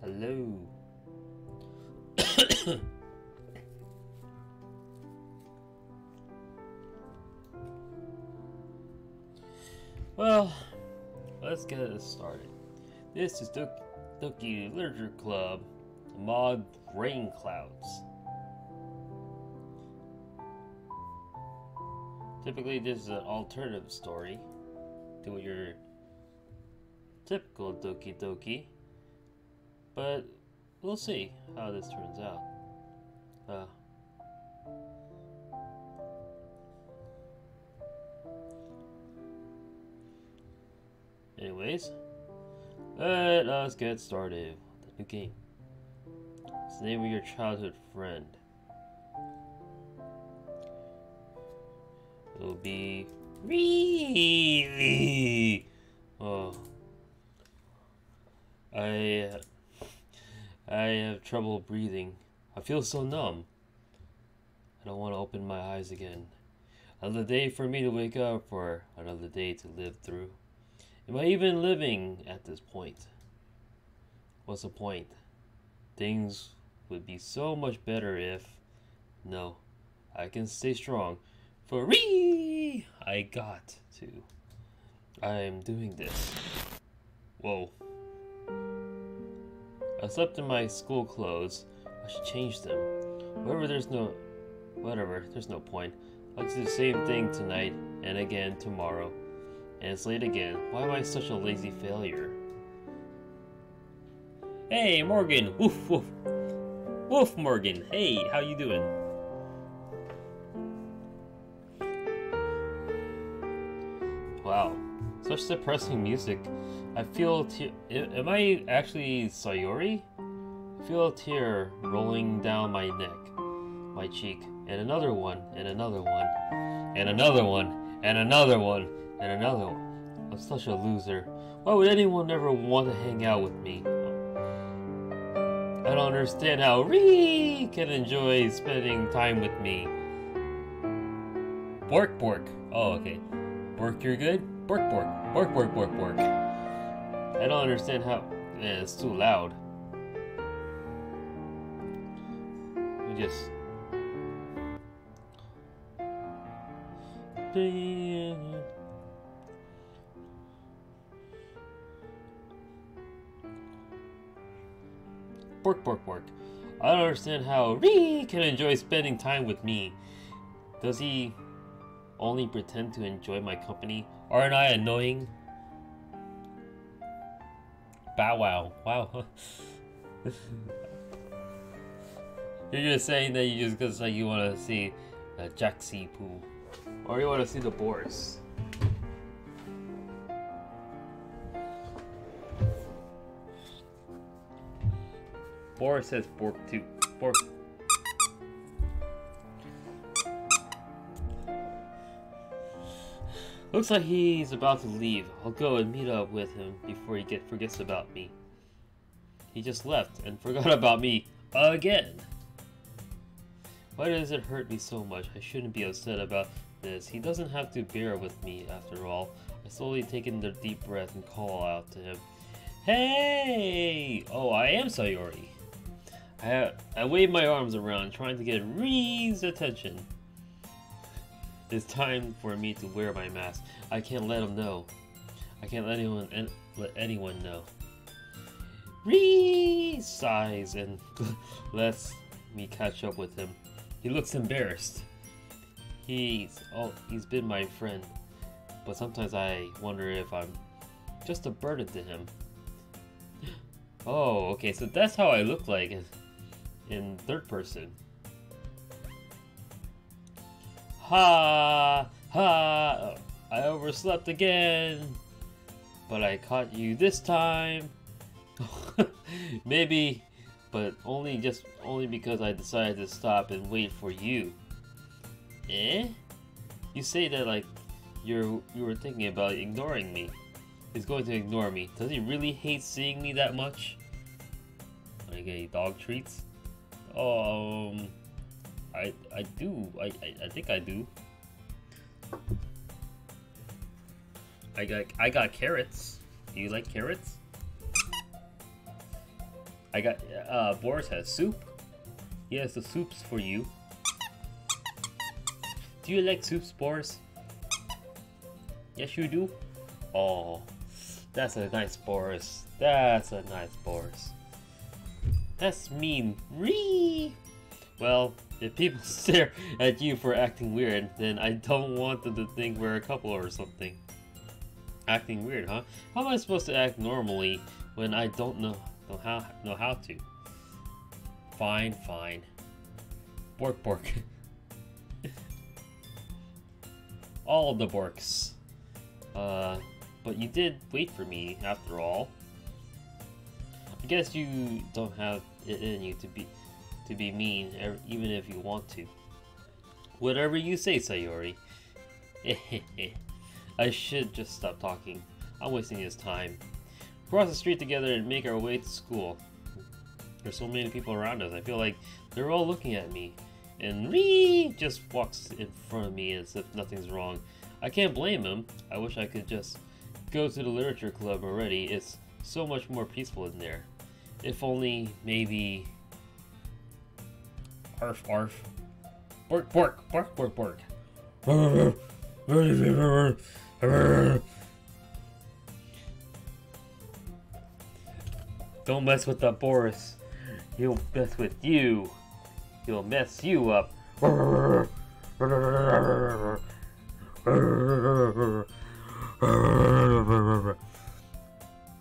Hello. Well, let's get it started. This is Dookie Literature Club, Mod Rain Clouds. Typically, this is an alternative story to your typical Doki Doki, but we'll see how this turns out. Anyways, let us get started with the new game. It's the name of your childhood friend. It'll be really. Oh, I have trouble breathing. I feel so numb. I don't want to open my eyes again. Another day for me to wake up, or another day to live through. Am I even living at this point? What's the point? Things would be so much better if... No, I can stay strong. For me, I got to. I am doing this. Whoa. I slept in my school clothes. I should change them. Whatever, there's no point. I'll do the same thing tonight and again tomorrow. And it's late again. Why am I such a lazy failure? Hey, Morgan! Woof, woof. Woof, Morgan! Hey, how you doing? Wow. Such depressing music. I feel am I actually Sayori? I feel a tear rolling down my neck, my cheek, and another one, and another one, and another one, and another one. And another one. I'm such a loser. Why would anyone ever want to hang out with me? I don't understand how Ree can enjoy spending time with me. Bork, bork. Oh, okay. Bork, you're good? Bork, bork. Bork, bork, bork, bork. I don't understand how... Yeah, it's too loud. We just... Bork, bork, bork. I don't understand how Ree can enjoy spending time with me. Does he only pretend to enjoy my company? Aren't I annoying? Bow wow. Wow. You're just saying that you just because like you want to see Jaxie Poo. Or you want to see the Boris. Boris says fork too. Fork. Looks like he's about to leave. I'll go and meet up with him before he forgets about me. He just left and forgot about me again. Why does it hurt me so much? I shouldn't be upset about this. He doesn't have to bear with me after all. I slowly take in a deep breath and call out to him. Hey! Oh, I am Sayori. I wave my arms around, trying to get Ree's attention. It's time for me to wear my mask. I can't let him know. I can't let anyone know. Ree sighs and lets me catch up with him. He looks embarrassed. He's been my friend, but sometimes I wonder if I'm just a burden to him. Oh, okay, so that's how I look like in third person. Ha! Ha! I overslept again! But I caught you this time! Maybe, but only because I decided to stop and wait for you. Eh? You say that like you were thinking about ignoring me. He's going to ignore me. Does he really hate seeing me that much? Like any dog treats? I do. I think I do. I got carrots. Do you like carrots? I got Boris has soup. He has the soups for you. Do you like soups, Boris? Yes, you do. Oh, that's a nice Boris. That's a nice Boris. That's mean. Ree. Well, if people stare at you for acting weird, then I don't want them to think we're a couple or something. Acting weird, huh? How am I supposed to act normally when I don't know how to? Fine, fine. Bork, bork. All the borks. But you did wait for me after all. I guess you don't have it in you to be mean, even if you want to. Whatever you say, Sayori. I should just stop talking. I'm wasting his time. Cross the street together and make our way to school. There's so many people around us. I feel like they're all looking at me. And Ree just walks in front of me as if nothing's wrong. I can't blame him. I wish I could just go to the literature club already. It's so much more peaceful in there. If only, maybe... Arf, arf. Bork, bork, bark, bork, bork. Don't mess with that Boris. He'll mess with you. He'll mess you up.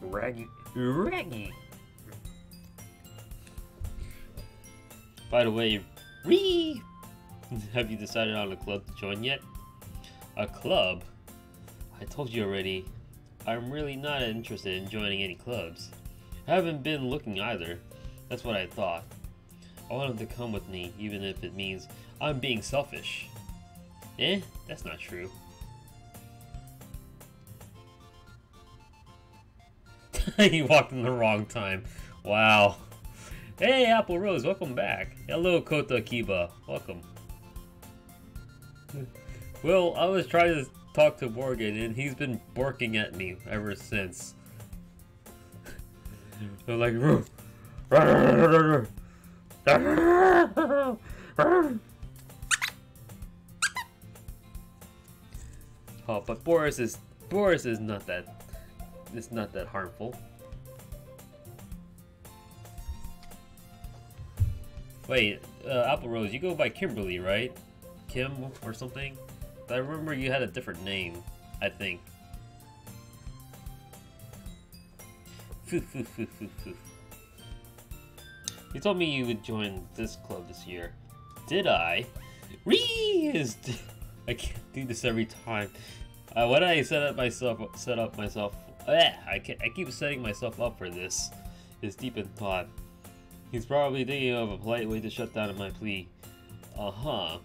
Raggy. Raggy. By the way, Ree! Have you decided on a club to join yet? A club? I told you already, I'm really not interested in joining any clubs. I haven't been looking either. That's what I thought. I want him to come with me, even if it means I'm being selfish. Eh? That's not true. He walked in the wrong time. Wow. Hey, Apple Rose, welcome back. Hello, Kota Kiba. Welcome. Well, I was trying to talk to Morgan, and he's been barking at me ever since. They're like, oh, but Boris is not that. It's not that harmful. Wait, Apple Rose, you go by Kimberly, right? Kim or something? I remember you had a different name, I think. You told me you would join this club this year. Did I? I can't do this every time. Why did I set up myself? I keep setting myself up for this. It's deep in thought. He's probably thinking of a polite way to shut down my plea. Uh-huh.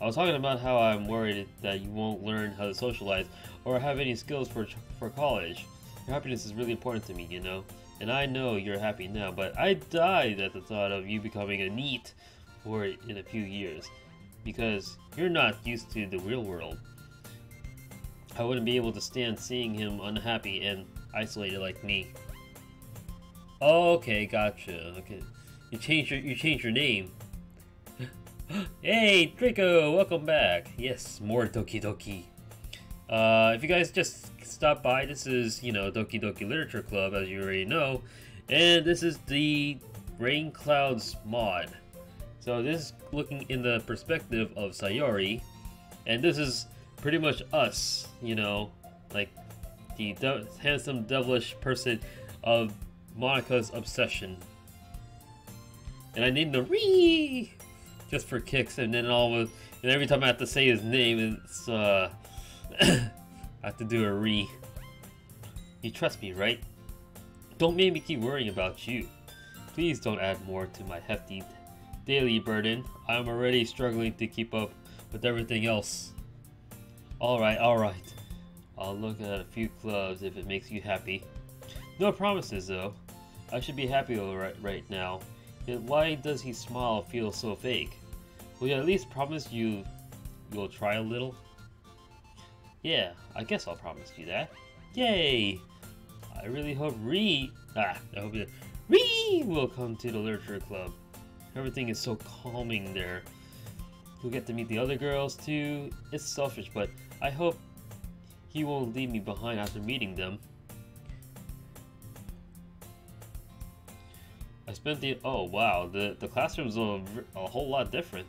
I was talking about how I'm worried that you won't learn how to socialize or have any skills for college. Your happiness is really important to me, you know? And I know you're happy now, but I died at the thought of you becoming a NEET for in a few years. Because you're not used to the real world. I wouldn't be able to stand seeing him unhappy and isolated like me. Okay, gotcha. Okay. You changed your name. Hey, Draco, welcome back. Yes, more Doki Doki. If you guys just stopped by, this is, you know, Doki Doki Literature Club, as you already know. And this is the Rain Clouds mod. So this is looking in the perspective of Sayori. And this is pretty much us, you know, like the handsome, devilish person of Monika's obsession. And I named him Ree! Just for kicks, and then and every time I have to say his name, it's I have to do a Ree. You trust me, right? Don't make me keep worrying about you. Please don't add more to my hefty daily burden. I'm already struggling to keep up with everything else. Alright. I'll look at a few clubs if it makes you happy. No promises though. I should be happy right now. Yet why does he smile feel so fake? Will you at least promise you'll try a little? Yeah, I guess I'll promise you that. Yay! I really hope Ree will come to the literature club. Everything is so calming there. You'll get to meet the other girls too. It's selfish, but I hope he won't leave me behind after meeting them. Oh wow, the classroom's a whole lot different.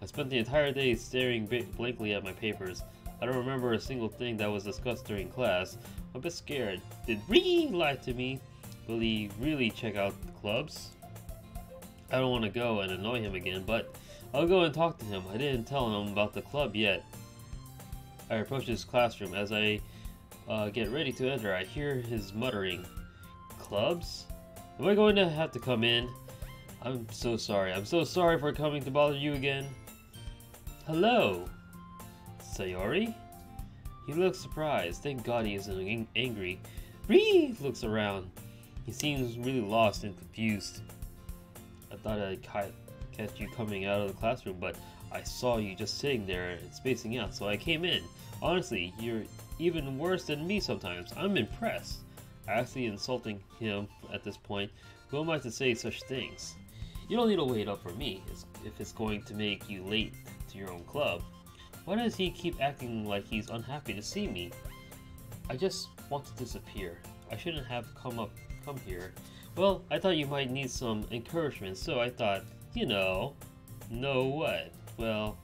I spent the entire day staring blankly at my papers. I don't remember a single thing that was discussed during class. I'm a bit scared. Did Ree lie to me? Will he really check out the clubs? I don't want to go and annoy him again, but I'll go and talk to him. I didn't tell him about the club yet. I approach his classroom. As I get ready to enter, I hear his muttering. Clubs? Am I going to have to come in? I'm so sorry. I'm so sorry for coming to bother you again. Hello? Sayori? He looks surprised. Thank God he isn't angry. Ree looks around. He seems really lost and confused. I thought I'd catch you coming out of the classroom, but I saw you just sitting there and spacing out, so I came in. Honestly, you're even worse than me sometimes. I'm impressed. Actually insulting him at this point. Who am I to say such things? You don't need to wait up for me if it's going to make you late to your own club. Why does he keep acting like he's unhappy to see me? I just want to disappear. I shouldn't have come here. Well, I thought you might need some encouragement, so I thought, you know what? Well,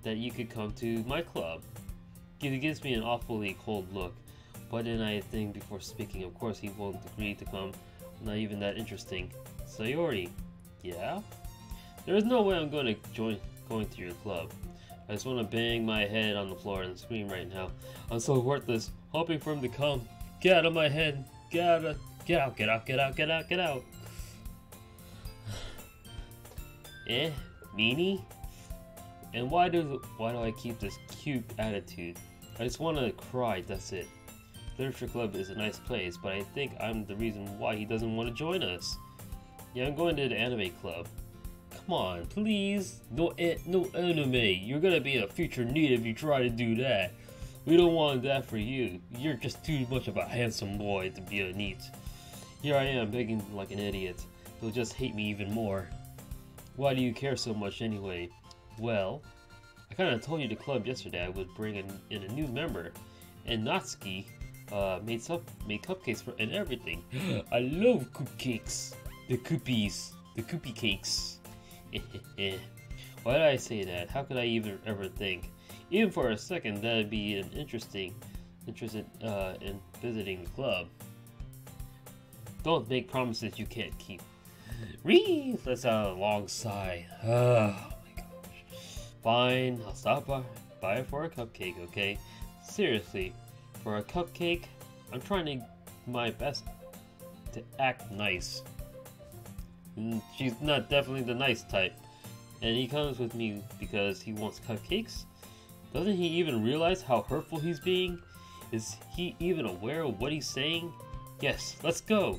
that you could come to my club. He gives me an awfully cold look. Why didn't I think before speaking? Of course he won't agree to come. Not even that interesting. Sayori, yeah? There is no way I'm going to your club. I just want to bang my head on the floor and scream right now. I'm so worthless, hoping for him to come. Get out of my head. Get out. Meanie? And why do I keep this cute attitude? I just want to cry, that's it. Literature Club is a nice place, but I think I'm the reason why he doesn't want to join us. Yeah, I'm going to the anime club. Come on, please. No anime. You're gonna be a future NEET if you try to do that. We don't want that for you. You're just too much of a handsome boy to be a NEET. Here I am, begging like an idiot. They'll just hate me even more. Why do you care so much anyway? Well, I kinda told you the club yesterday I would bring in a new member. And Natsuki made cupcakes and everything. I love cupcakes. The Koopy cakes. Why did I say that? How could I even ever think? Even for a second, that'd be interested in visiting the club. Don't make promises you can't keep. Ree lets out a long sigh. Oh my gosh. Fine, I'll stop by for a cupcake, okay? Seriously, for a cupcake, I'm trying my best to act nice. She's not definitely the nice type. And he comes with me because he wants cupcakes? Doesn't he even realize how hurtful he's being? Is he even aware of what he's saying? Yes, let's go!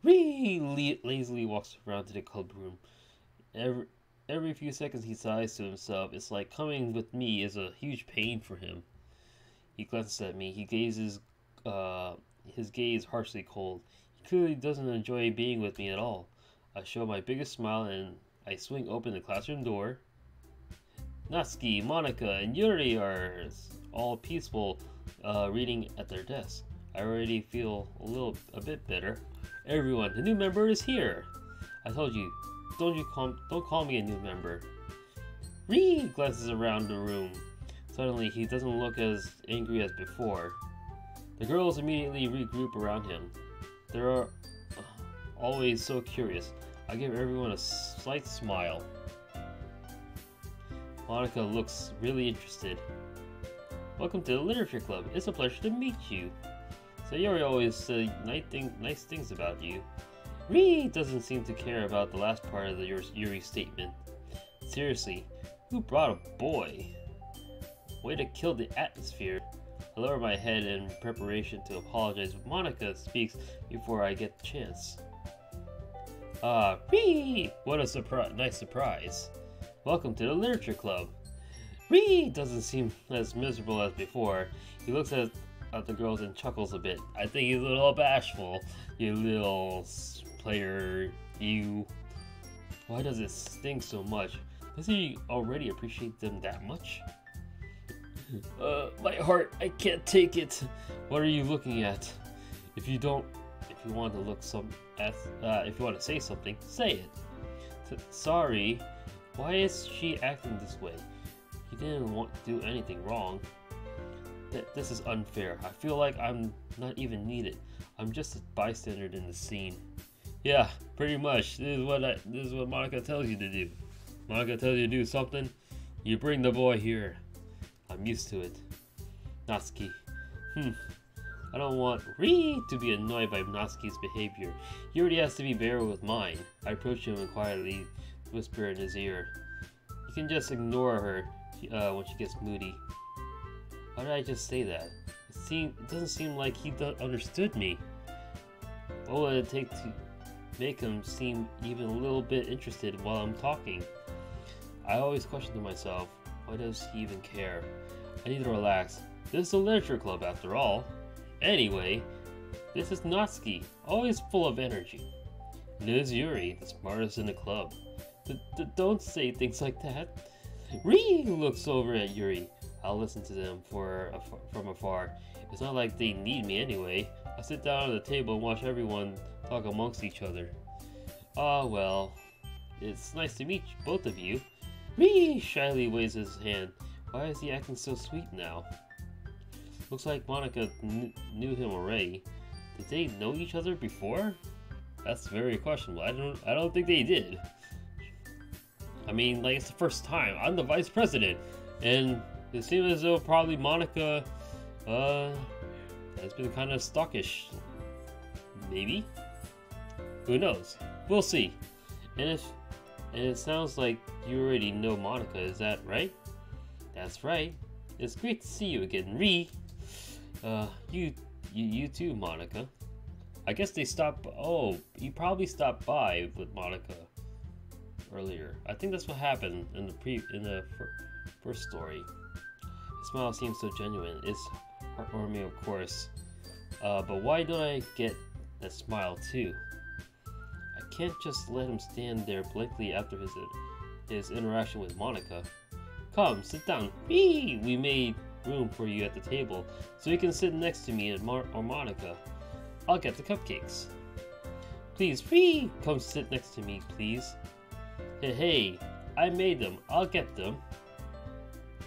Ree lazily walks around to the club room. Every few seconds he sighs to himself. It's like coming with me is a huge pain for him. He glances at me. He gazes, his gaze harshly cold. He clearly doesn't enjoy being with me at all. I show my biggest smile and I swing open the classroom door. Natsuki, Monika, and Yuri are all peaceful, reading at their desks. I already feel a bit better. Everyone, the new member is here. I told you, don't call me a new member. Ree glances around the room. Suddenly, he doesn't look as angry as before. The girls immediately regroup around him. They're always so curious. I give everyone a slight smile. Monika looks really interested. Welcome to the Literature Club. It's a pleasure to meet you. Sayori always says nice things about you. Ree doesn't seem to care about the last part of Yuri statement. Seriously, who brought a boy? Way to kill the atmosphere. I lower my head in preparation to apologize, but Monika speaks before I get the chance. Ree! What a nice surprise. Welcome to the Literature Club. Ree doesn't seem as miserable as before. He looks at the girls and chuckles a bit. I think he's a little bashful. You little player, you. Why does it sting so much? Does he already appreciate them that much? My heart, I can't take it. What are you looking at? If you want to say something, say it. Sorry. Why is she acting this way? He didn't want to do anything wrong. This is unfair. I feel like I'm not even needed. I'm just a bystander in the scene. Yeah, pretty much. This is what Monika tells you to do. Monika tells you to do something, you bring the boy here. I'm used to it. Natsuki. I don't want Ree to be annoyed by Natsuki's behavior. He already has to be better with mine. I approach him and quietly whisper in his ear. You can just ignore her when she gets moody. Why did I just say that? It doesn't seem like he understood me. What would it take to make him seem even a little bit interested while I'm talking? I always question to myself, why does he even care? I need to relax. This is a literature club after all. Anyway, this is Natsuki, always full of energy. And it is Yuri, the smartest in the club. Don't say things like that. Ree looks over at Yuri. I'll listen to them from afar. It's not like they need me anyway. I sit down at the table and watch everyone talk amongst each other. Well, it's nice to meet both of you. Ree shyly waves his hand. Why is he acting so sweet now? Looks like Monika knew him already. Did they know each other before? That's very questionable. I don't think they did. I mean, like, it's the first time. I'm the vice president, and it seems as though probably Monika has been kind of stalkish. Maybe? Who knows? We'll see. And it sounds like you already know Monika, is that right? That's right. It's great to see you again, Ree. You too, Monika. I guess they stopped. Oh, you probably stopped by with Monika earlier. I think that's what happened in the first story. The smile seems so genuine. It's heartwarming, of course. But why don't I get that smile too? I can't just let him stand there blankly after his interaction with Monika. Come, sit down. Whee! We made room for you at the table, so you can sit next to me and or Monika. I'll get the cupcakes. Please, Whee! Come sit next to me, please. Hey, I made them. I'll get them.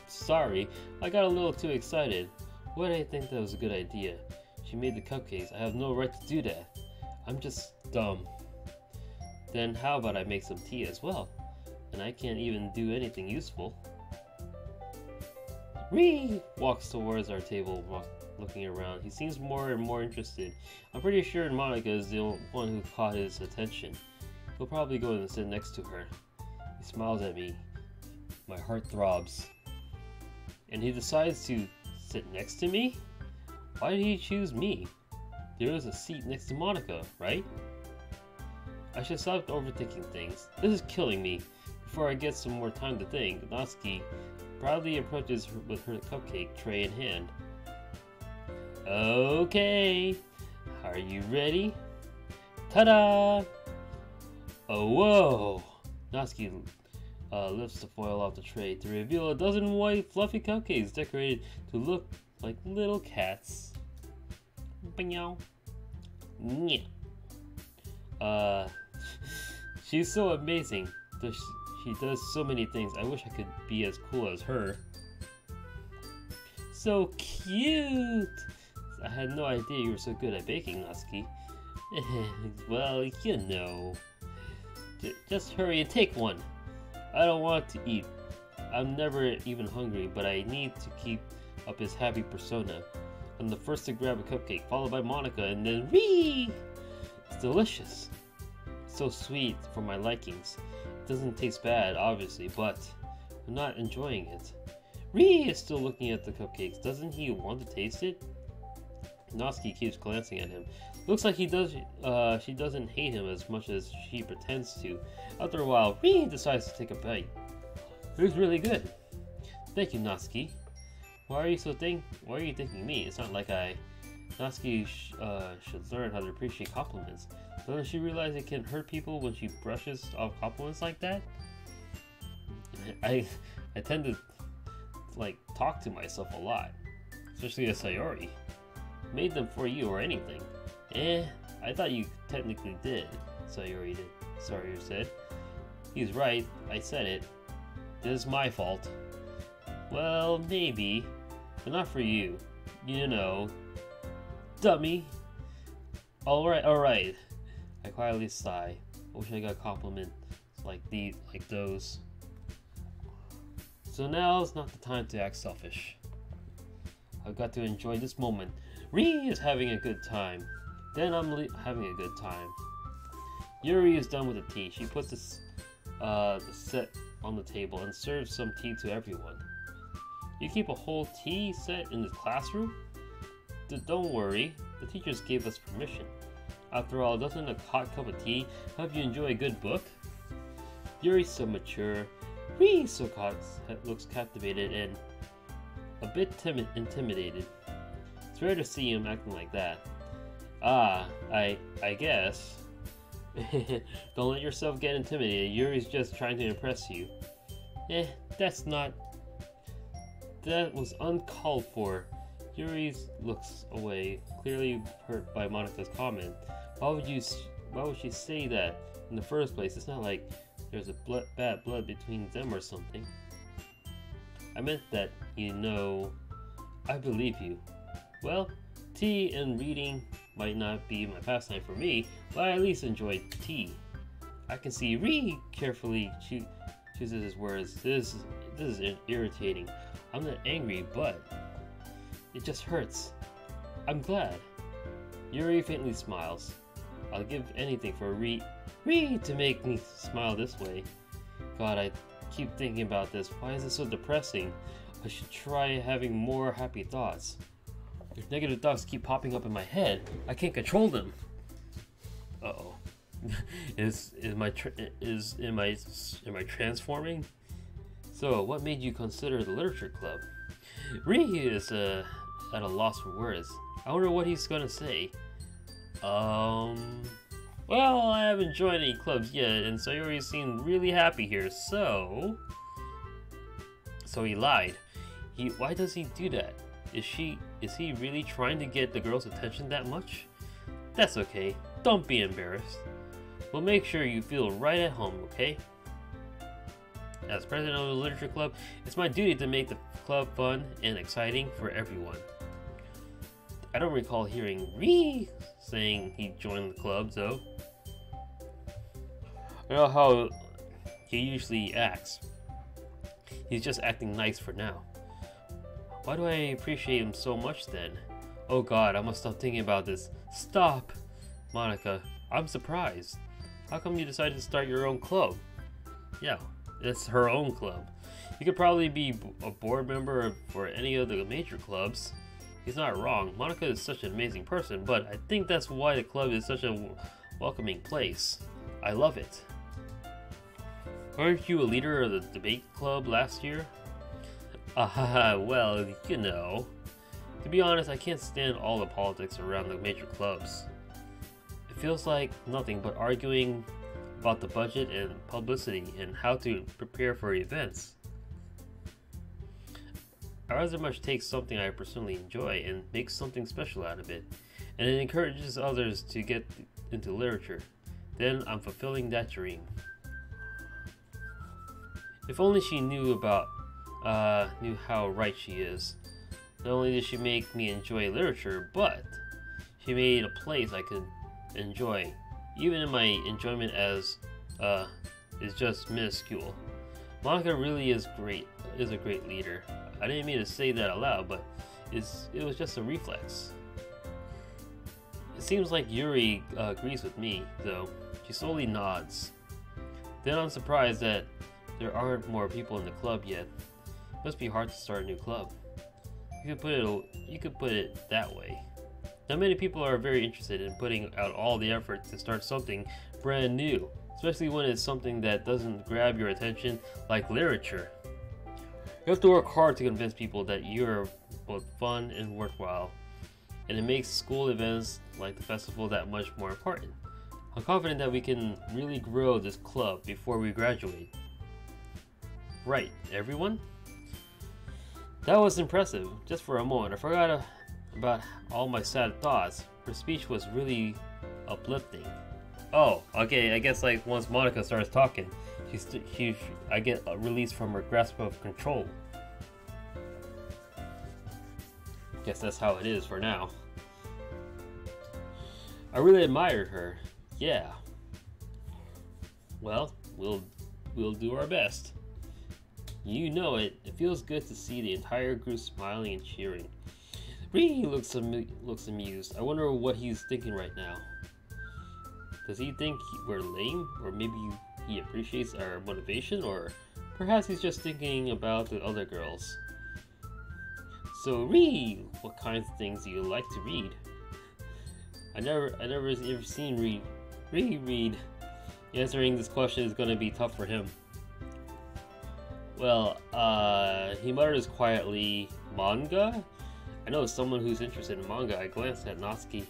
Sorry, I got a little too excited. Why did I think that was a good idea? She made the cupcakes. I have no right to do that. I'm just dumb. Then how about I make some tea as well? And I can't even do anything useful. Ree walks towards our table, looking around. He seems more and more interested. I'm pretty sure Monica is the one who caught his attention. He'll probably go and sit next to her. He smiles at me. My heart throbs. And he decides to sit next to me? Why did he choose me? There is a seat next to Monica, right? I should stop overthinking things. This is killing me. Before I get some more time to think, Natsuki proudly approaches her with her cupcake tray in hand. Okay, are you ready? Ta-da! Oh, whoa! Natsuki lifts the foil off the tray to reveal a dozen white fluffy cupcakes decorated to look like little cats. Meow. She's so amazing. She does so many things. I wish I could be as cool as her. So cute! I had no idea you were so good at baking, Natsuki. Well, you know. Just hurry and take one. I don't want to eat. I'm never even hungry, but I need to keep up his happy persona. I'm the first to grab a cupcake, followed by Monica, and then whee! It's delicious. It's so sweet for my likings. It doesn't taste bad, obviously, but I'm not enjoying it. Ree is still looking at the cupcakes. Doesn't he want to taste it? Natsuki keeps glancing at him. Looks like he does. She doesn't hate him as much as she pretends to. After a while, Ree decides to take a bite. It was really good. Thank you, Natsuki. Why are you thanking me? It's not like Natsuki should learn how to appreciate compliments. Doesn't she realize it can hurt people when she brushes off compliments like that? I tend to talk to myself a lot, especially as Sayori. Made them for you or anything? I thought you technically did. Sayori said. He's right. I said it. This is my fault. Well, maybe, but not for you. You know, dummy. All right. I quietly sigh. I wish I got compliments like those. So now is not the time to act selfish. I've got to enjoy this moment. Ree is having a good time. Then I'm having a good time. Yuri is done with the tea. She puts the set on the table and serves some tea to everyone. You keep a whole tea set in the classroom? Don't worry, the teachers gave us permission. After all, doesn't a hot cup of tea help you enjoy a good book? Yuri's so mature. Ree looks captivated and a bit intimidated. It's rare to see him acting like that. I guess. Don't let yourself get intimidated. Yuri's just trying to impress you. That was uncalled for. Yuri looks away, clearly hurt by Monica's comment. Why would she say that in the first place? It's not like there's a bad blood between them or something. I meant that, I believe you. Well, tea and reading might not be my pastime for me, but I at least enjoy tea. I can see Ree carefully chooses his words. This is irritating. I'm not angry, but it just hurts. I'm glad. Yuri faintly smiles. I'll give anything for Ree to make me smile this way. God, I keep thinking about this. Why is it so depressing? I should try having more happy thoughts. If negative thoughts keep popping up in my head, I can't control them. Uh-oh. Am I transforming? So, what made you consider the literature club? Ree is at a loss for words. I wonder what he's gonna say. Well, I haven't joined any clubs yet, and Sayori seemed really happy here, so he lied. Why does he do that? Is he really trying to get the girl's attention that much? That's okay. Don't be embarrassed. We'll make sure you feel right at home, okay? As president of the literature club, it's my duty to make the club fun and exciting for everyone. I don't recall hearing Ree saying he joined the club, though. I know how he usually acts. He's just acting nice for now. Why do I appreciate him so much then? Oh god, I must stop thinking about this. Stop! Monica, I'm surprised. How come you decided to start your own club? Yeah, it's her own club. You could probably be a board member for any of the major clubs. He's not wrong. Monica is such an amazing person, but I think that's why the club is such a welcoming place. I love it. Weren't you a leader of the debate club last year? Well, you know. To be honest, I can't stand all the politics around the major clubs. It feels like nothing but arguing about the budget and publicity and how to prepare for events. I rather much take something I personally enjoy and make something special out of it, and it encourages others to get into literature. Then I'm fulfilling that dream. If only she knew how right she is. Not only did she make me enjoy literature, but she made a place I could enjoy, even in my enjoyment as is just minuscule. Monica really is a great leader. I didn't mean to say that out loud, but it was just a reflex. It seems like Yuri agrees with me, though. She slowly nods. Then I'm surprised that there aren't more people in the club yet. It must be hard to start a new club. You could put it that way. Not many people are very interested in putting out all the effort to start something brand new, especially when it's something that doesn't grab your attention like literature. You have to work hard to convince people that you're both fun and worthwhile, and it makes school events like the festival that much more important. I'm confident that we can really grow this club before we graduate. Right, everyone? That was impressive. Just for a moment, I forgot about all my sad thoughts. Her speech was really uplifting. Oh, okay, I guess like once Monica starts talking, I get released from her grasp of control. Guess that's how it is for now. I really admired her. Yeah. Well, we'll do our best. You know it. It feels good to see the entire group smiling and cheering. Ree looks amused. I wonder what he's thinking right now. Does he think we're lame? Or maybe he appreciates our motivation? Or perhaps he's just thinking about the other girls. So Ree, what kinds of things do you like to read? I never ever seen Ree read. Answering this question is gonna be tough for him. Well, he mutters quietly, manga? I know someone who's interested in manga. I glanced at Natsuki.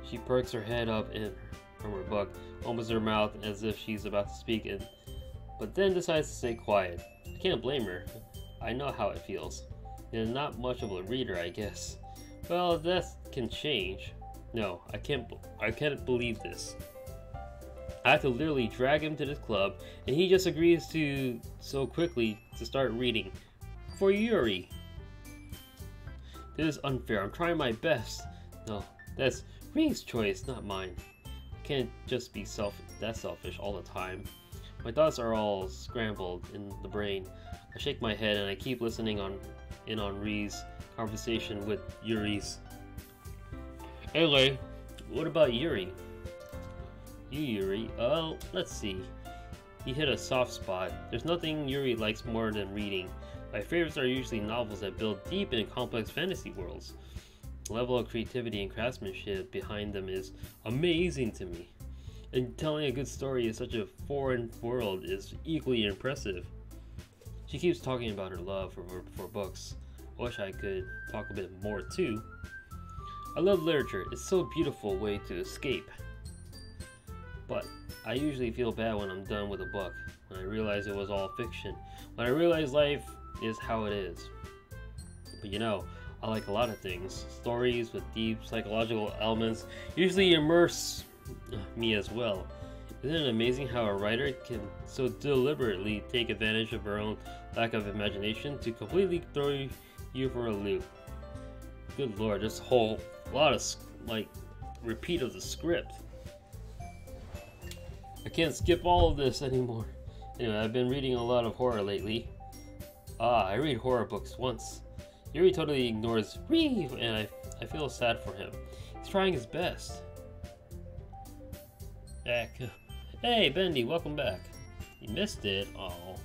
She perks her head up from her book, opens her mouth as if she's about to speak, but then decides to stay quiet. I can't blame her. I know how it feels. And not much of a reader, I guess. Well, that can change. No, I can't believe this. I have to literally drag him to this club, and he just agrees to so quickly to start reading. For Yuri. This is unfair. I'm trying my best. No, that's Ree's choice, not mine. I can't just be that selfish all the time. My thoughts are all scrambled in the brain. I shake my head and I keep listening in on Ree's conversation with Yuri's. Anyway, what about Yuri? Yuri, let's see. He hit a soft spot. There's nothing Yuri likes more than reading. My favorites are usually novels that build deep and complex fantasy worlds. The level of creativity and craftsmanship behind them is amazing to me. And telling a good story in such a foreign world is equally impressive. She keeps talking about her love for books. I wish I could talk a bit more too. I love literature. It's so beautiful way to escape. But I usually feel bad when I'm done with a book, when I realize it was all fiction, when I realize life is how it is. But you know, I like a lot of things. Stories with deep psychological elements usually immerse me as well. Isn't it amazing how a writer can so deliberately take advantage of her own lack of imagination to completely throw you for a loop? Good lord, this whole lot of repeat of the script. I can't skip all of this anymore. Anyway, I've been reading a lot of horror lately. I read horror books once. Yuri totally ignores Ree, and I feel sad for him. He's trying his best. Back. Hey, Bendy, welcome back. You missed it. Oh,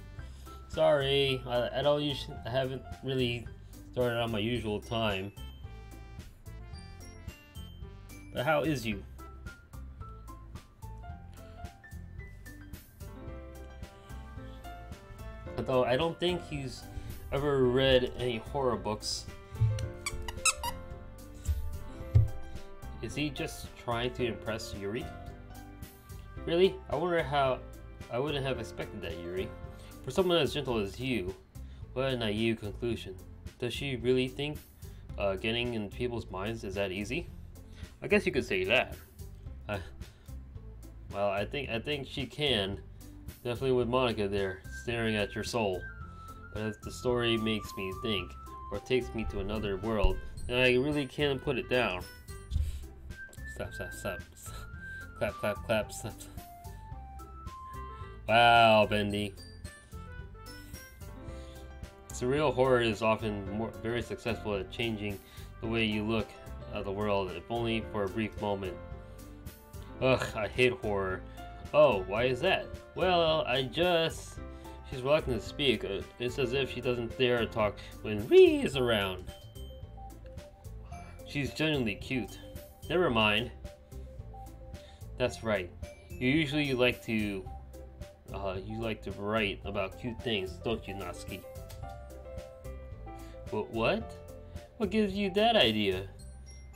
sorry. I haven't really started on my usual time. But how is you? Although I don't think he's ever read any horror books. Is he just trying to impress Yuri? Really? I wonder how. I wouldn't have expected that, Yuri. For someone as gentle as you, what a naive conclusion. Does she really think getting in people's minds is that easy? I guess you could say that. Well, I think she can. Definitely with Monica there, staring at your soul. But if the story makes me think, or takes me to another world, then I really can't put it down. Slap, slap, slap. Clap, clap, clap, slap. Wow, Bendy. Surreal horror is often very successful at changing the way you look at the world, if only for a brief moment. Ugh, I hate horror. Oh, why is that? Well, She's reluctant to speak. It's as if she doesn't dare to talk when Ree is around. She's genuinely cute. Never mind. That's right. You usually like to write about cute things, don't you, Natsuki? But what? What gives you that idea?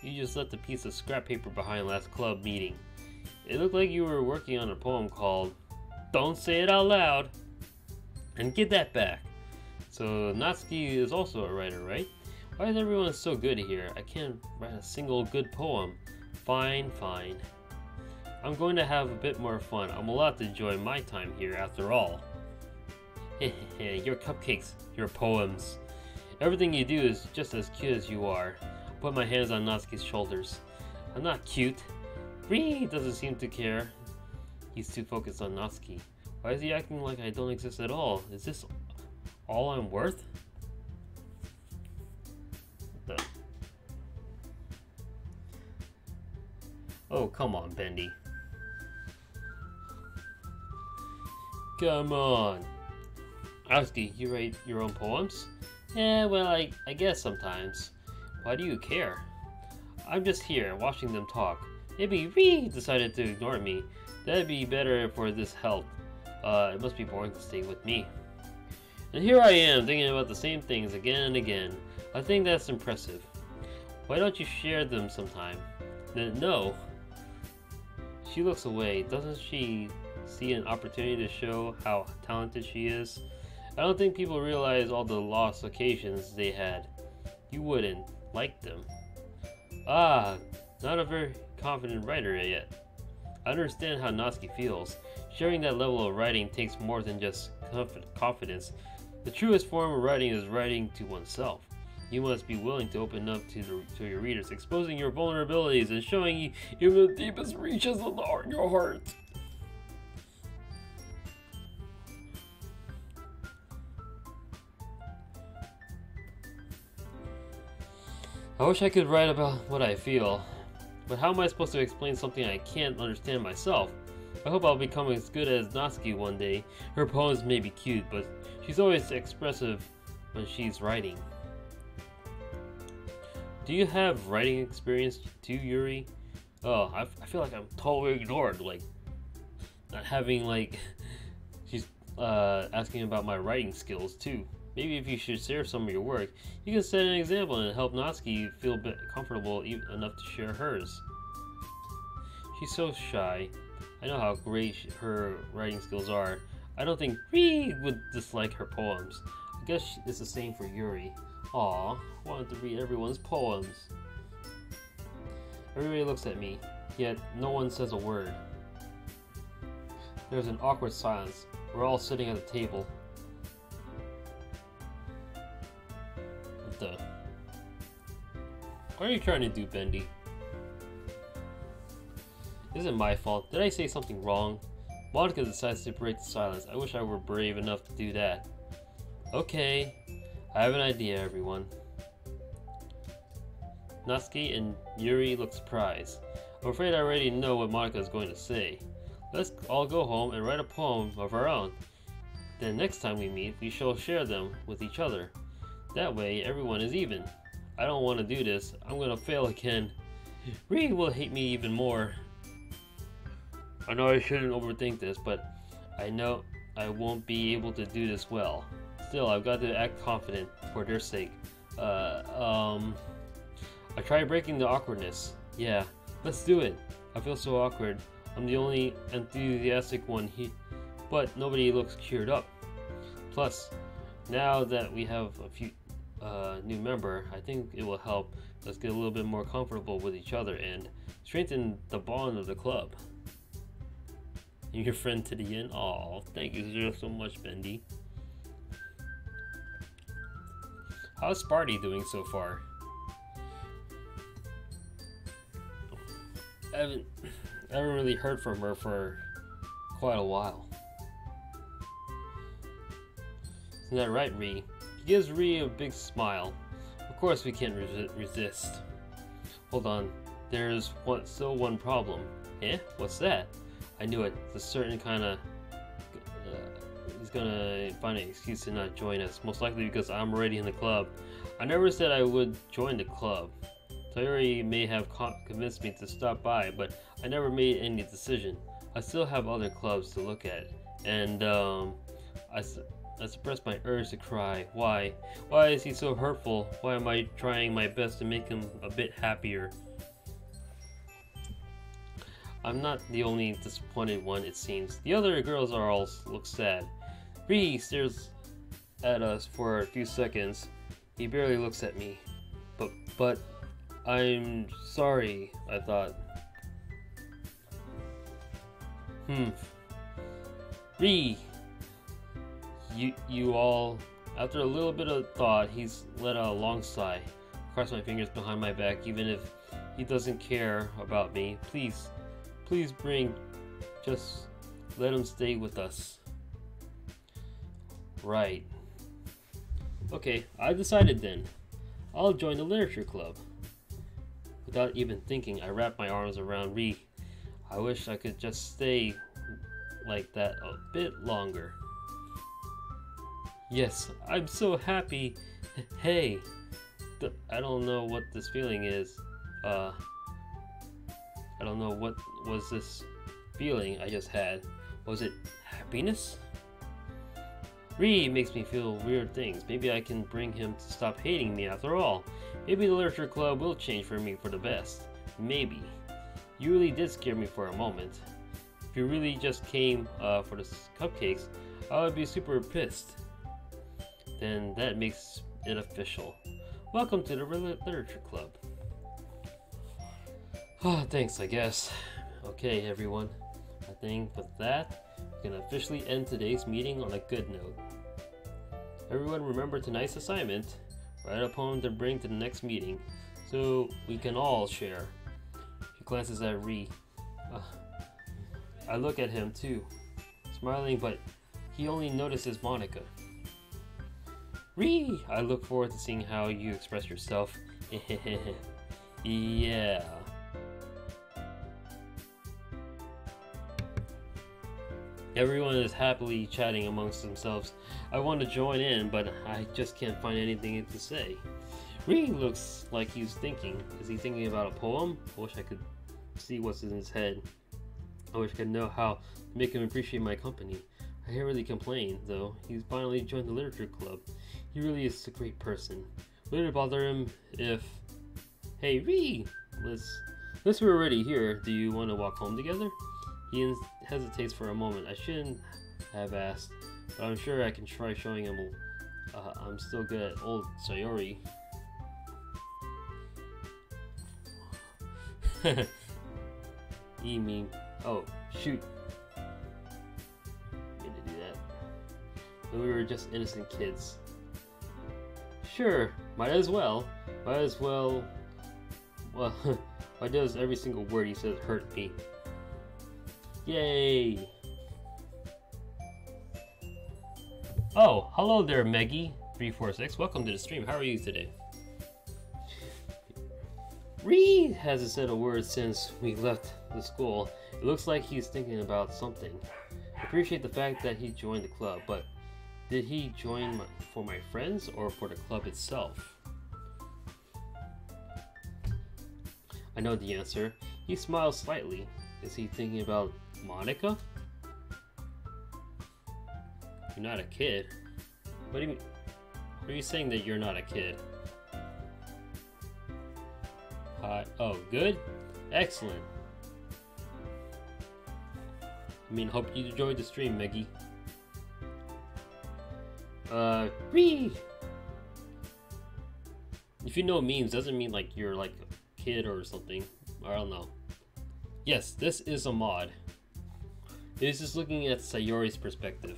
You just left a piece of scrap paper behind last club meeting. It looked like you were working on a poem called Don't Say It Out Loud. And get that back. So Natsuki is also a writer, right? Why is everyone so good here? I can't write a single good poem. Fine, fine. I'm going to have a bit more fun. I'm allowed to enjoy my time here after all. Your cupcakes, your poems. Everything you do is just as cute as you are. I put my hands on Natsuki's shoulders. I'm not cute. Ree doesn't seem to care. He's too focused on Natsuki. Why is he acting like I don't exist at all? Is this all I'm worth? Oh, come on, Bendy. Come on. Natsuki, you write your own poems? Yeah, well, I guess sometimes. Why do you care? I'm just here, watching them talk. Maybe Ree decided to ignore me. That'd be better for this health. It must be boring to stay with me. And here I am, thinking about the same things again and again. I think that's impressive. Why don't you share them sometime? No. She looks away. Doesn't she see an opportunity to show how talented she is? I don't think people realize all the lost occasions they had. You wouldn't like them. Ah, not a very confident writer yet. I understand how Natsuki feels. Sharing that level of writing takes more than just confidence. The truest form of writing is writing to oneself. You must be willing to open up to your readers, exposing your vulnerabilities and showing even the deepest reaches of your heart. I wish I could write about what I feel, but how am I supposed to explain something I can't understand myself? I hope I'll become as good as Natsuki one day. Her poems may be cute, but she's always expressive when she's writing. Do you have writing experience too, Yuri? Oh, I feel like I'm totally ignored, like, not having, like, she's asking about my writing skills too. Maybe if you should share some of your work, you can set an example and help Natsuki feel a bit comfortable enough to share hers. She's so shy. I know how great her writing skills are. I don't think Ree would dislike her poems. I guess it's the same for Yuri. Aw, wanted to read everyone's poems. Everybody looks at me, yet no one says a word. There's an awkward silence. We're all sitting at the table. What the? What are you trying to do, Bendy? This isn't my fault. Did I say something wrong? Monica decides to break the silence. I wish I were brave enough to do that. Okay, I have an idea, everyone. Natsuki and Yuri look surprised. I'm afraid I already know what Monica is going to say. Let's all go home and write a poem of our own. Then next time we meet, we shall share them with each other. That way, everyone is even. I don't want to do this. I'm going to fail again. Ri will hate me even more. I know I shouldn't overthink this, but I know I won't be able to do this well. Still, I've got to act confident for their sake. I tried breaking the awkwardness. Yeah, let's do it. I feel so awkward. I'm the only enthusiastic one here, but nobody looks cheered up. Plus, now that we have a few new member, I think it will help us get a little bit more comfortable with each other and strengthen the bond of the club. Your friend to the end. Aw, thank you so much, Bendy. How's Sparty doing so far? I haven't really heard from her for quite a while. Isn't that right, Ri? He gives Ri a big smile. Of course we can't resist. Hold on, there's still one problem. Eh? What's that? I knew it. It's a certain kind of... he's gonna find an excuse to not join us. Most likely because I'm already in the club. I never said I would join the club. Sayori may have convinced me to stop by, but I never made any decision. I still have other clubs to look at. And, I suppressed my urge to cry. Why? Why is he so hurtful? Why am I trying my best to make him a bit happier? I'm not the only disappointed one, it seems. The other girls all look sad. Ri stares at us for a few seconds. He barely looks at me. But I'm sorry, I thought. Ri! You all... After a little bit of thought, he's let out a long sigh. Crossed my fingers behind my back, even if he doesn't care about me. Please bring... Just let him stay with us. Right. Okay, I decided then. I'll join the literature club. Without even thinking, I wrapped my arms around Ri. I wish I could just stay like that a bit longer. Yes, I'm so happy. Hey, I don't know what this feeling is. I don't know what was this feeling I just had. Was it happiness? Ri makes me feel weird things. Maybe I can bring him to stop hating me after all. Maybe the literature club will change for me for the best. Maybe. You really did scare me for a moment. If you really just came for the cupcakes, I would be super pissed. Then that makes it official. Welcome to the literature club. Thanks, I guess. Okay, everyone. I think with that, we can officially end today's meeting on a good note. Everyone remember tonight's assignment. Write a poem to bring to the next meeting, so we can all share. She glances at Ri. I look at him too, smiling, but he only notices Monica. Ri! I look forward to seeing how you express yourself. Yeah. Everyone is happily chatting amongst themselves. I want to join in, but I just can't find anything to say. Ri looks like he's thinking. Is he thinking about a poem? I wish I could see what's in his head. I wish I could know how to make him appreciate my company. I can't really complain, though. He's finally joined the literature club. He really is a great person. Would it bother him if... Hey, Ri! Since we're already here, do you want to walk home together? He hesitates for a moment. I shouldn't have asked, but I'm sure I can try showing him I'm still good at old Sayori. You mean... Oh, shoot. Need to do that. When we were just innocent kids. Sure, might as well. Well, why does every single word he says hurt me? Yay! Oh, hello there, Meggy346. Welcome to the stream. How are you today? Reed hasn't said a word since we left the school. It looks like he's thinking about something. I appreciate the fact that he joined the club, but did he join for my friends or for the club itself? I know the answer. He smiles slightly. Is he thinking about Monica? You're not a kid. What do you mean? Are you saying that you're not a kid? Hi. Oh, good? Excellent. I mean, hope you enjoyed the stream, Meggy. Ree! If you know memes, doesn't mean like you're like a kid or something. I don't know. Yes, this is a mod. This is looking at Sayori's perspective.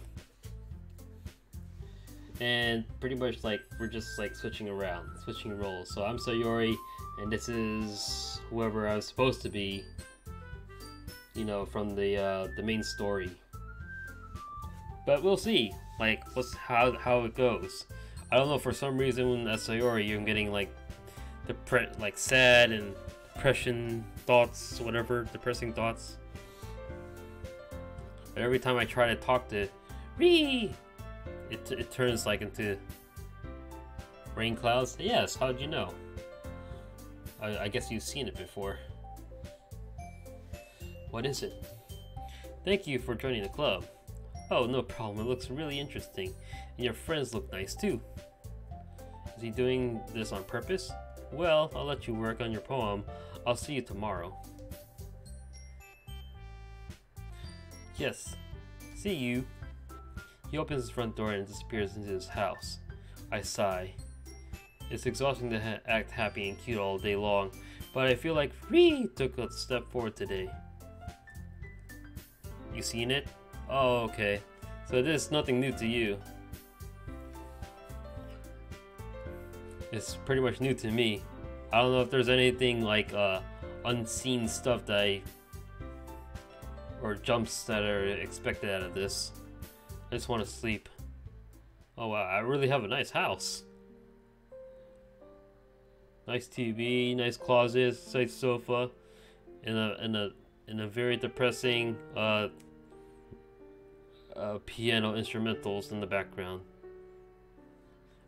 And pretty much like we're just like switching roles. So I'm Sayori, and this is whoever I was supposed to be, you know, from the main story. But we'll see, like how it goes. I don't know, for some reason as Sayori you're getting like sad and depression thoughts, whatever, depressing thoughts. But every time I try to talk to Ree, it turns like into rain clouds. Yes, how'd you know? I guess you've seen it before. What is it? Thank you for joining the club. Oh, no problem. It looks really interesting. And your friends look nice too. Is he doing this on purpose? Well, I'll let you work on your poem. I'll see you tomorrow. Yes. See you. He opens his front door and disappears into his house. I sigh. It's exhausting to act happy and cute all day long, but I feel like Ree took a step forward today. You seen it? Oh, okay. So this is nothing new to you. It's pretty much new to me. I don't know if there's anything like unseen stuff that or jumps that are expected out of this. I just want to sleep. Oh wow, I really have a nice house. Nice TV, nice closet, nice sofa, and a very depressing piano instrumentals in the background.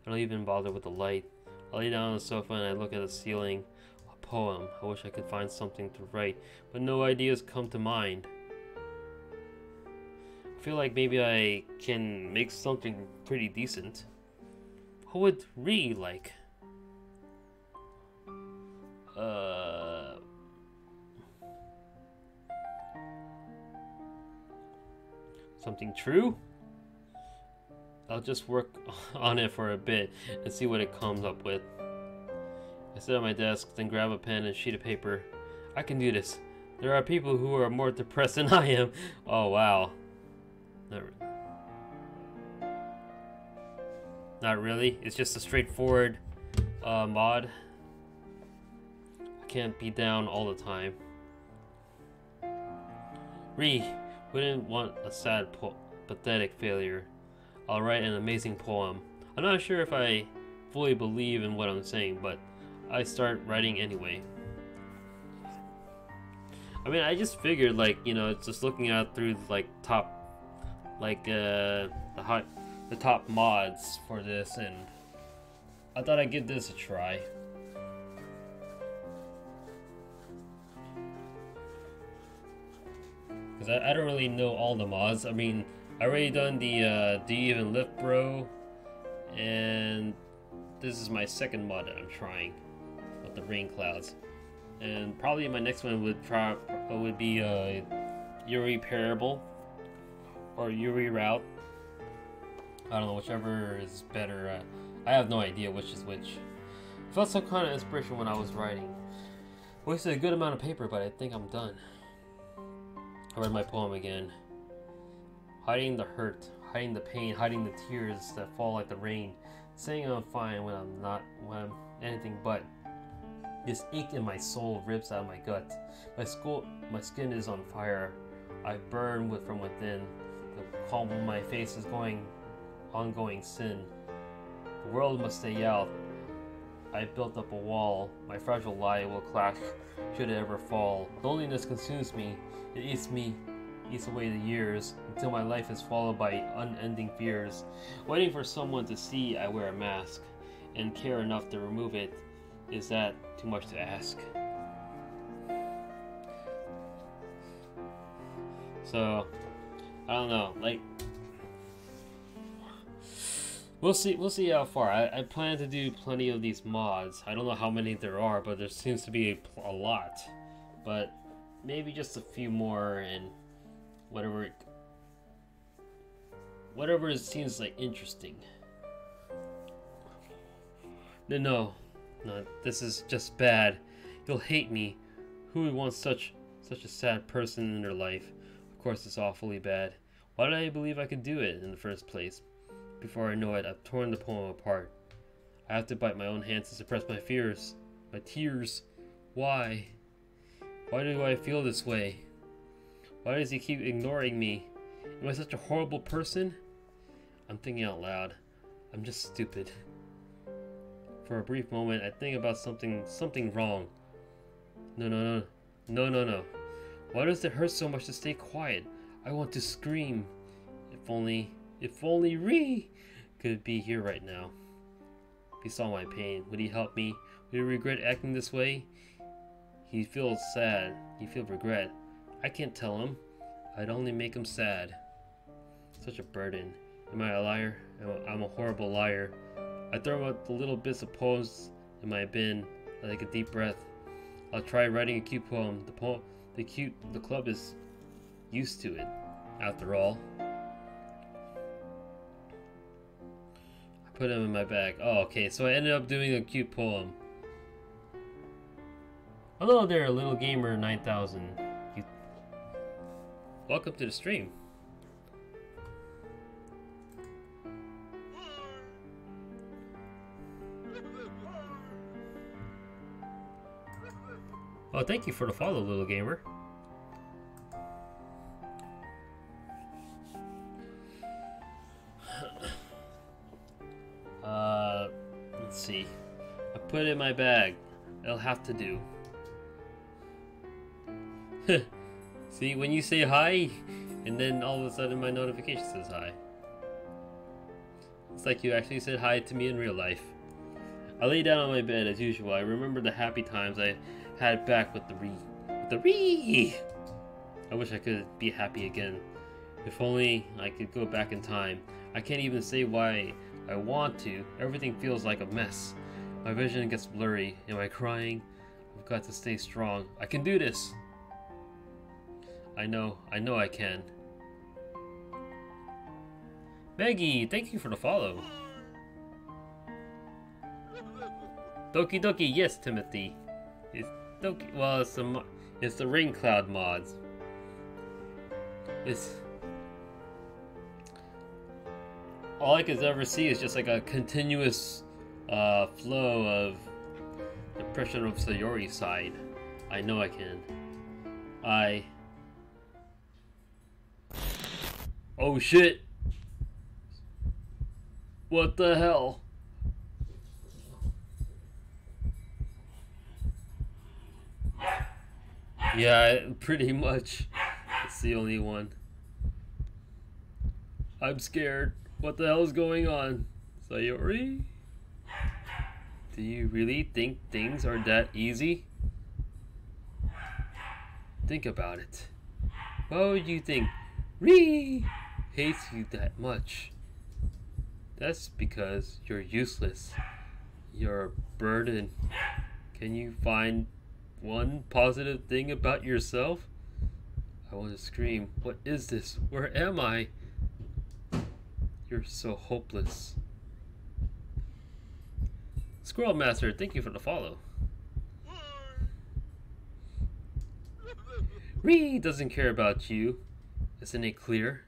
I don't even bother with the light. I lay down on the sofa and I look at the ceiling. A poem. I wish I could find something to write, but no ideas come to mind. I feel like maybe I can make something pretty decent. What would Ree like? Something true? I'll just work on it for a bit and see what it comes up with. I sit at my desk, then grab a pen and a sheet of paper. I can do this. There are people who are more depressed than I am. Oh wow. Not really. It's just a straightforward mod. I can't be down all the time. Ree wouldn't want a sad, pathetic failure. I'll write an amazing poem. I'm not sure if I fully believe in what I'm saying, but I start writing anyway. I mean, I just figured, like, you know, just looking out through like the top mods for this, and I thought I'd give this a try. Because I don't really know all the mods. I mean, I already done the Do You Even Lift Bro, and this is my second mod that I'm trying with the rain clouds. And probably my next one would be Yuri Parable or Yuri Route. I don't know, whichever is better. I have no idea which is which. I felt some kind of inspiration when I was writing. Wasted a good amount of paper, but I think I'm done. I read my poem again. Hiding the hurt, hiding the pain, hiding the tears that fall like the rain. Saying I'm fine when I'm anything but. This ache in my soul rips out of my gut. My skin is on fire. I burn from within. The calm on my face is ongoing sin. The world must stay out. I built up a wall. My fragile lie will clash should it ever fall. Loneliness consumes me. It eats away the years until my life is followed by unending fears. Waiting for someone to see I wear a mask and care enough to remove it. Is that too much to ask? So, I don't know. Like, we'll see how far. I plan to do plenty of these mods. I don't know how many there are, but there seems to be a lot. But maybe just a few more, and whatever it seems like interesting. No, this is just bad. You'll hate me. Who would want such a sad person in their life? Of course, it's awfully bad. Why did I believe I could do it in the first place? Before I know it, I've torn the poem apart. I have to bite my own hands to suppress my fears, my tears. Why? Why do I feel this way? Why does he keep ignoring me? Am I such a horrible person? I'm thinking out loud. I'm just stupid. For a brief moment, I think about something wrong. No. Why does it hurt so much to stay quiet? I want to scream. If only Ree could be here right now. If he saw my pain, would he help me? Would he regret acting this way? He feels sad. He feels regret. I can't tell him. I'd only make him sad. Such a burden. Am I a liar? I'm a horrible liar. I throw out the little bits of poems in my bin. I take a deep breath. I'll try writing a cute poem. The club is used to it, after all. I put them in my bag. Oh, okay, so I ended up doing a cute poem. Hello there, Little Gamer 9000. Welcome to the stream. Oh, thank you for the follow, Little Gamer. Let's see. I put it in my bag. It'll have to do. See, when you say hi, and then all of a sudden my notification says hi. It's like you actually said hi to me in real life. I lay down on my bed as usual. I remember the happy times I had back with the Ree. I wish I could be happy again. If only I could go back in time. I can't even say why I want to. Everything feels like a mess. My vision gets blurry. Am I crying? I've got to stay strong. I can do this. I know I can. Maggie, thank you for the follow. Doki Doki, yes, Timothy. It's Doki. Well, it's the Rain Cloud mods. It's all I could ever see is just like a continuous flow of depression of Sayori's side. I know I can. Oh shit! What the hell? Yeah, pretty much. It's the only one. I'm scared. What the hell is going on? Sayori? Do you really think things are that easy? Think about it. Why would you think Ree hates you that much? That's because you're useless. You're a burden. Can you find one positive thing about yourself? I want to scream. What is this? Where am I? You're so hopeless. Squirrel Master, thank you for the follow. Ree doesn't care about you. Isn't it clear?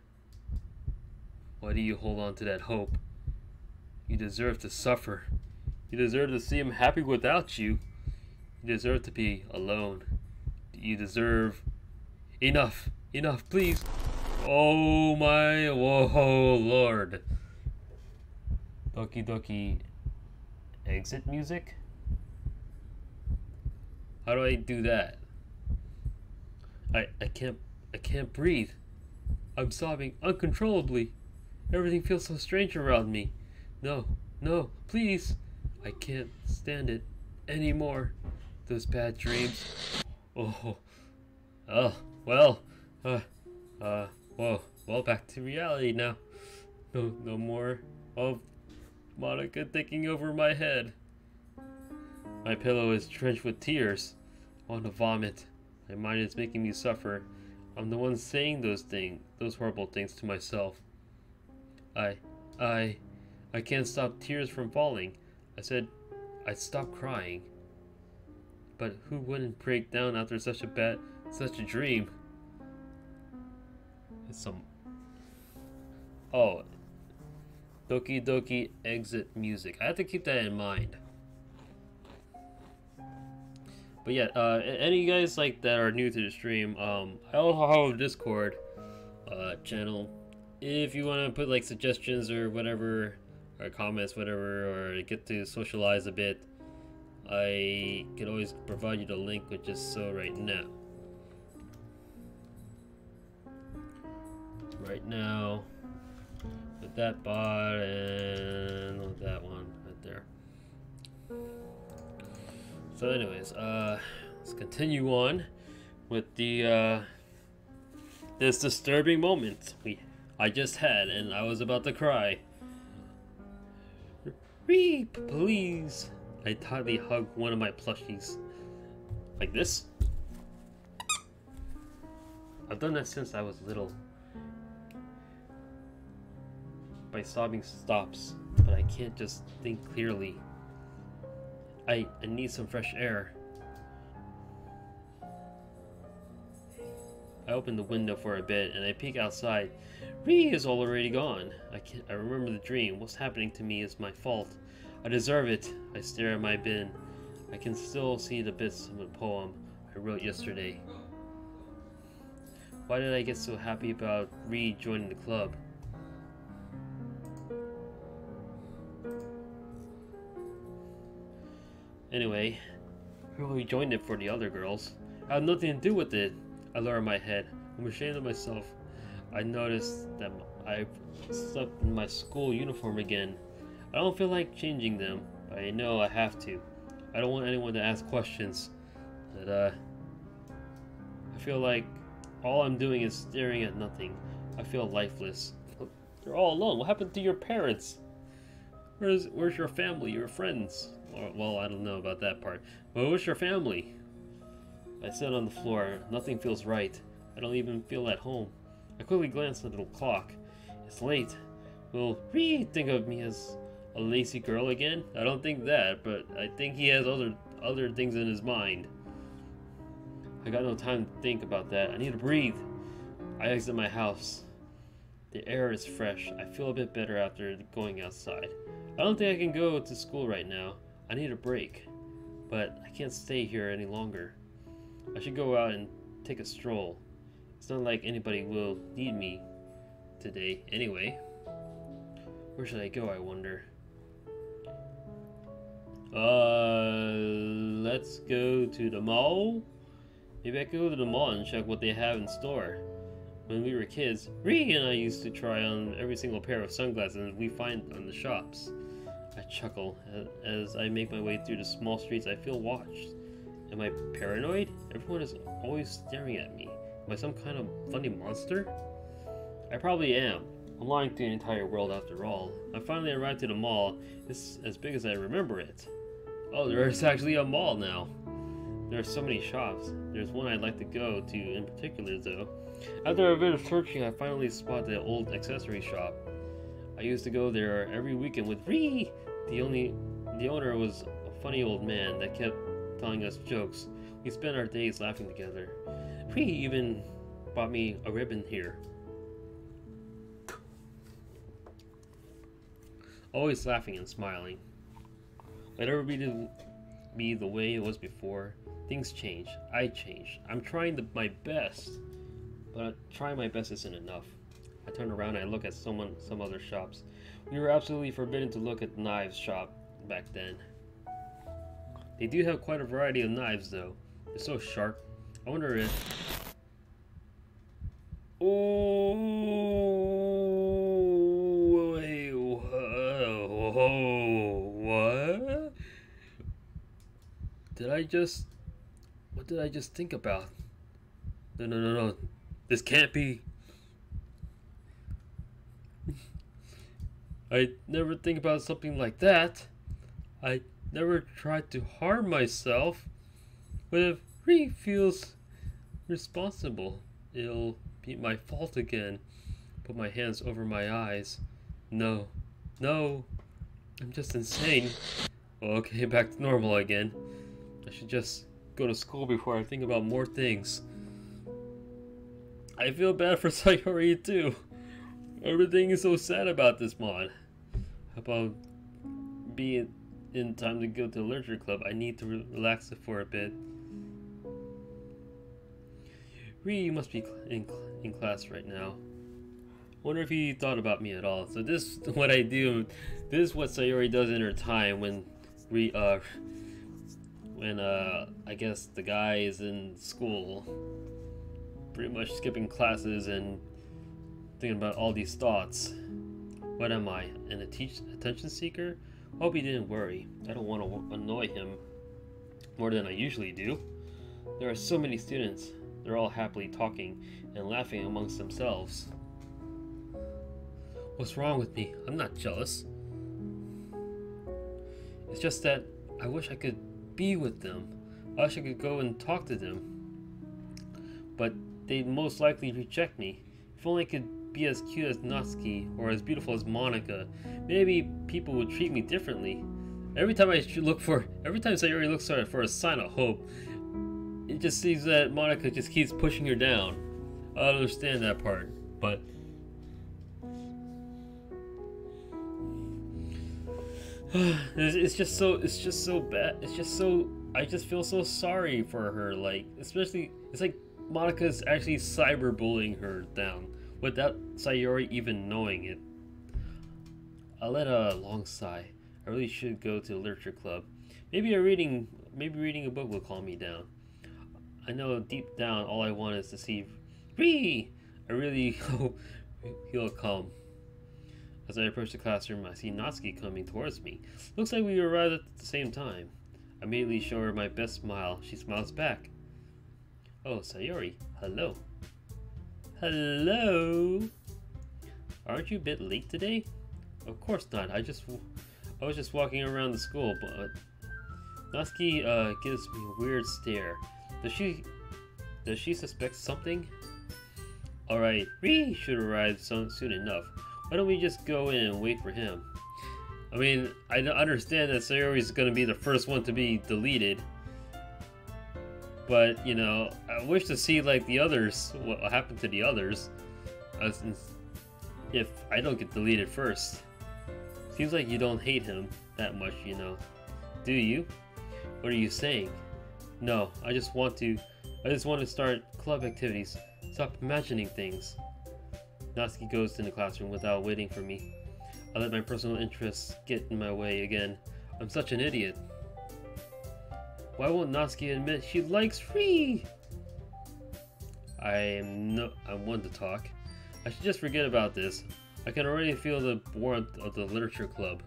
Why do you hold on to that hope? You deserve to suffer. You deserve to see him happy without you. You deserve to be alone. You deserve... Enough! Enough, please! Oh my... Whoa, Lord. Doki Doki... Exit music? How do I do that? I can't breathe. I'm sobbing uncontrollably. Everything feels so strange around me. No, no, please. I can't stand it anymore. Those bad dreams. Oh, oh, well, well, back to reality now. No more of Monica taking over my head. My pillow is drenched with tears. I want to vomit. My mind is making me suffer. I'm the one saying those horrible things to myself. I can't stop tears from falling. I said I'd stop crying. But who wouldn't break down after such a dream? It's some... Oh. Doki Doki exit music. I have to keep that in mind. But yeah, any of you guys like that are new to the stream, I also have a Discord channel. If you want to put like suggestions or whatever, or comments, whatever, or get to socialize a bit, I can always provide you the link, which is so right now. Right now, with that bot and with that one right there. So anyways, let's continue on with the this disturbing moment I just had, and I was about to cry. Reap, please. I tightly hugged one of my plushies. Like this. I've done that since I was little. My sobbing stops, but I can't just think clearly. I need some fresh air. I open the window for a bit and I peek outside. Ree is already gone. I remember the dream. What's happening to me is my fault. I deserve it. I stare at my bin. I can still see the bits of a poem I wrote yesterday. Why did I get so happy about Ree joining the club? Anyway, I really joined it for the other girls. I had nothing to do with it. I lower my head. I'm ashamed of myself. I noticed that I've slept in my school uniform again. I don't feel like changing them, but I know I have to. I don't want anyone to ask questions. But I feel like all I'm doing is staring at nothing. I feel lifeless. You're all alone. What happened to your parents? Where's your family, your friends? Well, I don't know about that part. But where's your family? I sit on the floor. Nothing feels right. I don't even feel at home. I quickly glance at the little clock. It's late. Will Ree think of me as a lazy girl again? I don't think that, but I think he has other things in his mind. I got no time to think about that. I need to breathe. I exit my house. The air is fresh. I feel a bit better after going outside. I don't think I can go to school right now. I need a break, but I can't stay here any longer. I should go out and take a stroll. It's not like anybody will need me today anyway. Where should I go, I wonder? Let's go to the mall? Maybe I could go to the mall and check what they have in store. When we were kids, Ree and I used to try on every single pair of sunglasses we find on the shops. I chuckle. As I make my way through the small streets, I feel watched. Am I paranoid? Everyone is always staring at me. Am I some kind of funny monster? I probably am. I'm lying to the entire world after all. I finally arrived at the mall. It's as big as I remember it. Oh, there's actually a mall now. There are so many shops. There's one I'd like to go to in particular though. After a bit of searching, I finally spotted the old accessory shop. I used to go there every weekend with Ree. The owner was a funny old man that kept telling us jokes. We spent our days laughing together. Ree even bought me a ribbon here. Always laughing and smiling. Might ever be the way it was before. Things change. I change. I'm trying my best, but trying my best isn't enough. I turn around and I look at some other shops. We were absolutely forbidden to look at the knives shop back then. They do have quite a variety of knives though. It's so sharp. I wonder if... Oh, wait, whoa, what? Did I just... What did I just think about? No, no, no, no. This can't be... I never think about something like that. I never tried to harm myself. But if Ree feels responsible, it'll be my fault again. Put my hands over my eyes. No, no, I'm just insane. Okay, back to normal again. I should just go to school before I think about more things. I feel bad for Sayori too. Everything is so sad about this mod. How about being in time to go to the literature club? I need to relax it for a bit. Ree, you must be in class right now. Wonder if he thought about me at all. So this is what I do. This is what Sayori does in her time when I guess the guy is in school, pretty much skipping classes and thinking about all these thoughts. What am I, an attention seeker? Hope he didn't worry. I don't want to annoy him more than I usually do. There are so many students. They're all happily talking and laughing amongst themselves. What's wrong with me? I'm not jealous. It's just that I wish I could be with them. I wish I could go and talk to them. But they'd most likely reject me. If only I could be as cute as Natsuki or as beautiful as Monica, maybe people would treat me differently. Every time Sayori looks for a sign of hope, it just seems that Monica just keeps pushing her down. I don't understand that part, but it's just so bad. I just feel so sorry for her. Like, especially, it's like Monica's actually cyberbullying her down without Sayori even knowing it. I let a long sigh. I really should go to the literature club. Maybe reading a book will calm me down. I know deep down all I want is to see Ree. I really hope he'll come. As I approach the classroom, I see Natsuki coming towards me. Looks like we arrived at the same time. I immediately show her my best smile. She smiles back. Oh, Sayori, hello. Hello. Aren't you a bit late today? Of course not. I was just walking around the school, but Natsuki gives me a weird stare. Does she suspect something? Alright, Ree should arrive soon enough. Why don't we just go in and wait for him? I mean, I understand that Sayori's gonna be the first one to be deleted. But, you know, I wish to see, like, the others, what happened to the others. If I don't get deleted first. Seems like you don't hate him that much, you know. Do you? What are you saying? No, I just want to start club activities. Stop imagining things. Natsuki goes in the classroom without waiting for me. I let my personal interests get in my way again. I'm such an idiot. Why won't Natsuki admit she likes Ree? I'm one to talk. I should just forget about this. I can already feel the warmth of the literature club.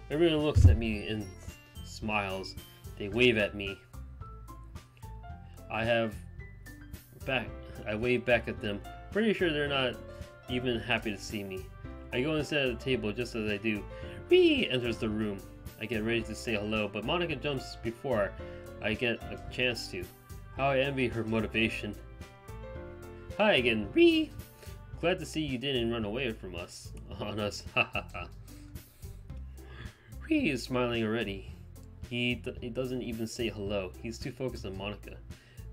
Everyone looks at me and smiles. They wave at me. I wave back at them. Pretty sure they're not even happy to see me. I go and sit at the table just as I do. Ree enters the room. I get ready to say hello, but Monica jumps before I get a chance to. How I envy her motivation. Hi again, Ree! Glad to see you didn't run away from us. On us, ha ha ha. Ree is smiling already. He doesn't even say hello. He's too focused on Monica.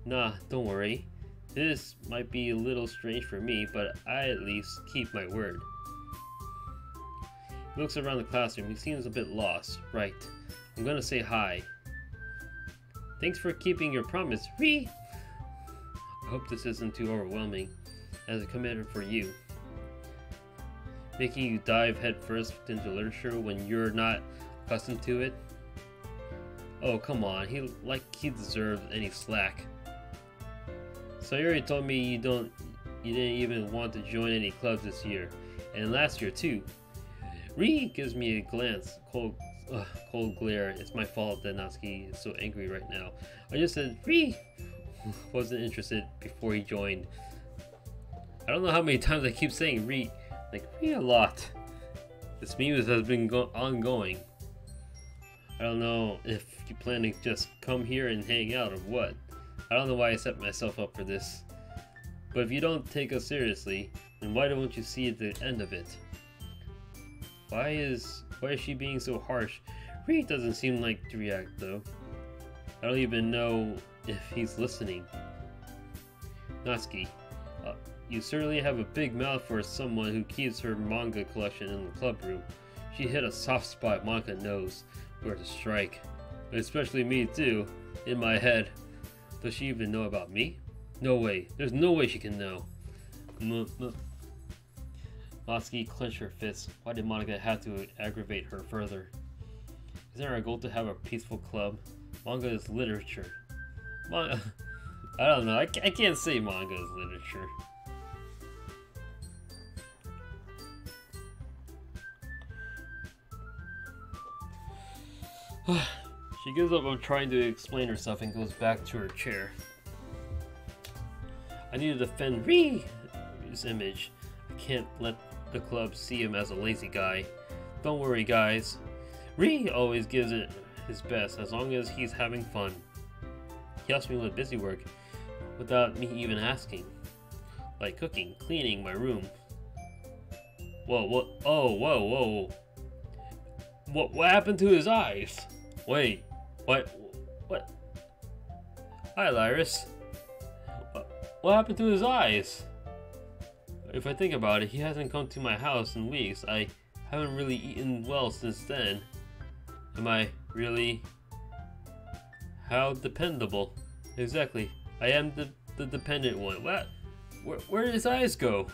Nah, don't worry. This might be a little strange for me, but I at least keep my word. He looks around the classroom. He seems a bit lost. Right. I'm gonna say hi. Thanks for keeping your promise, Ree! I hope this isn't too overwhelming as a commitment for you. Making you dive headfirst into literature when you're not accustomed to it. Oh, come on. He deserves any slack. Sayori told me you didn't even want to join any clubs this year, and last year too. Ri gives me a glance, cold glare. It's my fault that Natsuki is so angry right now. I just said Ri wasn't interested before he joined. I don't know how many times I keep saying Ri, like Ri a lot. This meme has been ongoing. I don't know if you plan to just come here and hang out or what. I don't know why I set myself up for this. But if you don't take us seriously, then why don't you see the end of it? Why is she being so harsh? Ri doesn't seem like to react though. I don't even know if he's listening. Natsuki, you certainly have a big mouth for someone who keeps her manga collection in the club room. She hit a soft spot Monica knows where to strike. Especially me too, in my head. Does she even know about me? No way. There's no way she can know. Natsuki clenched her fists. Why did Monica have to aggravate her further? Isn't our goal to have a peaceful club? Manga is literature. I don't know. I can't say manga is literature. She gives up on trying to explain herself and goes back to her chair. I need to defend Ri's image. I can't let the club see him as a lazy guy. Don't worry, guys. Ri always gives it his best as long as he's having fun. He helps me with busy work without me even asking. Like cooking, cleaning my room. Whoa, what? Oh, whoa. What happened to his eyes? Wait, what? Hi, Lyris. What happened to his eyes? If I think about it, he hasn't come to my house in weeks. I haven't really eaten well since then. Am I really? How dependable? Exactly. I am the dependent one. What? Where did his eyes go?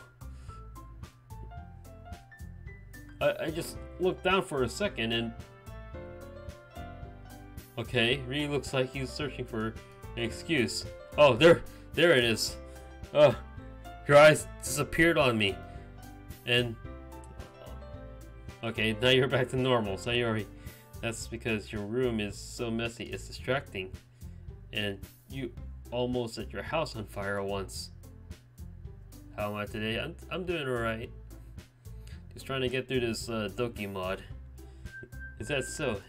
I just looked down for a second and... Okay, Ri looks like he's searching for an excuse. Oh, there it is. Oh, your eyes disappeared on me. And... Okay, now you're back to normal, Sayori. That's because your room is so messy, it's distracting. And you almost set your house on fire once. How am I today? I'm doing alright. Just trying to get through this Doki mod. Is that so?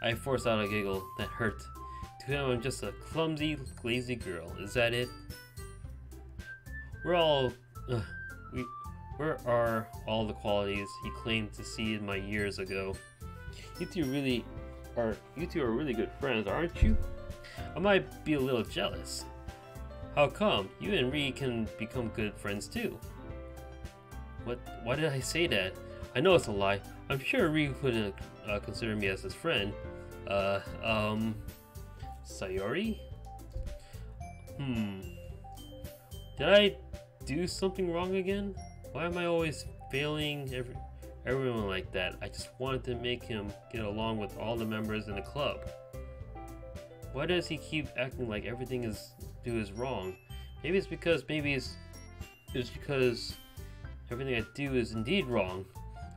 I forced out a giggle that hurt. To him, I'm just a clumsy, lazy girl. Is that it? Where are all the qualities he claimed to see in my years ago? You two are really good friends, aren't you? I might be a little jealous. How come? You and Ri can become good friends too. What? Why did I say that? I know it's a lie. I'm sure Ri couldn't consider me as his friend. Sayori? Did I do something wrong again? Why am I always failing everyone like that? I just wanted to make him get along with all the members in the club. Why does he keep acting like everything is wrong? Maybe it's because everything I do is indeed wrong.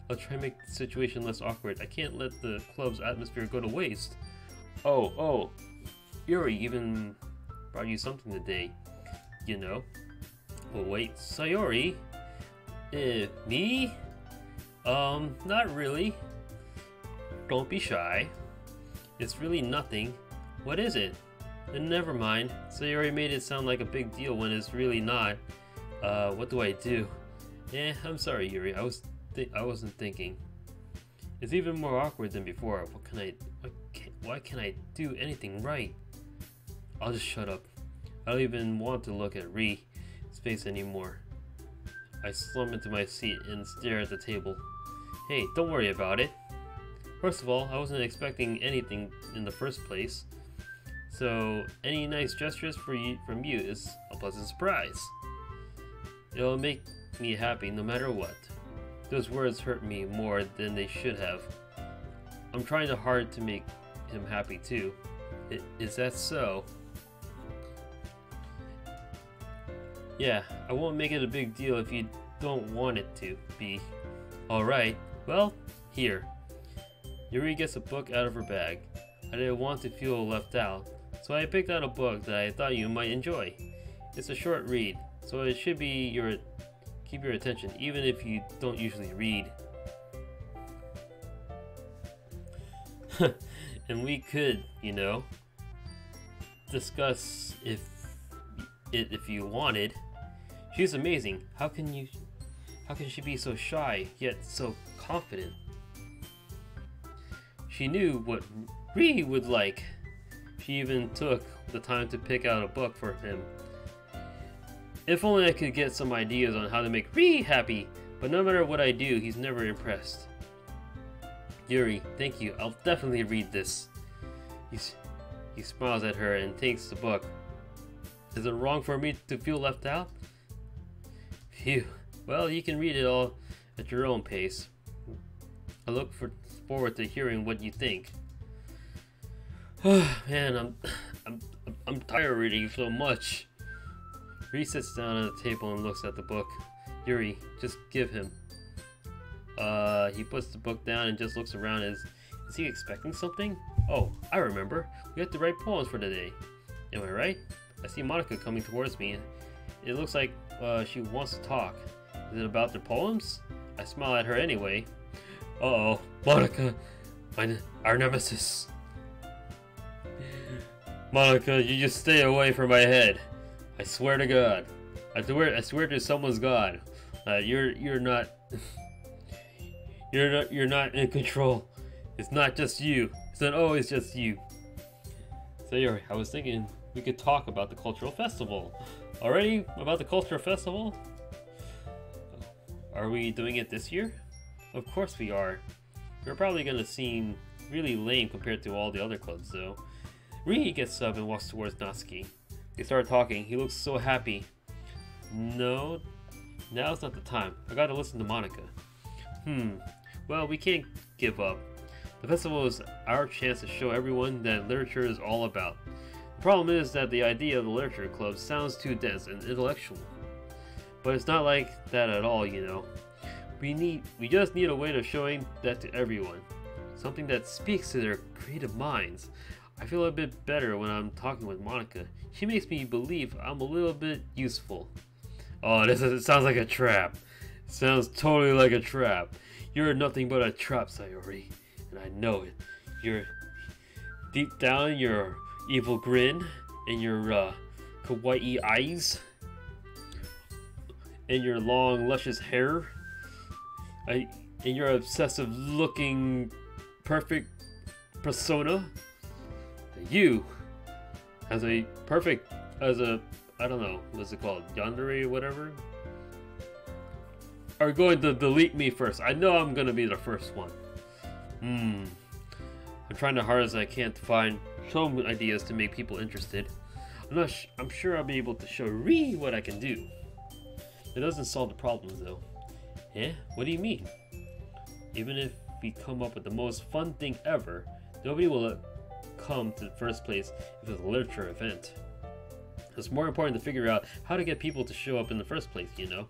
I'll try to make the situation less awkward. I can't let the club's atmosphere go to waste. Oh, Yuri even brought you something today, you know. Well, wait, Sayori? Me? Not really. Don't be shy. It's really nothing. What is it? Then never mind. Sayori made it sound like a big deal when it's really not. What do I do? I'm sorry, Yuri. I wasn't thinking. It's even more awkward than before. Why can't I do anything right? I'll just shut up. I don't even want to look at Ri's face anymore. I slump into my seat and stare at the table. Hey, don't worry about it. First of all, I wasn't expecting anything in the first place. So, any nice gestures from you is a pleasant surprise. It'll make me happy no matter what. Those words hurt me more than they should have. I'm trying hard to make him happy too. Is that so? Yeah, I won't make it a big deal if you don't want it to be. Alright, well, here. Yuri gets a book out of her bag. I didn't want to feel left out, so I picked out a book that I thought you might enjoy. It's a short read, so it should be keep your attention, even if you don't usually read. And we could, you know, discuss if you wanted. She's amazing. How can she be so shy yet so confident? She knew what Ri would like. She even took the time to pick out a book for him. If only I could get some ideas on how to make Ri happy, but no matter what I do, he's never impressed. Yuri, thank you. I'll definitely read this. He smiles at her and takes the book. Is it wrong for me to feel left out? Phew. Well, you can read it all at your own pace. I look forward to hearing what you think. Man, I'm tired of reading so much. Ri sits down at the table and looks at the book. Yuri, just give him. He puts the book down and just looks around. Is he expecting something? Oh, I remember. We have to write poems for today. Am I right? I see Monica coming towards me. It looks like she wants to talk. Is it about their poems? I smile at her anyway. Uh-oh, Monica, our nemesis. Monica, you just stay away from my head. I swear to God. I swear to someone's God. You're not. You're not in control. It's not just you. It's not always just you. So Yuri, I was thinking we could talk about the cultural festival. Already about the cultural festival? Are we doing it this year? Of course we are. We're probably gonna seem really lame compared to all the other clubs though. Ri gets up and walks towards Natsuki. They start talking. He looks so happy. No, now's not the time. I gotta listen to Monica. Well, we can't give up. The festival is our chance to show everyone that literature is all about. The problem is that the idea of the literature club sounds too dense and intellectual. But it's not like that at all, you know. We just need a way of showing that to everyone. Something that speaks to their creative minds. I feel a bit better when I'm talking with Monica. She makes me believe I'm a little bit useful. Oh, it sounds like a trap. It sounds totally like a trap. You're nothing but a trap, Sayori. And I know it. You're deep down, your evil grin and your kawaii eyes and your long, luscious hair and your obsessive looking perfect persona. You as a I don't know, what's it called, yandere or whatever, are going to delete me first. I know I'm gonna be the first one. I'm trying as hard as I can to find some ideas to make people interested. I'm sure I'll be able to show Ri what I can do. It doesn't solve the problems though. Eh? What do you mean? Even if we come up with the most fun thing ever, nobody will come to the first place if it's a literature event. It's more important to figure out how to get people to show up in the first place, you know?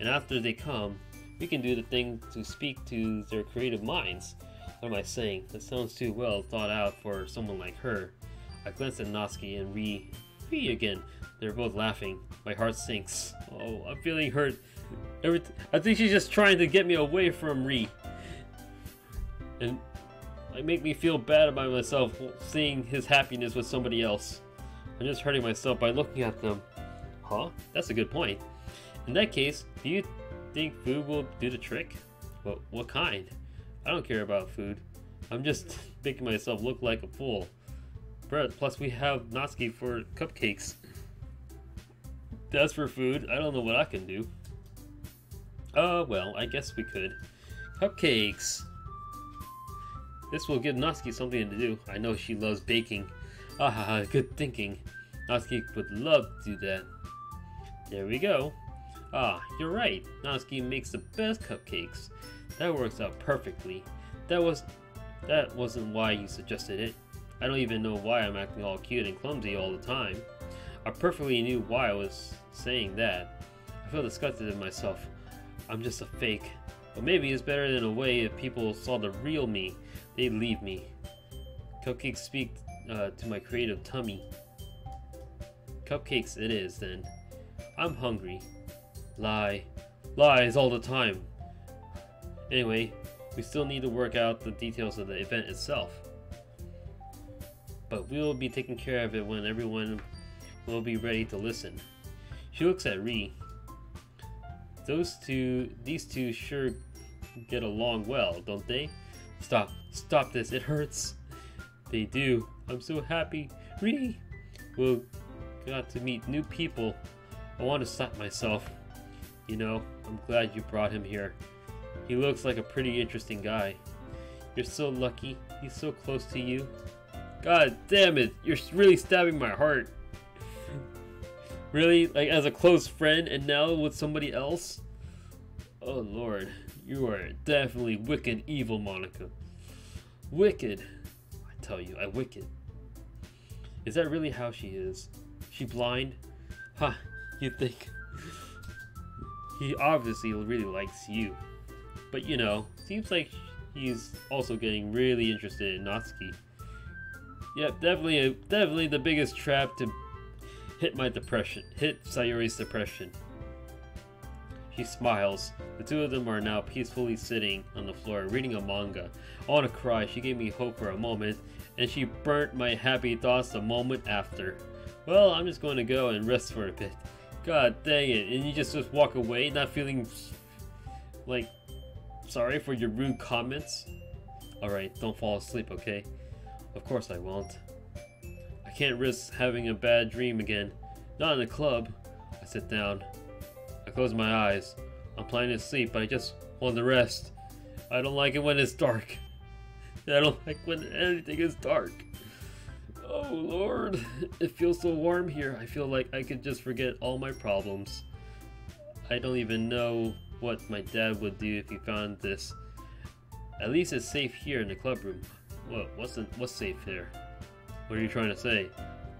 And after they come, we can do the thing to speak to their creative minds. What am I saying? That sounds too well thought out for someone like her. I glanced at Natsuki and Ri again. They're both laughing. My heart sinks. Oh, I'm feeling hurt. I think she's just trying to get me away from Ri. And it make me feel bad about myself seeing his happiness with somebody else. I'm just hurting myself by looking at them. Huh? That's a good point. In that case, do you think food will do the trick? What kind? I don't care about food. I'm just making myself look like a fool. Plus we have Natsuki for cupcakes. As for food, I don't know what I can do. Well, I guess we could. Cupcakes! This will give Natsuki something to do. I know she loves baking. Ah, good thinking. Natsuki would love to do that. There we go. Ah, you're right. Natsuki makes the best cupcakes. That works out perfectly. That wasn't why you suggested it. I don't even know why I'm acting all cute and clumsy all the time. I perfectly knew why I was saying that. I feel disgusted in myself. I'm just a fake. But maybe it's better in a way. If people saw the real me, they'd leave me. Cupcakes speak to my creative tummy. Cupcakes it is then. I'm hungry. Lies all the time. Anyway, we still need to work out the details of the event itself. But we'll be taking care of it when everyone will be ready to listen. She looks at Ree. These two sure get along well, don't they? Stop this, it hurts. They do. I'm so happy. Ree! We'll got to meet new people. I want to slap myself. You know, I'm glad you brought him here. He looks like a pretty interesting guy. You're so lucky. He's so close to you. God damn it, you're really stabbing my heart. Really? Like as a close friend and now with somebody else? Oh Lord, you are definitely wicked evil, Monica. Wicked. I tell you, I wicked. Is that really how she is? She blind? Huh, you think. He obviously really likes you. But you know, seems like he's also getting really interested in Natsuki. Yep, definitely the biggest trap to hit Sayori's depression. She smiles. The two of them are now peacefully sitting on the floor reading a manga. I want to cry. She gave me hope for a moment, and she burnt my happy thoughts a moment after. Well, I'm just going to go and rest for a bit. God dang it, and you just walk away, not feeling like sorry for your rude comments? Alright, don't fall asleep, okay? Of course I won't. I can't risk having a bad dream again. Not in the club. I sit down. I close my eyes. I'm planning to sleep, but I just want to rest. I don't like it when it's dark. I don't like when anything is dark. Oh Lord, it feels so warm here. I feel like I could just forget all my problems. I don't even know what my dad would do if he found this. At least it's safe here in the club room. What's safe there? What are you trying to say?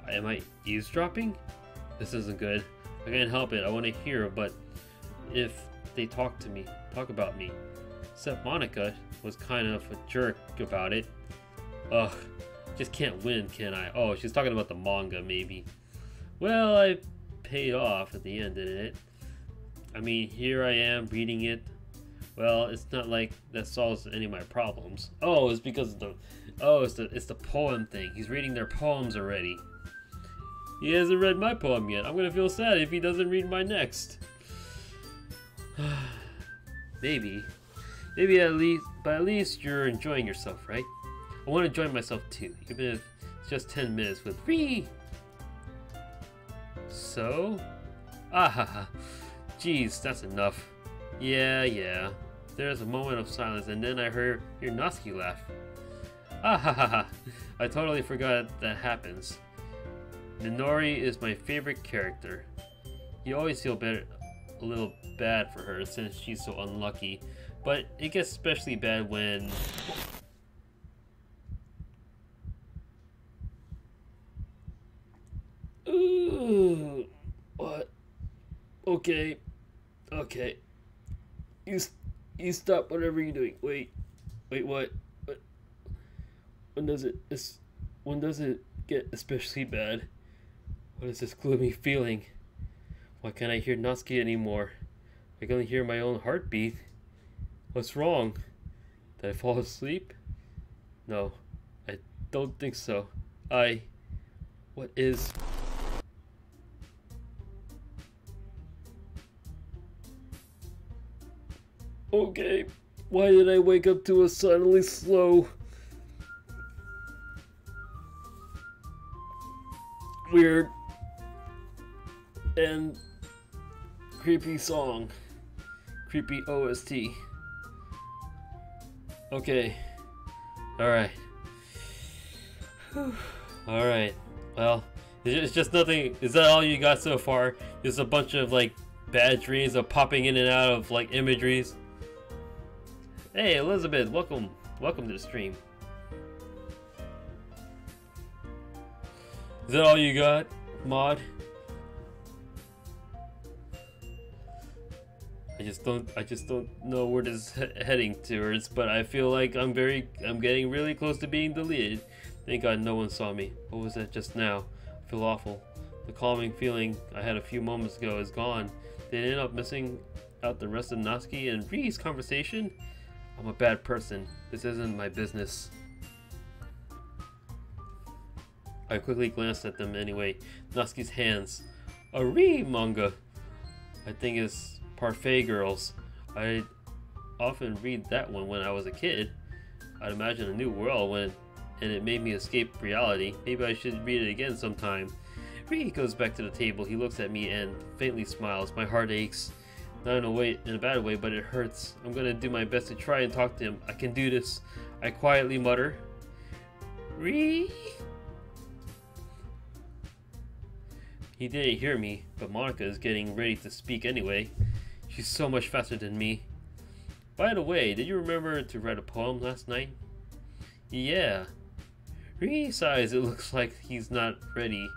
Am I eavesdropping? This isn't good. I can't help it. I want to hear, but if they talk about me. Except Monica was kind of a jerk about it. Ugh, just can't win, can I? Oh, she's talking about the manga, maybe. Well, I paid off at the end, didn't it? I mean, here I am reading it. Well, it's not like that solves any of my problems. Oh, it's because of it's the poem thing. He's reading their poems already. He hasn't read my poem yet. I'm gonna feel sad if he doesn't read my next. Maybe at least you're enjoying yourself, right? I want to enjoy myself too, even if it's just 10 minutes with Ree. So, geez, that's enough. Yeah. There's a moment of silence, and then I hear Natsuki laugh. I totally forgot that happens. Minori is my favorite character. You always feel a little bad for her since she's so unlucky, but it gets especially bad when... Ooh, what? Okay. You stop whatever you're doing. Wait, what? When does it get especially bad? What is this gloomy feeling? Why can't I hear Natsuki anymore? I can only hear my own heartbeat. What's wrong? Did I fall asleep? No, I don't think so. What is... Okay, why did I wake up to a suddenly slow, weird, and creepy song? Creepy OST. Okay. Alright. Alright. Well, it's just nothing. Is that all you got so far? Just a bunch of like bad dreams of popping in and out of like imageries? Hey Elizabeth, welcome to the stream. Is that all you got, Maud? I just don't know where this is heading towards, but I feel like I'm getting really close to being deleted. Thank God no one saw me. What was that just now? I feel awful. The calming feeling I had a few moments ago is gone. Did I end up missing out the rest of Natsuki and Ree's conversation? I'm a bad person. This isn't my business. I quickly glanced at them anyway. Natsuki's hands. A Ree manga. I think it's Parfait Girls. I often read that one when I was a kid. I'd imagine a new world and it made me escape reality. Maybe I should read it again sometime. Ree goes back to the table. He looks at me and faintly smiles. My heart aches. Not in a bad way, but it hurts. I'm gonna do my best to try and talk to him. I can do this. I quietly mutter. Ree? He didn't hear me, but Monica is getting ready to speak anyway. She's so much faster than me. By the way, did you remember to write a poem last night? Yeah. Ree sighs. It looks like he's not ready.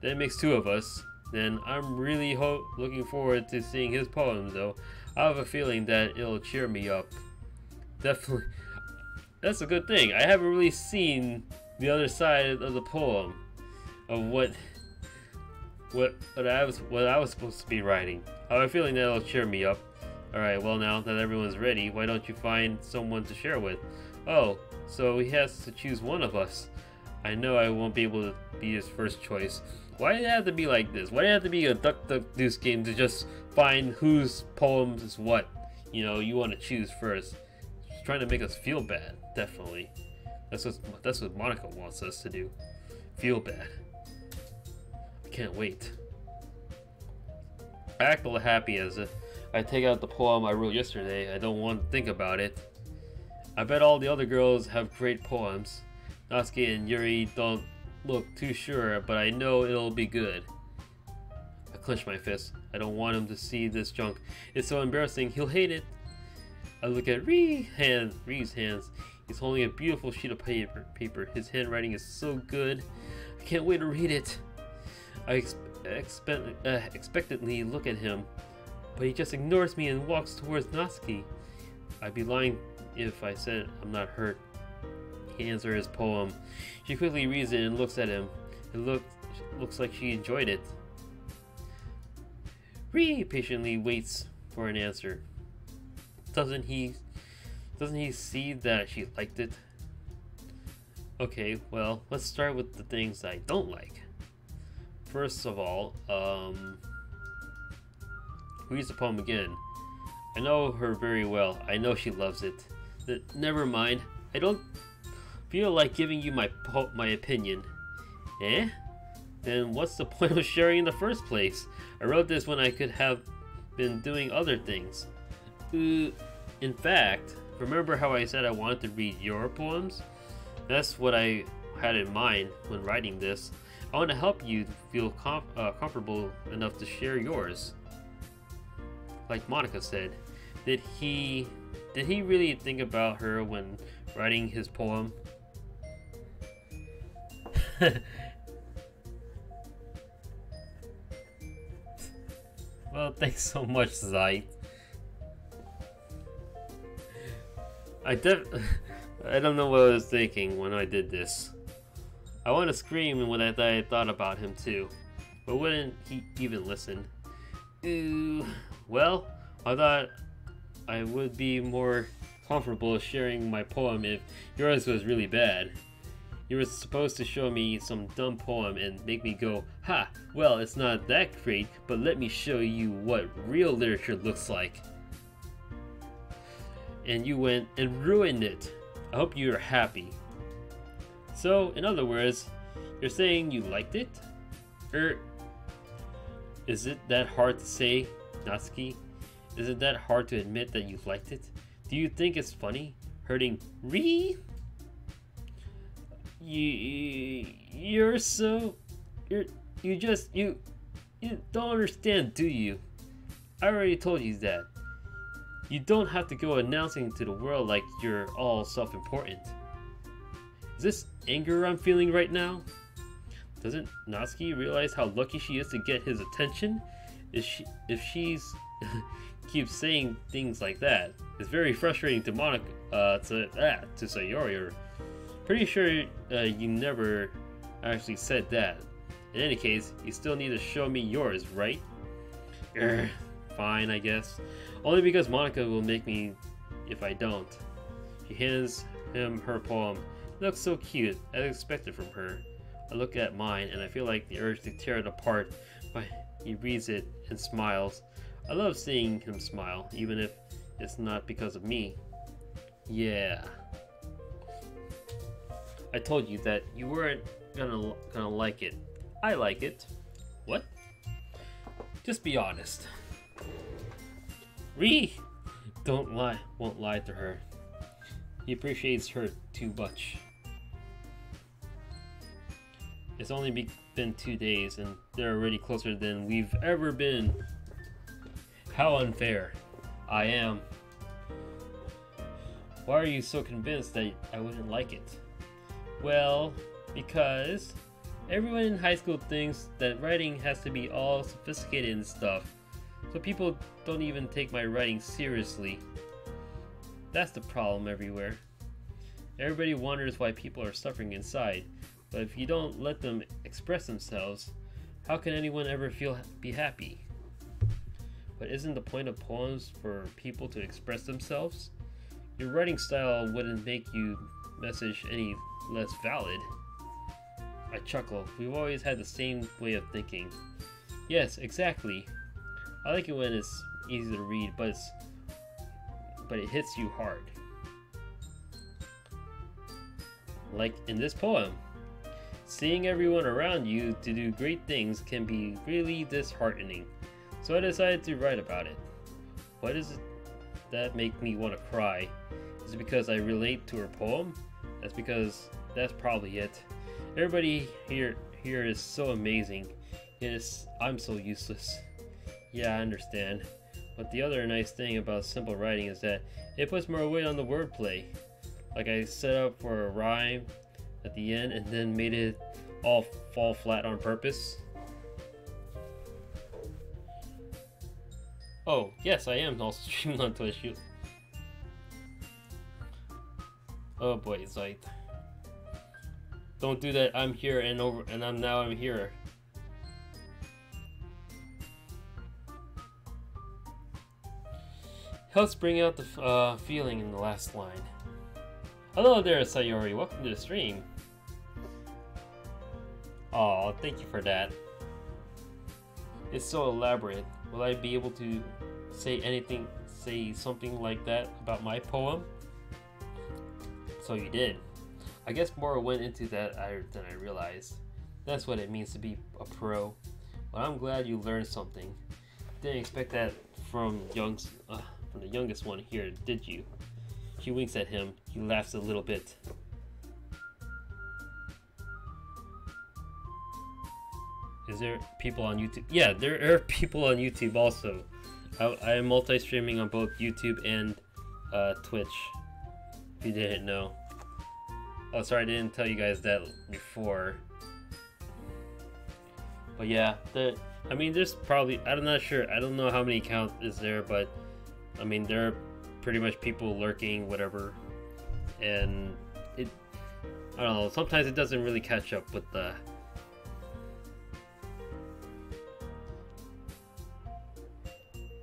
That makes two of us. Then I'm really looking forward to seeing his poem, though. I have a feeling that it'll cheer me up. Definitely. That's a good thing. I haven't really seen the other side of the poem of what I was supposed to be writing. I have a feeling that it'll cheer me up. Alright, well, now that everyone's ready, why don't you find someone to share with? Oh, so he has to choose one of us. I know I won't be able to be his first choice. Why did it have to be like this? Why did it have to be a duck duck goose game to just find whose poems is what? You know, you want to choose first. She's trying to make us feel bad, definitely. That's what Monica wants us to do. Feel bad. I can't wait. I act all happy as if I take out the poem I wrote yesterday. I don't want to think about it. I bet all the other girls have great poems. Natsuki and Yuri don't look too sure, but I know it'll be good. I clench my fist. I don't want him to see this junk. It's so embarrassing. He'll hate it. I look at Ree's hands. He's holding a beautiful sheet of paper. His handwriting is so good. I can't wait to read it. I expectantly look at him, but he just ignores me and walks towards Natsuki. I'd be lying if I said I'm not hurt. He hands her his poem. She quickly reads it and looks at him. It looks like she enjoyed it. Ree patiently waits for an answer. Doesn't he see that she liked it? Okay, well, let's start with the things I don't like. First of all, reads the poem again. I know her very well. I know she loves it. Never mind. I don't feel like giving you my opinion. Eh? Then what's the point of sharing in the first place? I wrote this when I could have been doing other things. In fact, remember how I said I wanted to read your poems? That's what I had in mind when writing this. I want to help you feel comfortable enough to share yours. Like Monica said, did he really think about her when writing his poem? Well, thanks so much, Zai. I don't know what I was thinking when I did this. I want to scream when I thought about him too, but wouldn't he even listen? Ooh, well, I thought I would be more comfortable sharing my poem if yours was really bad. You were supposed to show me some dumb poem and make me go, ha, well, it's not that great, but let me show you what real literature looks like. And you went and ruined it. I hope you're happy. So, in other words, you're saying you liked it? Is it that hard to say, Natsuki? Is it that hard to admit that you liked it? Do you think it's funny? Hurting Ree? You don't understand, do you? I already told you that. You don't have to go announcing to the world like you're all self-important. Is this anger I'm feeling right now? Doesn't Natsuki realize how lucky she is to get his attention? If she's keeps saying things like that, it's very frustrating to Monica, to Sayori. Pretty sure you never actually said that. In any case, you still need to show me yours, right? Fine, I guess. Only because Monica will make me if I don't. She hands him her poem. It looks so cute, as expected from her. I look at mine and I feel like the urge to tear it apart, but he reads it and smiles. I love seeing him smile, even if it's not because of me. Yeah. I told you that you weren't gonna like it. I like it. What? Just be honest. Won't lie to her. He appreciates her too much. It's only been 2 days and they're already closer than we've ever been. How unfair. I am. Why are you so convinced that I wouldn't like it? Well, because everyone in high school thinks that writing has to be all sophisticated and stuff, so people don't even take my writing seriously. That's the problem everywhere. Everybody wonders why people are suffering inside, but if you don't let them express themselves, how can anyone ever be happy? But isn't the point of poems for people to express themselves? Your writing style wouldn't make your message any less valid. I chuckle. We've always had the same way of thinking. Yes, exactly. I like it when it's easy to read, but it hits you hard. Like in this poem. Seeing everyone around you to do great things can be really disheartening. So I decided to write about it. Why does that make me want to cry? Is it because I relate to her poem? That's probably it. Everybody here is so amazing. Yes, I'm so useless. Yeah, I understand. But the other nice thing about simple writing is that it puts more weight on the wordplay. Like I set up for a rhyme at the end and then made it all fall flat on purpose. Oh, yes, I am also streaming on Twitch. Oh boy, Zeit. Don't do that. I'm here and I'm here. Helps bring out the feeling in the last line. Hello there, Sayori. Welcome to the stream. Aw, thank you for that. It's so elaborate. Will I be able to say something like that about my poem? So you did. I guess more went into that than I realized. That's what it means to be a pro. But I'm glad you learned something. Didn't expect that from the youngest one here, did you? She winks at him. He laughs a little bit. Is there people on YouTube? Yeah, there are people on YouTube also. I am multi-streaming on both YouTube and Twitch. If you didn't know. Oh, sorry, I didn't tell you guys that before. But yeah, I mean, there's probably, I'm not sure. I don't know how many accounts is there, but I mean, there are pretty much people lurking, whatever. And I don't know, sometimes it doesn't really catch up with the...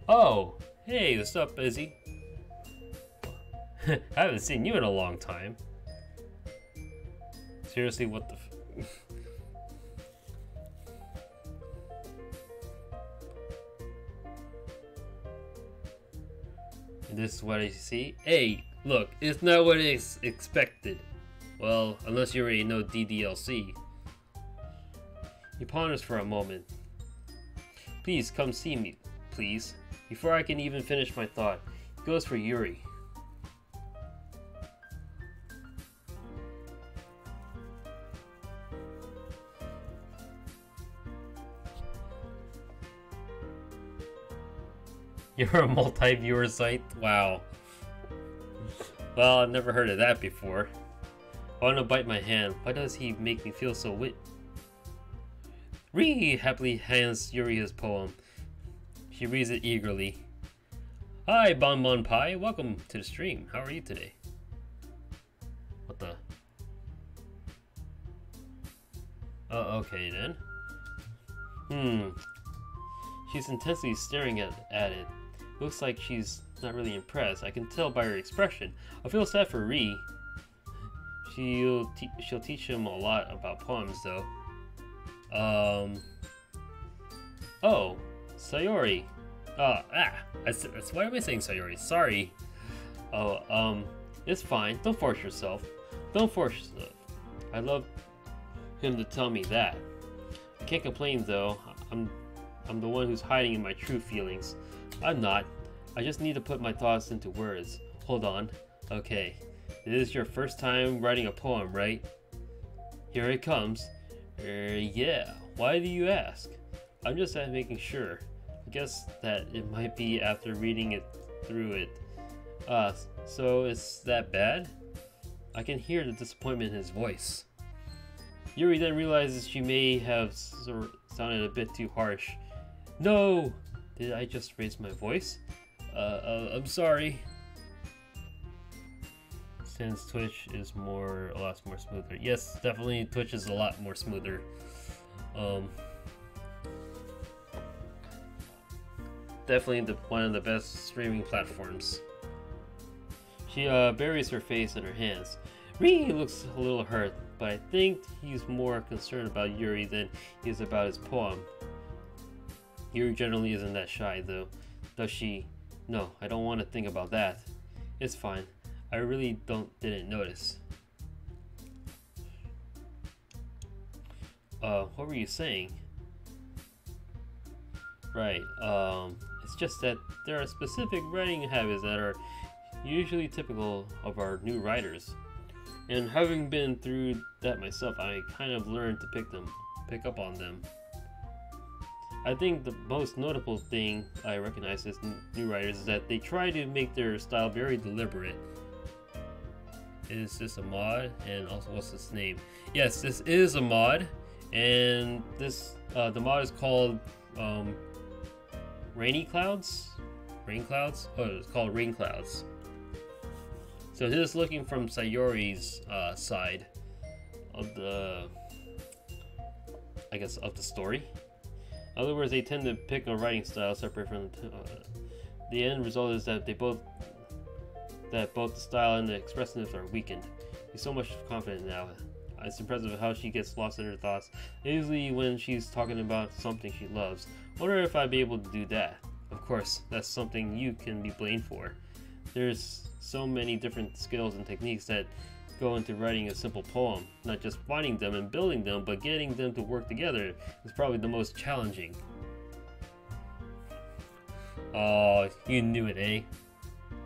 Oh, hey, what's up, Izzy? I haven't seen you in a long time. Seriously, what the This is what I see? Hey, look, it's not what is expected. Well, unless you already know DDLC. He ponders for a moment. Please, come see me, please. Before I can even finish my thought, he goes for Yuri. You're a multi-viewer site? Wow. Well, I've never heard of that before. I want to bite my hand. Why does he make me feel so Ri happily hands Yuri his poem. She reads it eagerly. Hi, Bonbon Pie. Welcome to the stream. How are you today? What the? Oh, okay then. She's intensely staring at it. Looks like she's not really impressed. I can tell by her expression. I feel sad for Ri. She'll teach him a lot about poems, though. Oh, Sayori. Why am I saying Sayori? Sorry. Oh, it's fine. Don't force yourself. Don't force yourself. I'd love him to tell me that. I can't complain though. I'm the one who's hiding in my true feelings. I'm not. I just need to put my thoughts into words. Hold on. Okay. This is your first time writing a poem, right? Here it comes. Yeah. Why do you ask? I'm just making sure. I guess that it might be after reading it through it. So it's that bad? I can hear the disappointment in his voice. Yuri then realizes she may have sounded a bit too harsh. No! Did I just raise my voice? I'm sorry. Since Twitch is a lot more smoother. Yes, definitely Twitch is a lot more smoother. Definitely one of the best streaming platforms. She buries her face in her hands. Ri looks a little hurt, but I think he's more concerned about Yuri than he is about his poem. Yuri generally isn't that shy though, does she? No, I don't want to think about that. It's fine. I really didn't notice. What were you saying? Right, it's just that there are specific writing habits that are usually typical of our new writers. And having been through that myself, I kind of learned to pick up on them. I think the most notable thing I recognize as new writers is that they try to make their style very deliberate. Is this a mod? And also, what's its name? Yes, this is a mod, and this the mod is called Rainy Clouds? Rain Clouds? Oh, it's called Rain Clouds. So this is looking from Sayori's side of the, I guess, of the story. In other words, they tend to pick a writing style separate from the end result is that both the style and the expressiveness are weakened. She's so much confident now. It's impressive how she gets lost in her thoughts, usually when she's talking about something she loves. Wonder if I'd be able to do that. Of course, that's something you can be blamed for. There's so many different skills and techniques that go into writing a simple poem. Not just finding them and building them, but getting them to work together is probably the most challenging. Oh, you knew it, eh?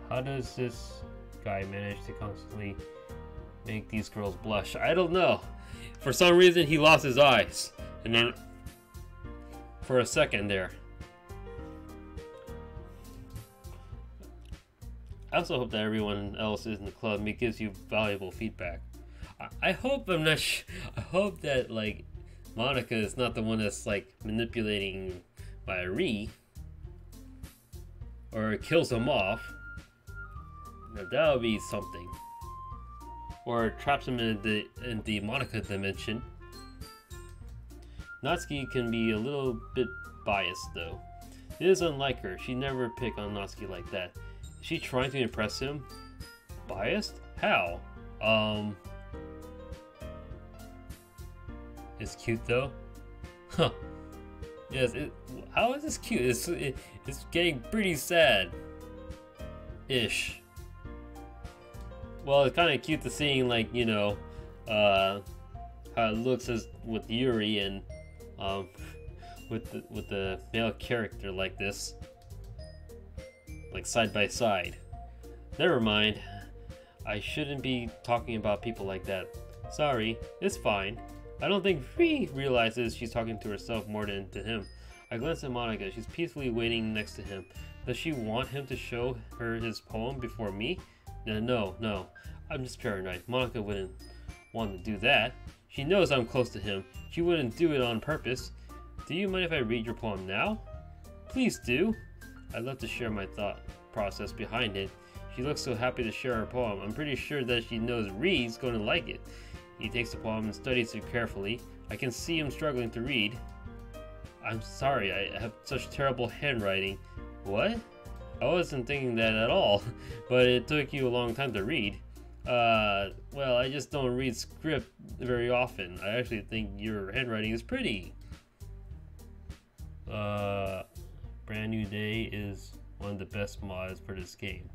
How does this guy manage to constantly make these girls blush? I don't know. For some reason, he lost his eyes. And then, for a second there. I also hope that everyone else in the club gives you valuable feedback. I hope I hope that like Monica is not the one that's like manipulating by Ri or kills him off. Now, that would be something. Or traps him in the Monica dimension. Natsuki can be a little bit biased though. It is unlike her. She never pick on Natsuki like that. Is she trying to impress him? Biased? How? It's cute though. Huh. Yes. How is this cute? It's getting pretty sad. Ish. Well, it's kind of cute to seeing, like, you know, how it looks as with Yuri and with the male character like this, like side by side. Never mind. I shouldn't be talking about people like that. Sorry, it's fine. I don't think Ri realizes she's talking to herself more than to him. I glance at Monica. She's peacefully waiting next to him. Does she want him to show her his poem before me? No. I'm just paranoid. Monica wouldn't want to do that. She knows I'm close to him. She wouldn't do it on purpose. Do you mind if I read your poem now? Please do. I'd love to share my thought process behind it. She looks so happy to share her poem. I'm pretty sure that she knows Reed's going to like it. He takes the poem and studies it carefully. I can see him struggling to read. I'm sorry, I have such terrible handwriting. What? I wasn't thinking that at all, but it took you a long time to read. Well, I just don't read script very often. I actually think your handwriting is pretty. Brand New Day is one of the best mods for this game.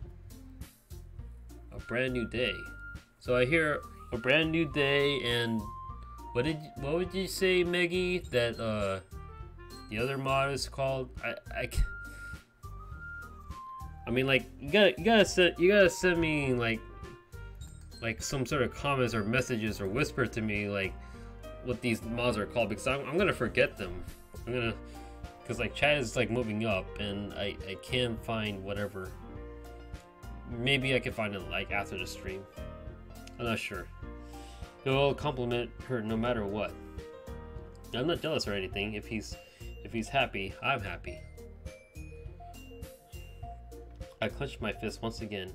A brand new day. So I hear a brand new day, and what would you say, Maggie? That the other mod is called? I mean, like, you gotta send me like some sort of comments or messages or whisper to me like what these mods are called, because I'm gonna forget them. Because like chat is like moving up and I can't find whatever. Maybe I can find it like after the stream. I'm not sure. It'll compliment her no matter what. I'm not jealous or anything. If he's happy, I'm happy. I clenched my fist once again.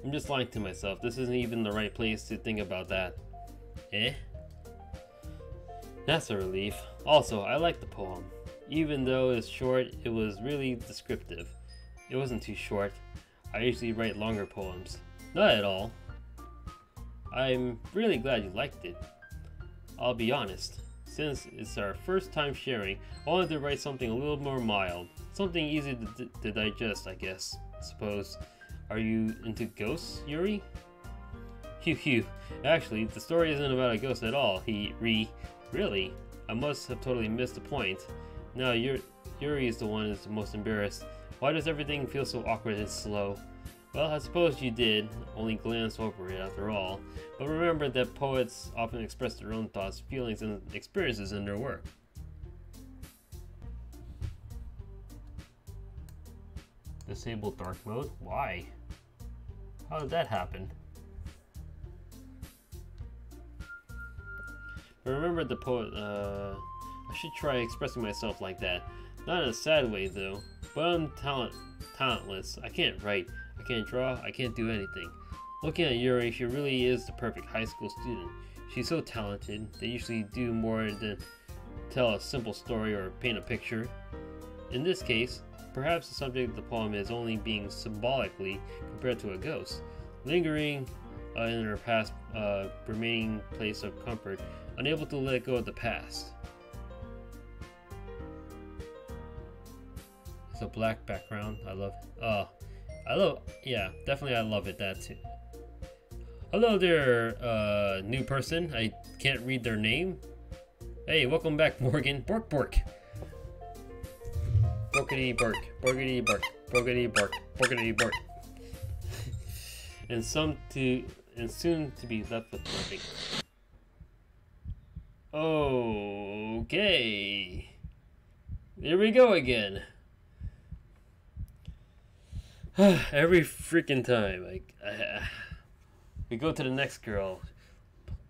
I'm just lying to myself. This isn't even the right place to think about that. Eh? That's a relief. Also, I like the poem. Even though it's short, it was really descriptive. It wasn't too short. I usually write longer poems. Not at all. I'm really glad you liked it. I'll be honest. Since it's our first time sharing, I wanted to write something a little more mild. Something easy to digest, I guess. Suppose. Are you into ghosts, Yuri? Phew. Actually, the story isn't about a ghost at all. Really? I must have totally missed the point. Now Yuri is the one who's the most embarrassed. Why does everything feel so awkward and slow? Well, I suppose you did only glance over it after all. But remember that poets often express their own thoughts, feelings, and experiences in their work. Disable dark mode? Why? How did that happen? But remember the poet, I should try expressing myself like that. Not in a sad way though, but I'm talentless. I can't write, I can't draw, I can't do anything. Looking at Yuri, she really is the perfect high school student. She's so talented. They usually do more than tell a simple story or paint a picture. In this case, perhaps the subject of the poem is only being symbolically compared to a ghost, lingering in her past, remaining place of comfort, unable to let go of the past. It's a black background. I love it. Yeah, definitely I love it, that too. Hello there, new person. I can't read their name. Hey, welcome back, Morgan. Bork. Borkity bark, borkity bark, borkity bark, borkity bark. and soon to be left with nothing. Okay. There we go again. Every freaking time, we go to the next girl.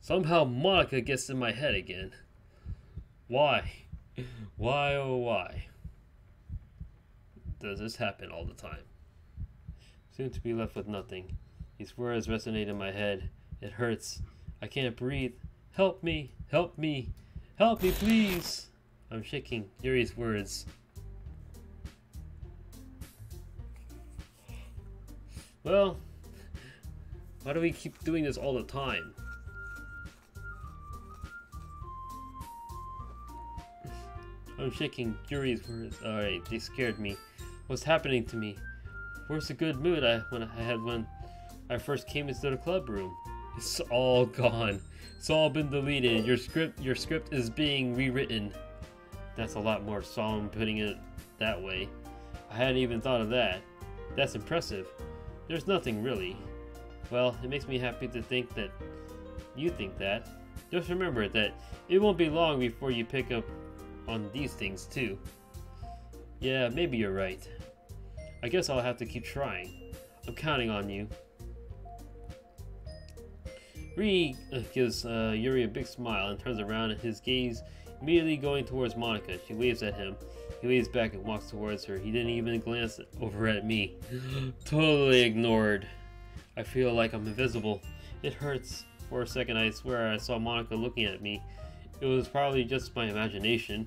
Somehow Monica gets in my head again. Why? Why oh why? Does this happen all the time? Soon to be left with nothing. These words resonate in my head. It hurts. I can't breathe. Help me! Help me! Help me, please! I'm shaking Yuri's words. Well, why do we keep doing this all the time? I'm shaking Yuri's words. Alright, they scared me. What's happening to me? Where's the good mood I had when I first came into the club room? It's all gone. It's all been deleted. Your script is being rewritten. That's a lot more solemn putting it that way. I hadn't even thought of that. That's impressive. There's nothing really. Well, it makes me happy to think that you think that. Just remember that it won't be long before you pick up on these things too. Yeah, maybe you're right. I guess I'll have to keep trying. I'm counting on you. Ree gives Yuri a big smile and turns around, and his gaze immediately going towards Monica. She waves at him. He waves back and walks towards her. He didn't even glance over at me. Totally ignored. I feel like I'm invisible. It hurts. For a second, I swear I saw Monica looking at me. It was probably just my imagination.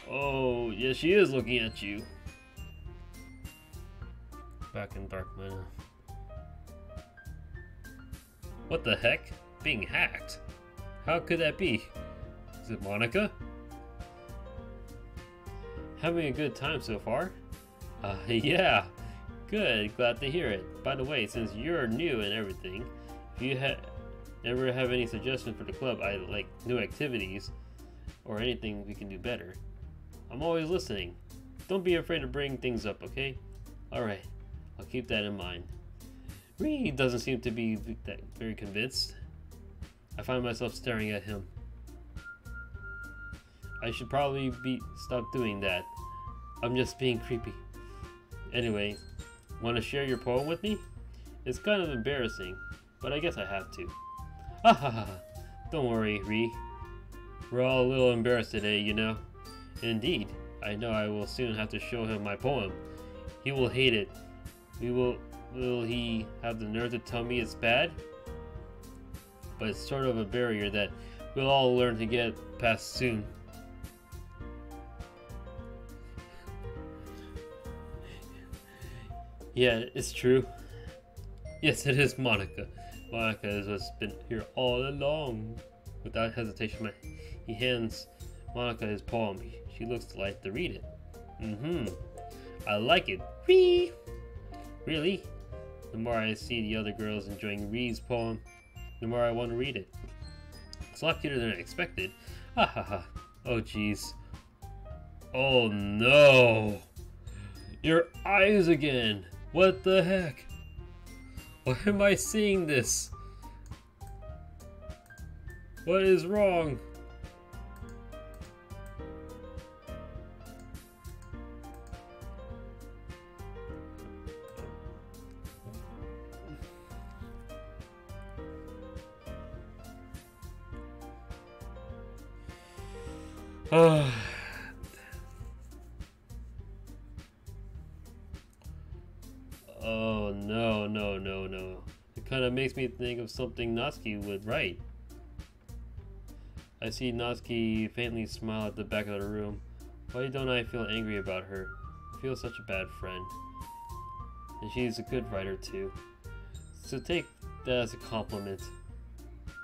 Oh, yes, she is looking at you. Back in dark manner. What the heck? Being hacked? How could that be? Is it Monica? Having a good time so far? Yeah. Good, glad to hear it. By the way, since you're new and everything, if you ever have any suggestions for the club, I like new activities or anything we can do better, I'm always listening. Don't be afraid to bring things up, okay? Alright, I'll keep that in mind. Ree doesn't seem to be that very convinced. I find myself staring at him. I should probably stop doing that. I'm just being creepy. Anyway, want to share your poem with me? It's kind of embarrassing, but I guess I have to. Ha ha ha. Don't worry, Ree. We're all a little embarrassed today, you know. Indeed, I know I will soon have to show him my poem. He will hate it. Will he have the nerve to tell me it's bad? But it's sort of a barrier that we'll all learn to get past soon. Yeah, it's true. Yes, it is Monica. Monica has just been here all along. Without hesitation, he hands Monica his poem. She looks to like to read it. I like it. Ree! Really? The more I see the other girls enjoying Ree's poem, the more I want to read it. It's a lot cuter than I expected. Ha ha ha. Oh jeez. Oh no! Your eyes again! What the heck? Why am I seeing this? What is wrong? Oh no. It kind of makes me think of something Natsuki would write. I see Natsuki faintly smile at the back of the room. Why don't I feel angry about her? I feel such a bad friend. And she's a good writer too. So take that as a compliment.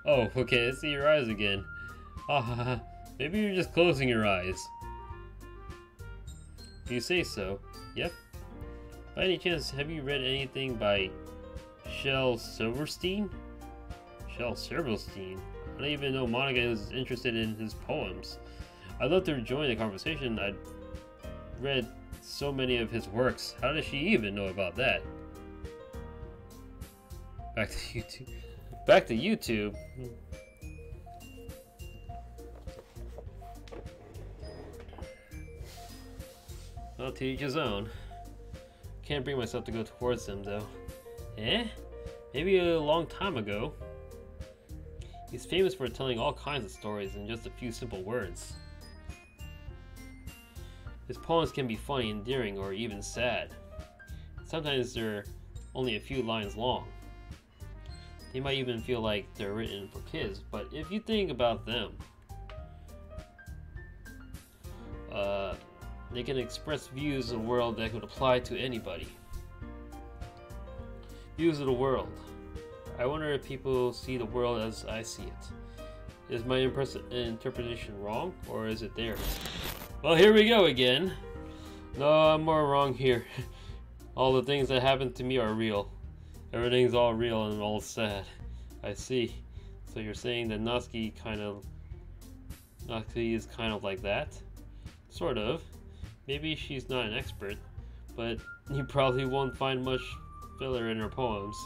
Oh, okay, I see your eyes again. Maybe you're just closing your eyes. If you say so, yep. By any chance, have you read anything by Shel Silverstein? Shel Silverstein? I don't even know Monica is interested in his poems. I'd love to join the conversation. I'd read so many of his works. How does she even know about that? Back to YouTube. Back to YouTube. Well, to each his own. Can't bring myself to go towards him though. Maybe a long time ago. He's famous for telling all kinds of stories in just a few simple words. His poems can be funny, endearing, or even sad. Sometimes they're only a few lines long. They might even feel like they're written for kids, but if you think about them, they can express views of the world that could apply to anybody. Views of the world. I wonder if people see the world as I see it. Is my interpretation wrong, or is it theirs? Well, here we go again. No, I'm more wrong here. All the things that happen to me are real. Everything's all real and all sad. I see. So you're saying that Natsuki is kind of like that? Sort of. Maybe she's not an expert, but you probably won't find much filler in her poems.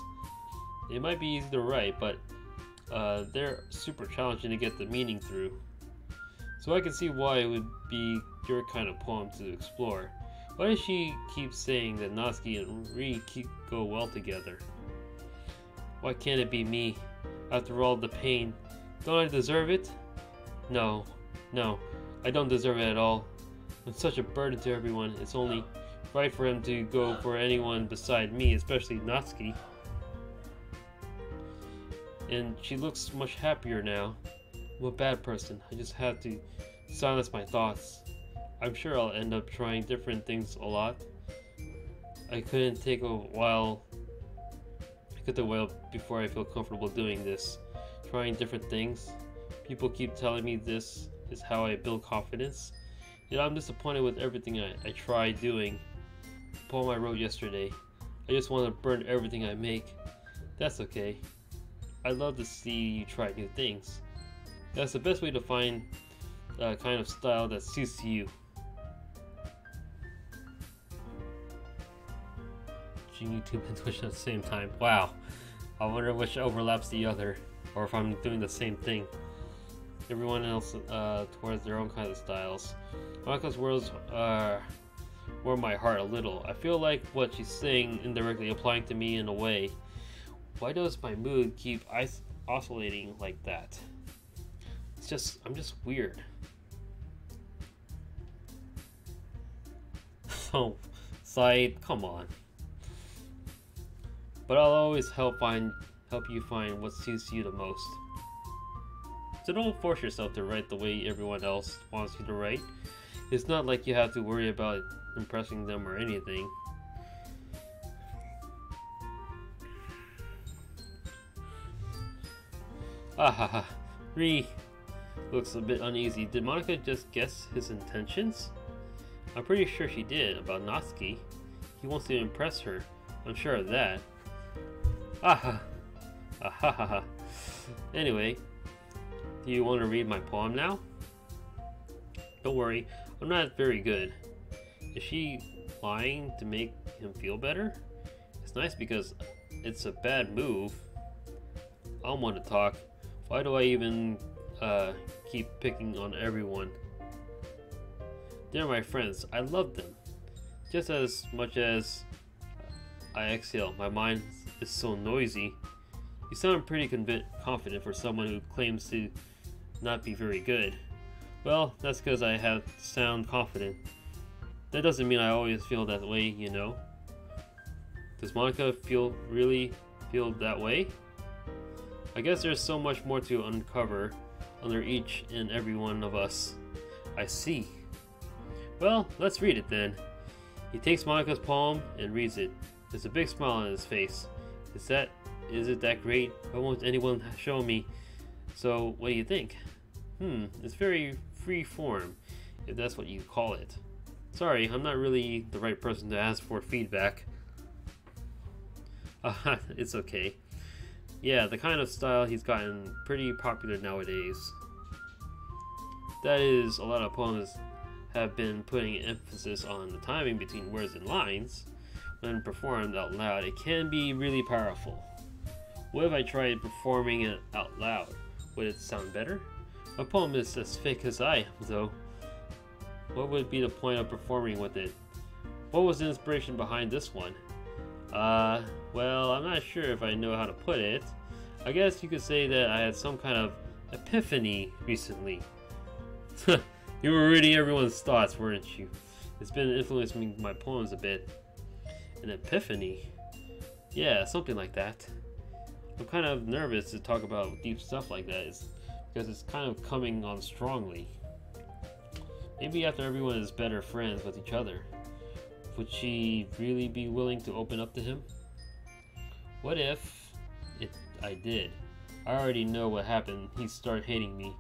It might be easy to write, but they're super challenging to get the meaning through. So I can see why it would be your kind of poem to explore. Why does she keep saying that Natsuki and Ri go well together? Why can't it be me? After all the pain, don't I deserve it? No, I don't deserve it at all. I'm such a burden to everyone. It's only right for him to go for anyone beside me, especially Natsuki. And she looks much happier now. I'm a bad person. I just have to silence my thoughts. I'm sure I'll end up trying different things a lot. I couldn't take a while before I feel comfortable doing this. Trying different things. People keep telling me this is how I build confidence. Yet I'm disappointed with everything I try doing. The poem I wrote yesterday. I just want to burn everything I make. That's okay. I'd love to see you try new things. That's the best way to find a kind of style that suits you. YouTube and Twitch at the same time. Wow. I wonder which overlaps the other, or if I'm doing the same thing. Everyone else towards their own kind of styles. Monika's words warm my heart a little. I feel like what she's saying indirectly applying to me in a way. Why does my mood keep oscillating like that? I'm just weird. So, Said, come on. But I'll always help you find what suits you the most. So don't force yourself to write the way everyone else wants you to write. It's not like you have to worry about impressing them or anything. Ahaha. Ri looks a bit uneasy. Did Monika just guess his intentions? I'm pretty sure she did about Natsuki. He wants to impress her. I'm sure of that. Aha. Ahaha. Anyway, do you want to read my poem now? Don't worry, I'm not very good. Is she lying to make him feel better? It's nice because it's a bad move. I don't want to talk. Why do I even keep picking on everyone? They're my friends. I love them. Just as much as I exhale. My mind is so noisy. You sound pretty confident for someone who claims to not be very good. Well, that's because I have sound confident. That doesn't mean I always feel that way, you know. Does Monika really feel that way? I guess there's so much more to uncover under each and every one of us. I see. Well, let's read it then. He takes Monika's poem and reads it. There's a big smile on his face. Is it that great? Why won't anyone show me? So, what do you think? It's very free form, if that's what you call it. Sorry, I'm not really the right person to ask for feedback. It's okay. Yeah, the kind of style he's gotten pretty popular nowadays. That is, a lot of poems have been putting emphasis on the timing between words and lines. When performed out loud, it can be really powerful. What if I tried performing it out loud? Would it sound better? My poem is as fake as I am, though. What would be the point of performing with it? What was the inspiration behind this one? Well, I'm not sure if I know how to put it. I guess you could say that I had some kind of epiphany recently. You were reading everyone's thoughts, weren't you? It's been influencing my poems a bit. An epiphany? Yeah, something like that. I'm kind of nervous to talk about deep stuff like that because it's kind of coming on strongly. Maybe after everyone is better friends with each other. Would she really be willing to open up to him? What if I did? I already know what happened. He'd start hating me.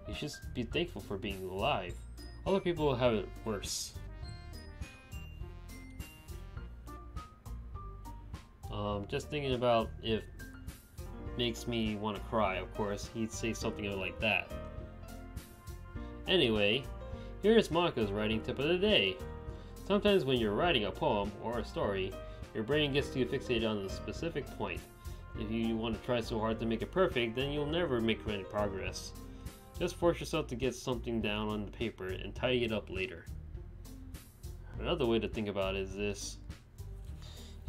You should be thankful for being alive. Other people have it worse. Just thinking about if makes me want to cry, of course. He'd say something like that. Anyway, here's Monika's writing tip of the day. Sometimes when you're writing a poem or a story, your brain gets too fixated on a specific point. If you want to try so hard to make it perfect, then you'll never make any progress. Just force yourself to get something down on the paper and tidy it up later. Another way to think about it is this.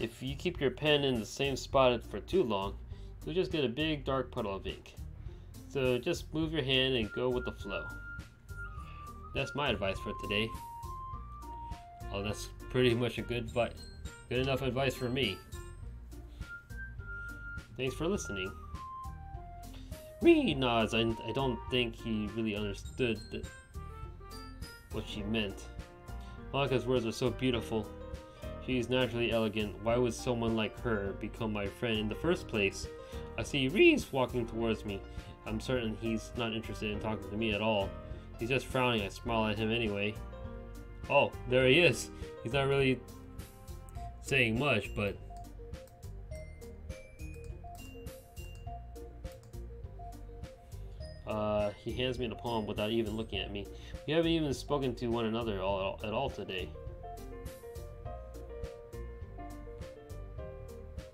If you keep your pen in the same spot for too long, you'll just get a big dark puddle of ink. So just move your hand and go with the flow. That's my advice for today. Oh, that's pretty much a good enough advice for me. Thanks for listening. Ree nods. I don't think he really understood what she meant. Monika's words are so beautiful. She's naturally elegant. Why would someone like her become my friend in the first place? I see Reese walking towards me. I'm certain he's not interested in talking to me at all. He's just frowning. I smile at him anyway. Oh, there he is. He's not really saying much, but he hands me the poem without even looking at me. We haven't even spoken to one another at all today.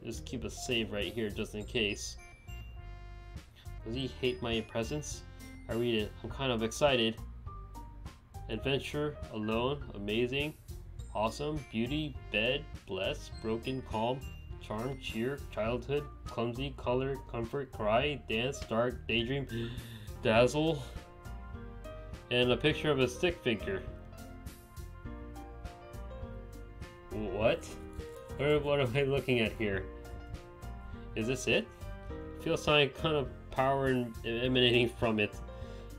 Just keep a save right here just in case. Does he hate my presence? I read it. I'm kind of excited. Adventure, alone, amazing, awesome, beauty, bed, blessed, broken, calm, charm, cheer, childhood, clumsy, color, comfort, cry, dance, dark, daydream, dazzle, and a picture of a stick figure. What? What am I looking at here? Is this it? I feel some kind of power emanating from it.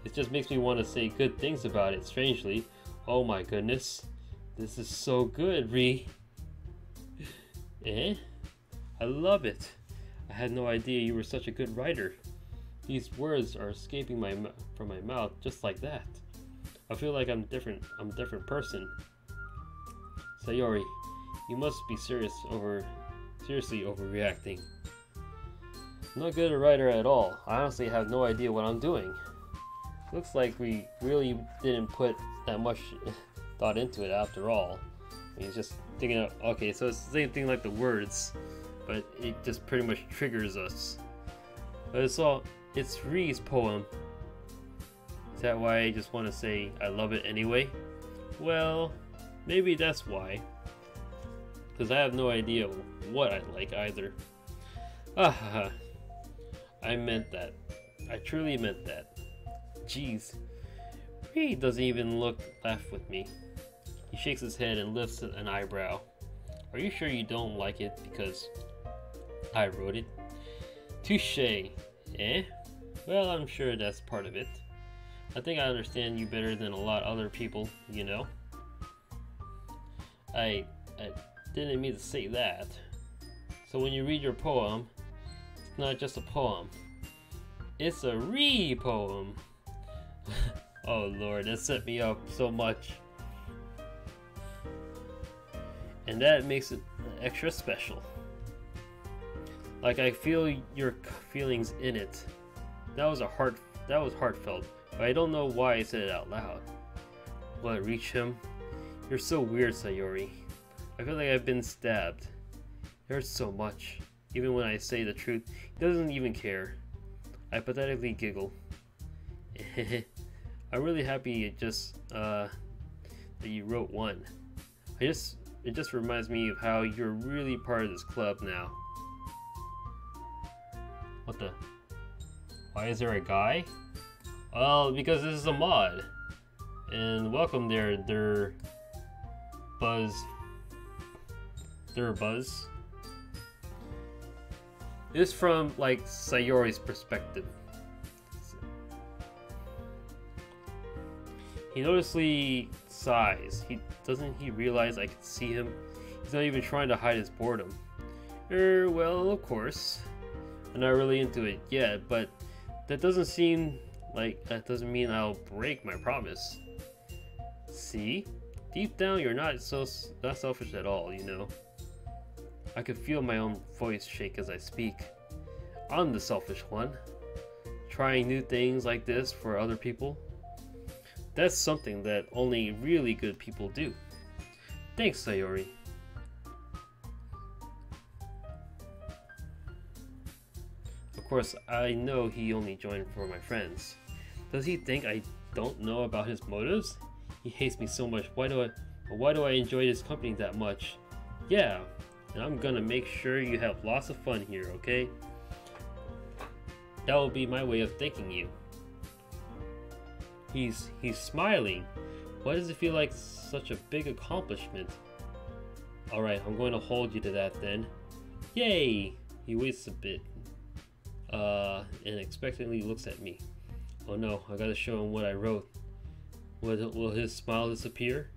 It just makes me want to say good things about it, strangely. Oh my goodness. This is so good, Ree. Eh? I love it. I had no idea you were such a good writer. These words are escaping from my mouth just like that. I feel like I'm different. I'm a different person. Sayori, you must be seriously overreacting. I'm not good at a writer at all. I honestly have no idea what I'm doing. Looks like we really didn't put that much thought into it after all. I mean, just thinking of, okay, so it's the same thing like the words, but it just pretty much triggers us. But it's Ree's poem. Is that why I just want to say I love it anyway? Well, maybe that's why. Because I have no idea what I like either. Ah, I meant that. I truly meant that. Jeez. Ree doesn't even laugh with me. He shakes his head and lifts an eyebrow. Are you sure you don't like it because I wrote it? Touché. Eh? Well, I'm sure that's part of it. I think I understand you better than a lot of other people, you know? I didn't mean to say that. So when you read your poem, it's not just a poem. It's a Ree poem. Oh Lord, that set me up so much. And that makes it extra special. Like I feel your feelings in it. That was heartfelt, but I don't know why I said it out loud. Will it reach him? You're so weird, Sayori. I feel like I've been stabbed. It hurts so much. Even when I say the truth, he doesn't even care. I pathetically giggle. I'm really happy that you wrote one. It just reminds me of how you're really part of this club now. What the? Why is there a guy? Well, because this is a mod. And welcome there, Buzz. This is from like Sayori's perspective. He noticeably sighs. Doesn't he realize I can see him? He's not even trying to hide his boredom. Well, of course. I'm not really into it yet, but that doesn't mean I'll break my promise. See? Deep down, you're not selfish at all, you know. I can feel my own voice shake as I speak. I'm the selfish one. Trying new things like this for other people. That's something that only really good people do. Thanks, Sayori. Of course, I know he only joined for my friends. Does he think I don't know about his motives? He hates me so much. Why do I enjoy his company that much? Yeah, and I'm gonna make sure you have lots of fun here, okay? That will be my way of thanking you. He's smiling. Why does it feel like such a big accomplishment? Alright, I'm going to hold you to that then. Yay! He waits a bit. And expectantly looks at me. Oh no, I gotta show him what I wrote. Will his smile disappear?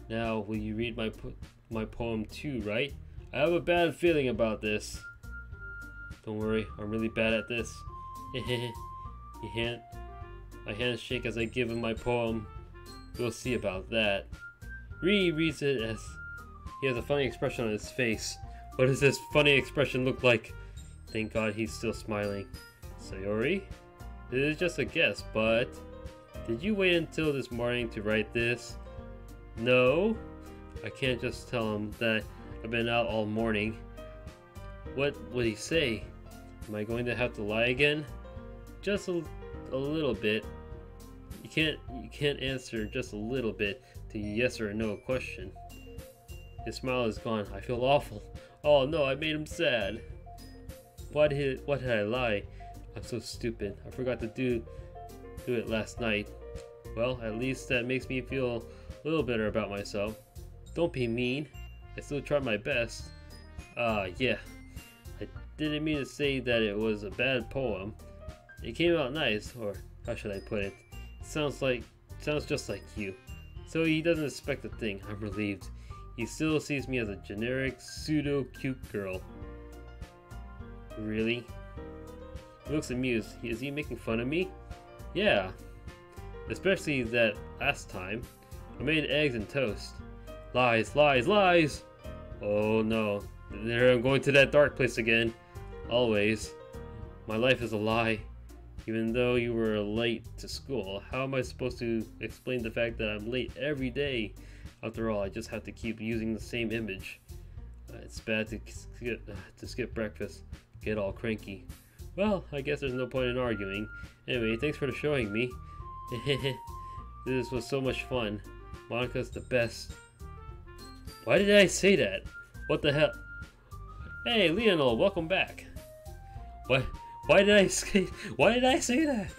Now, will you read my poem too, right? I have a bad feeling about this. Don't worry, I'm really bad at this. My hands shake as I give him my poem. We'll see about that. Reads it as he has a funny expression on his face. What does this funny expression look like? Thank God he's still smiling. Sayori? It is just a guess, but did you wait until this morning to write this? No? I can't just tell him that I've been out all morning. What would he say? Am I going to have to lie again? Just a little bit. You can't answer just a little bit to a yes or a no question. His smile is gone. I feel awful. Oh no, I made him sad. Why did I lie? I'm so stupid. I forgot to do it last night. Well, at least that makes me feel a little better about myself. Don't be mean. I still tried my best. Yeah. I didn't mean to say that it was a bad poem. It came out nice, or how should I put it? It sounds just like you. So he doesn't expect a thing. I'm relieved. He still sees me as a generic, pseudo-cute girl. Really? He looks amused. Is he making fun of me? Yeah. Especially that last time. I made eggs and toast. Lies, lies, lies! Oh no. There I'm going to that dark place again. Always. My life is a lie. Even though you were late to school, how am I supposed to explain the fact that I'm late every day? After all, I just have to keep using the same image. It's bad to skip breakfast. Get all cranky. Well, I guess there's no point in arguing. Anyway, thanks for showing me. This was so much fun. Monika's the best. Why did I say that? What the hell? Hey, Leonel, welcome back. What? Why did I say that?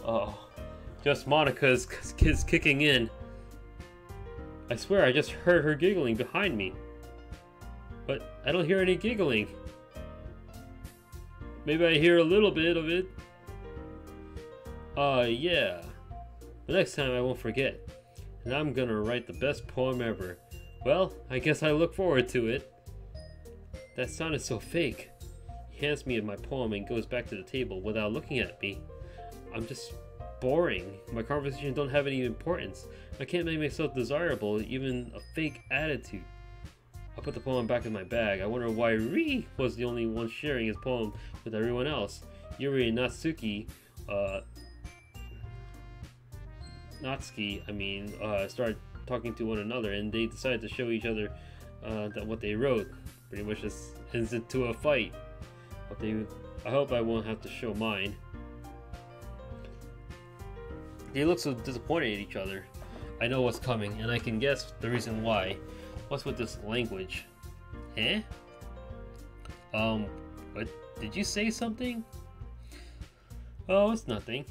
Oh, just Monika's kids kicking in. I swear I just heard her giggling behind me. But I don't hear any giggling. Maybe I hear a little bit of it. Yeah. The next time I won't forget. And I'm gonna write the best poem ever. Well, I guess I look forward to it. That sounded so fake. He hands me my poem and goes back to the table without looking at me. I'm just boring. My conversations don't have any importance. I can't make myself desirable, even a fake attitude. I put the poem back in my bag. I wonder why Ri was the only one sharing his poem with everyone else. Yuri and Natsuki, started talking to one another, and they decided to show each other that what they wrote. Pretty much just ends into a fight. I hope I won't have to show mine. They look so disappointed at each other. I know what's coming, and I can guess the reason why. What's with this language? Eh? What? Did you say something? Oh, it's nothing.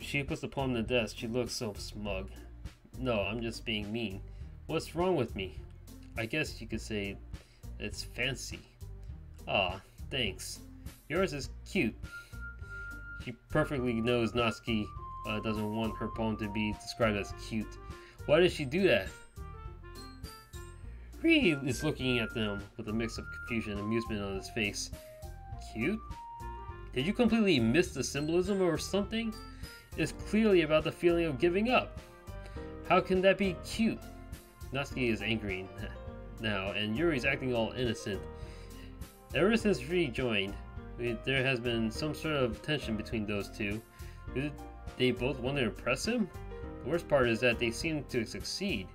She puts the poem on the desk. She looks so smug. No, I'm just being mean. What's wrong with me? I guess you could say it's fancy. Ah, thanks. Yours is cute. She perfectly knows Natsuki doesn't want her poem to be described as cute. Why did she do that? Ri is looking at them with a mix of confusion and amusement on his face. Cute? Did you completely miss the symbolism or something? It's clearly about the feeling of giving up. How can that be cute? Natsuki is angry now, and Yuri's acting all innocent. Ever since Ri joined, there has been some sort of tension between those two. Did they both want to impress him? The worst part is that they seem to succeed.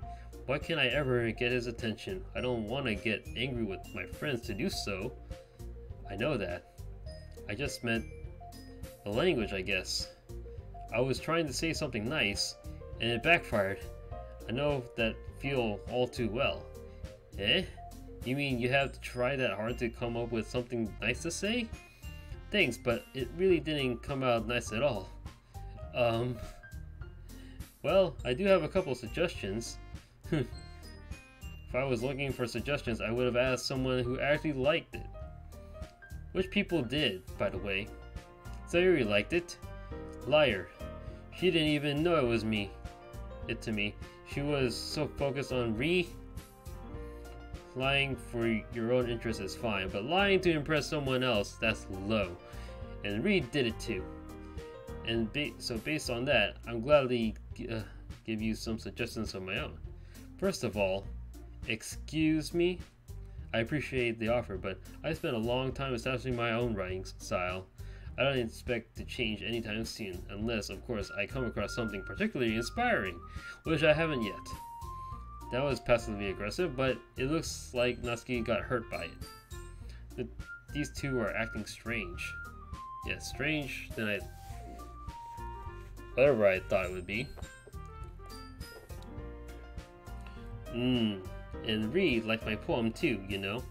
Why can't I ever get his attention? I don't want to get angry with my friends to do so. I know that. I just meant the language, I guess. I was trying to say something nice, and it backfired. I know that feel all too well. Eh? You mean you have to try that hard to come up with something nice to say? Thanks, but it really didn't come out nice at all. Well, I do have a couple suggestions. If I was looking for suggestions, I would have asked someone who actually liked it. Which people did, by the way. Sayuri liked it. Liar. She didn't even know it was me. To me. She was so focused on lying for your own interest is fine, but lying to impress someone else, that's low. And Reed did it too. And so based on that, I'm gladly give you some suggestions of my own. First of all, excuse me? I appreciate the offer, but I spent a long time establishing my own writing style. I don't expect to change anytime soon, unless, of course, I come across something particularly inspiring, which I haven't yet. That was passively aggressive, but it looks like Natsuki got hurt by it. These two are acting strange. Yeah, strange than whatever I thought it would be. And Reed liked my poem too, you know.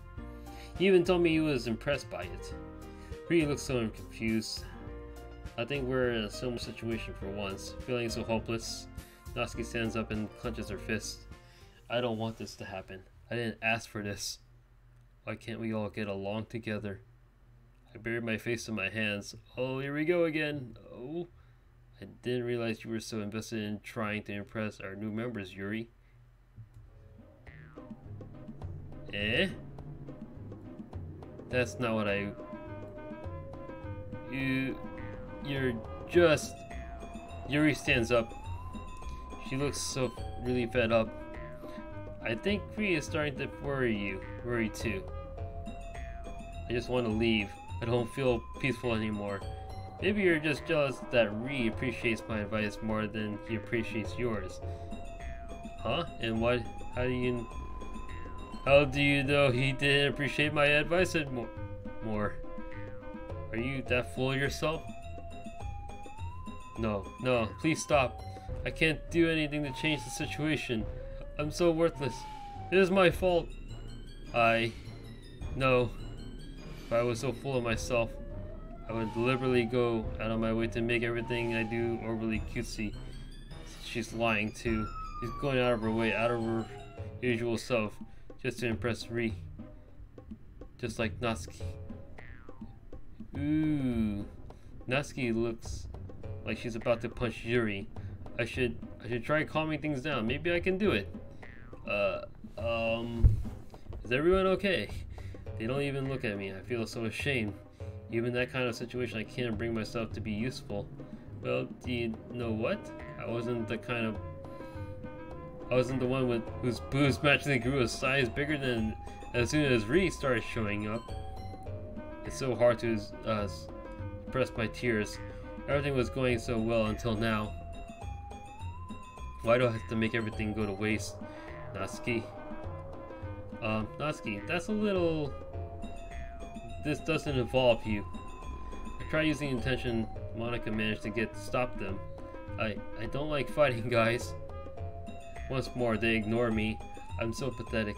He even told me he was impressed by it. Reed looks so confused. I think we're in a similar situation for once. Feeling so hopeless, Natsuki stands up and clenches her fist. I don't want this to happen. I didn't ask for this. Why can't we all get along together? I buried my face in my hands. Oh, here we go again. Oh, I didn't realize you were so invested in trying to impress our new members, Yuri. Eh? That's not what I... You're just... Yuri stands up. She looks so really fed up. I think Ree is starting to worry too. I just want to leave. I don't feel peaceful anymore. Maybe you're just jealous that Ree appreciates my advice more than he appreciates yours. Huh? And what? How do you know he didn't appreciate my advice more? Are you that full of yourself? No, please stop. I can't do anything to change the situation. I'm so worthless. It is my fault. No. If I was so full of myself, I would deliberately go out of my way to make everything I do overly cutesy. She's lying too. She's going out of her way, out of her usual self, just to impress Ree. Just like Natsuki. Ooh. Natsuki looks like she's about to punch Yuri. I should try calming things down. Maybe I can do it. Is everyone okay? They don't even look at me. I feel so ashamed. Even in that kind of situation, I can't bring myself to be useful. Well, do you know what? I wasn't the one whose boobs magically grew a size bigger than as soon as Ree started showing up. It's so hard to suppress my tears. Everything was going so well until now. Why do I have to make everything go to waste? Natsuki. Natsuki, that's a little... This doesn't involve you. I tried using intention. Monica managed to stop them. I don't like fighting, guys. Once more, they ignore me. I'm so pathetic.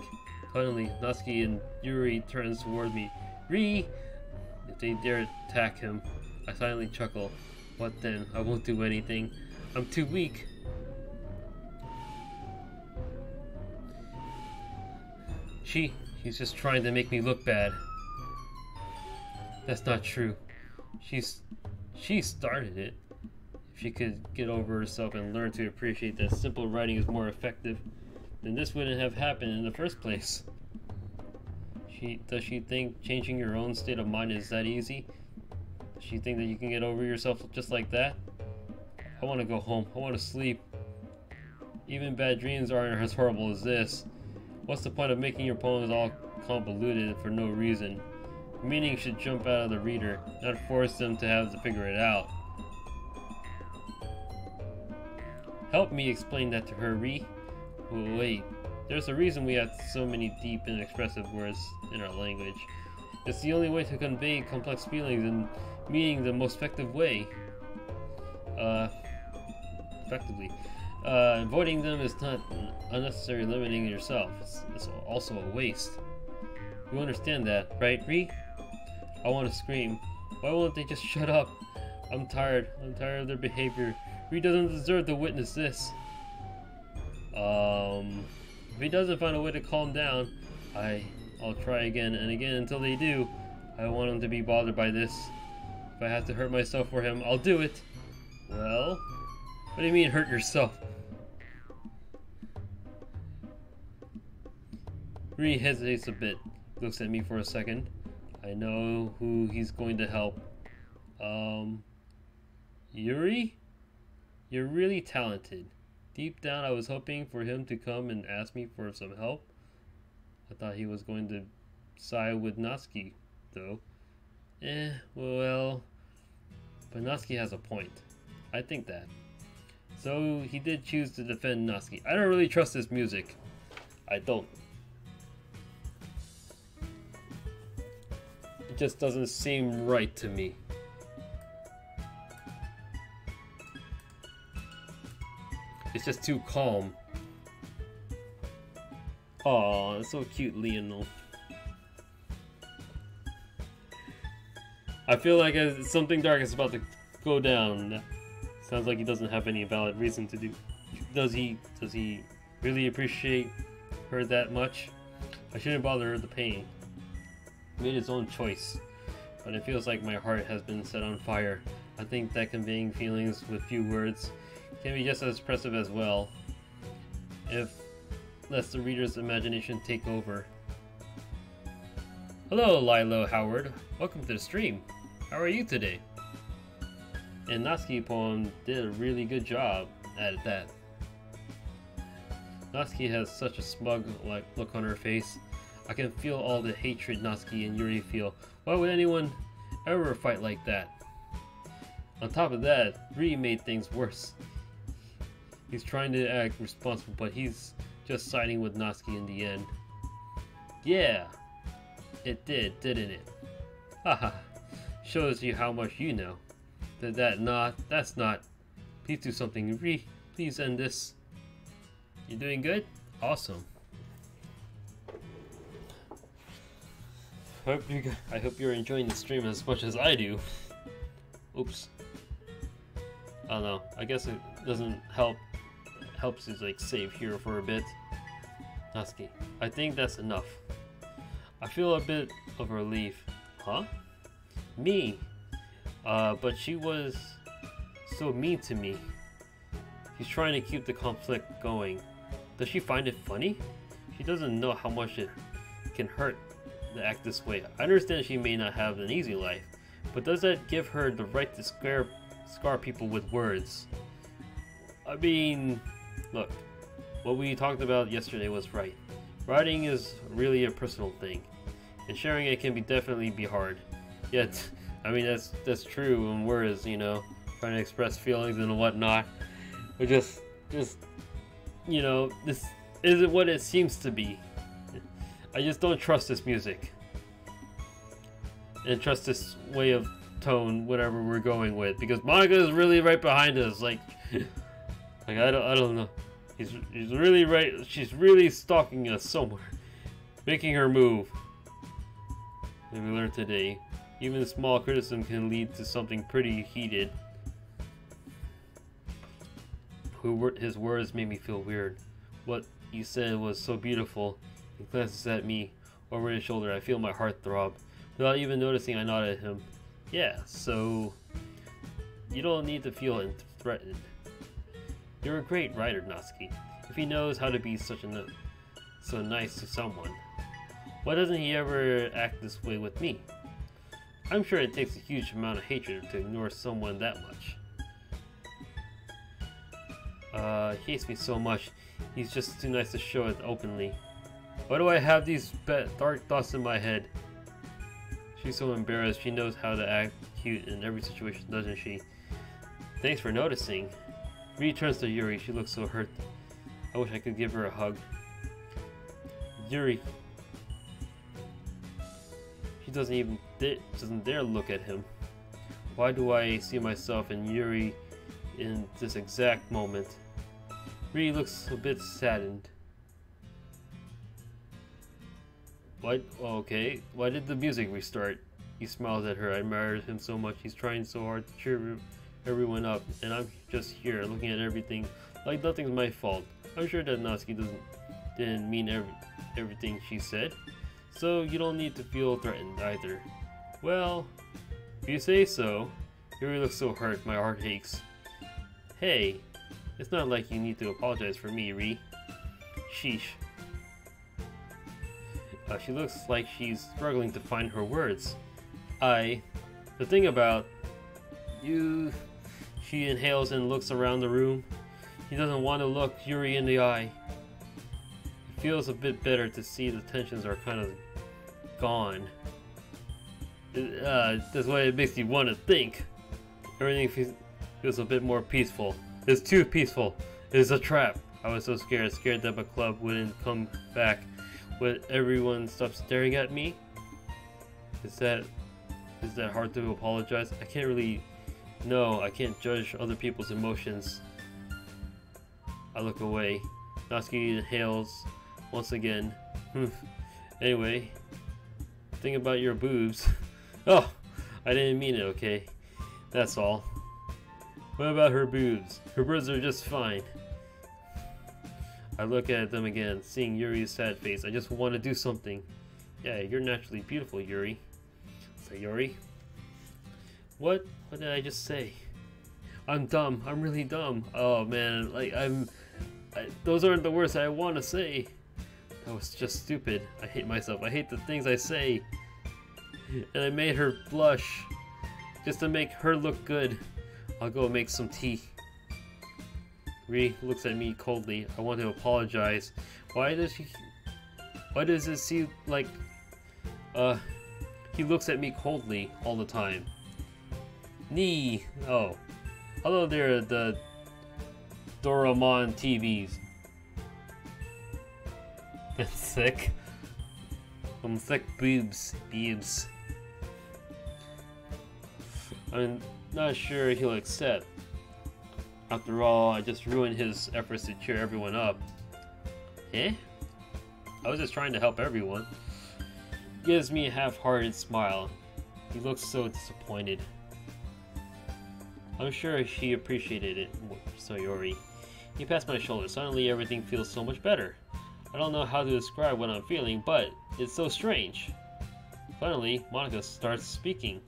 Finally, Natsuki and Yuri turns toward me. Ree! If they dare attack him, I silently chuckle. What then? I won't do anything. I'm too weak. She's just trying to make me look bad. That's not true. She started it. If she could get over herself and learn to appreciate that simple writing is more effective, then this wouldn't have happened in the first place. Does she think changing your own state of mind is that easy? Does she think that you can get over yourself just like that? I want to go home. I want to sleep. Even bad dreams aren't as horrible as this. What's the point of making your poems all convoluted for no reason? Meaning should jump out of the reader, not force them to have to figure it out. Help me explain that to her, Ree. Oh, wait, there's a reason we have so many deep and expressive words in our language. It's the only way to convey complex feelings and meaning the most effective way. Effectively. Avoiding them is not unnecessary limiting yourself. It's also a waste. You understand that, right, Ree? I want to scream. Why won't they just shut up? I'm tired. I'm tired of their behavior. He doesn't deserve to witness this. If he doesn't find a way to calm down, I'll try again and again until they do. I don't want him to be bothered by this. If I have to hurt myself for him, I'll do it. Well, what do you mean hurt yourself? Ri hesitates a bit, looks at me for a second. I know who he's going to help. Yuri? You're really talented. Deep down, I was hoping for him to come and ask me for some help. I thought he was going to side with Natsuki, though. Well... But Natsuki has a point. I think that. So, he did choose to defend Natsuki. I don't really trust this music. I don't. It just doesn't seem right to me. It's just too calm. Aw, it's so cute, Lionel. I feel like something dark is about to go down. Sounds like he doesn't have any valid reason to do. Does he really appreciate her that much? I shouldn't bother her the pain. He made his own choice, but it feels like my heart has been set on fire. I think that conveying feelings with few words can be just as expressive as well, if lets the reader's imagination take over. Hello, Lilo Howard. Welcome to the stream. How are you today? And Natsuki poem did a really good job at that. Natsuki has such a smug look on her face. I can feel all the hatred Natsuki and Yuri feel. Why would anyone ever fight like that? On top of that, Ri made things worse. He's trying to act responsible, but he's just siding with Natsuki in the end. Yeah, it did, didn't it? Haha, shows you how much you know. That's not. Please do something, Ri. Please end this. You doing good? Awesome. I hope you're enjoying the stream as much as I do. Oops. I don't know. I guess it doesn't help. It helps to like save here for a bit. Natsuki, I think that's enough. I feel a bit of relief. Huh? Me? But she was so mean to me. She's trying to keep the conflict going. Does she find it funny? She doesn't know how much it can hurt to act this way. I understand she may not have an easy life, but does that give her the right to scar people with words? I mean, look, what we talked about yesterday was right. Writing is really a personal thing, and sharing it can definitely be hard. Yet, I mean that's true in words, you know, trying to express feelings and whatnot. But just you know, this isn't what it seems to be. I just don't trust this music, and trust this way of tone, whatever we're going with, because Monica is really right behind us. Like I don't know. He's really right. She's really stalking us somewhere, making her move. And we learned today, even small criticism can lead to something pretty heated. His words made me feel weird. What he said was so beautiful. He glances at me over his shoulder. I feel my heart throb. Without even noticing, I nod at him. Yeah, so you don't need to feel threatened. You're a great writer, Natsuki. If he knows how to be so nice to someone, why doesn't he ever act this way with me? I'm sure it takes a huge amount of hatred to ignore someone that much. He hates me so much. He's just too nice to show it openly. Why do I have these dark thoughts in my head? She's so embarrassed. She knows how to act cute in every situation, doesn't she? Thanks for noticing. Ri turns to Yuri. She looks so hurt. I wish I could give her a hug. Yuri. She doesn't dare look at him. Why do I see myself in Yuri in this exact moment? Ri looks a bit saddened. Why? Okay. Why did the music restart? He smiles at her. I admire him so much. He's trying so hard to cheer everyone up, and I'm just here looking at everything like nothing's my fault. I'm sure that Natsuki didn't mean everything she said, so you don't need to feel threatened either. Well, if you say so. Yuri looks so hurt, my heart aches. Hey, it's not like you need to apologize for me, Ri. Sheesh. She looks like she's struggling to find her words. The thing about you... She inhales and looks around the room. He doesn't want to look Yuri in the eye. It feels a bit better to see the tensions are kind of gone. That's what it makes you want to think. Everything feels a bit more peaceful. It's too peaceful. It's a trap. I was so scared that my club wouldn't come back. Would everyone stop staring at me? Is that hard to apologize? I can't really... No, I can't judge other people's emotions. I look away. Natsuki inhales once again. Anyway, think about your boobs. Oh, I didn't mean it, okay? That's all. What about her boobs? Her boobs are just fine. I look at them again, seeing Yuri's sad face. I just want to do something. Yeah, you're naturally beautiful, Yuri. Sayori? What did I just say? I'm dumb. I'm really dumb. Oh man, like those aren't the words I want to say. That was just stupid. I hate myself. I hate the things I say. And I made her blush just to make her look good. I'll go make some tea. Ri looks at me coldly. I want to apologize. Why does it seem like he looks at me coldly all the time? Nee. Oh. Hello there, the Doraemon TVs. That's sick. I'm sick boobs. I'm not sure he'll accept. After all, I just ruined his efforts to cheer everyone up. Eh? I was just trying to help everyone. He gives me a half-hearted smile. He looks so disappointed. I'm sure she appreciated it, Sayori. He passed my shoulder. Suddenly everything feels so much better. I don't know how to describe what I'm feeling, but it's so strange. Finally, Monica starts speaking.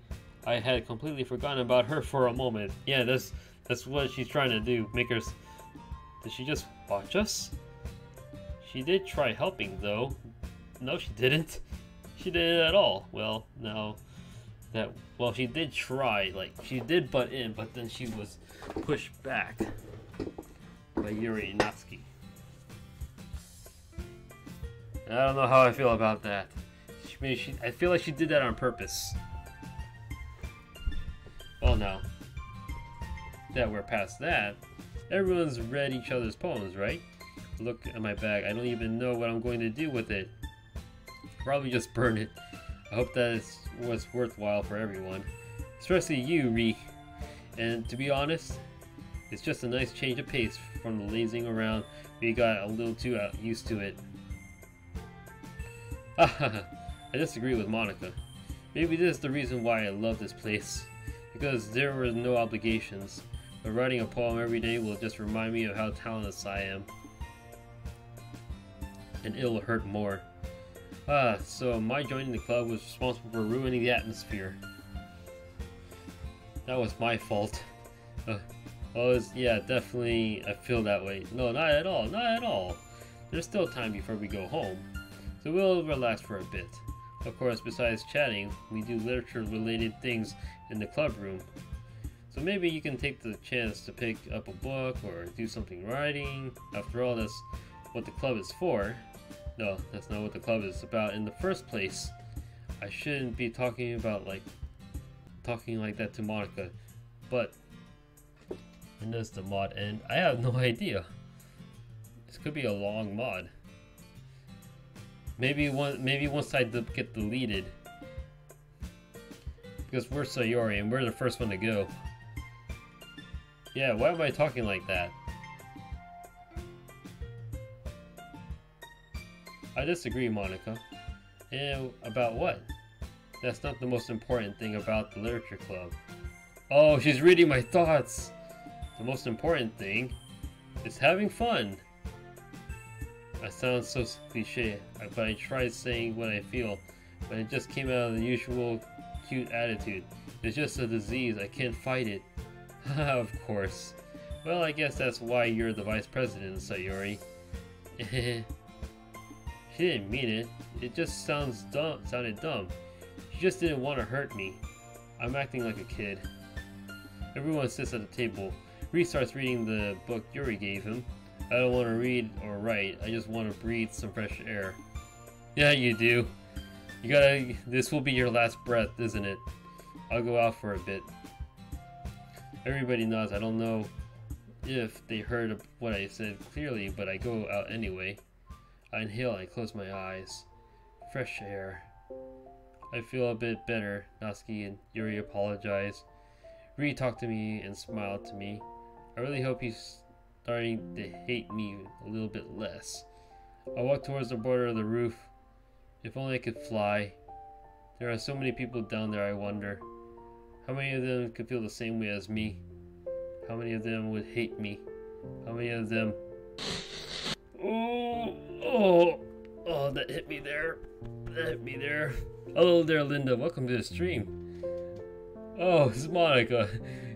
I had completely forgotten about her for a moment. Yeah, that's what she's trying to do. Make her... Did she just watch us? She did try helping, though. No, she didn't. She didn't at all. Well, no. Well, she did try. Like, she did butt in, but then she was pushed back by Yuri and Natsuki. I don't know how I feel about that. I feel like she did that on purpose. Well, now that we're past that, everyone's read each other's poems, right? Look at my bag. I don't even know what I'm going to do with it. Probably just burn it. I hope that it was worthwhile for everyone. Especially you, Ri. And to be honest, it's just a nice change of pace from the lazing around. We got a little too used to it. I disagree with Monica. Maybe this is the reason why I love this place. Because there were no obligations. But writing a poem every day will just remind me of how talentless I am. And it'll hurt more. So my joining the club was responsible for ruining the atmosphere. That was my fault. Yeah, definitely I feel that way. No, not at all, not at all. There's still time before we go home. So we'll relax for a bit. Of course, besides chatting, we do literature-related things in the club room. So maybe you can take the chance to pick up a book or do something writing. After all, that's what the club is for. No, that's not what the club is about in the first place. I shouldn't be talking like that to Monica. But when does the mod end? I have no idea. This could be a long mod. Maybe once I get deleted. Because we're Sayori and we're the first one to go. Yeah, why am I talking like that? I disagree, Monica. And about what? That's not the most important thing about the literature club. Oh, she's reading my thoughts! The most important thing is having fun. I sound so cliche, but I tried saying what I feel, but it just came out of the usual cute attitude. It's just a disease, I can't fight it. Haha, of course. Well, I guess that's why you're the vice president, Sayori. She didn't mean it. It just sounded dumb. She just didn't want to hurt me. I'm acting like a kid. Everyone sits at the table. Ree starts reading the book Yuri gave him. I don't want to read or write. I just want to breathe some fresh air. Yeah, you do. You gotta. This will be your last breath, isn't it? I'll go out for a bit. Everybody nods. I don't know if they heard what I said clearly, but I go out anyway. I inhale and I close my eyes. Fresh air. I feel a bit better. Natsuki and Yuri apologize. Ree talked to me and smiled to me. I really hope he's starting to hate me a little bit less. I walk towards the border of the roof. If only I could fly. There are so many people down there, I wonder. How many of them could feel the same way as me? How many of them would hate me? How many of them... Oh, that hit me there. That hit me there. Hello there, Linda. Welcome to the stream. Oh, it's Monica.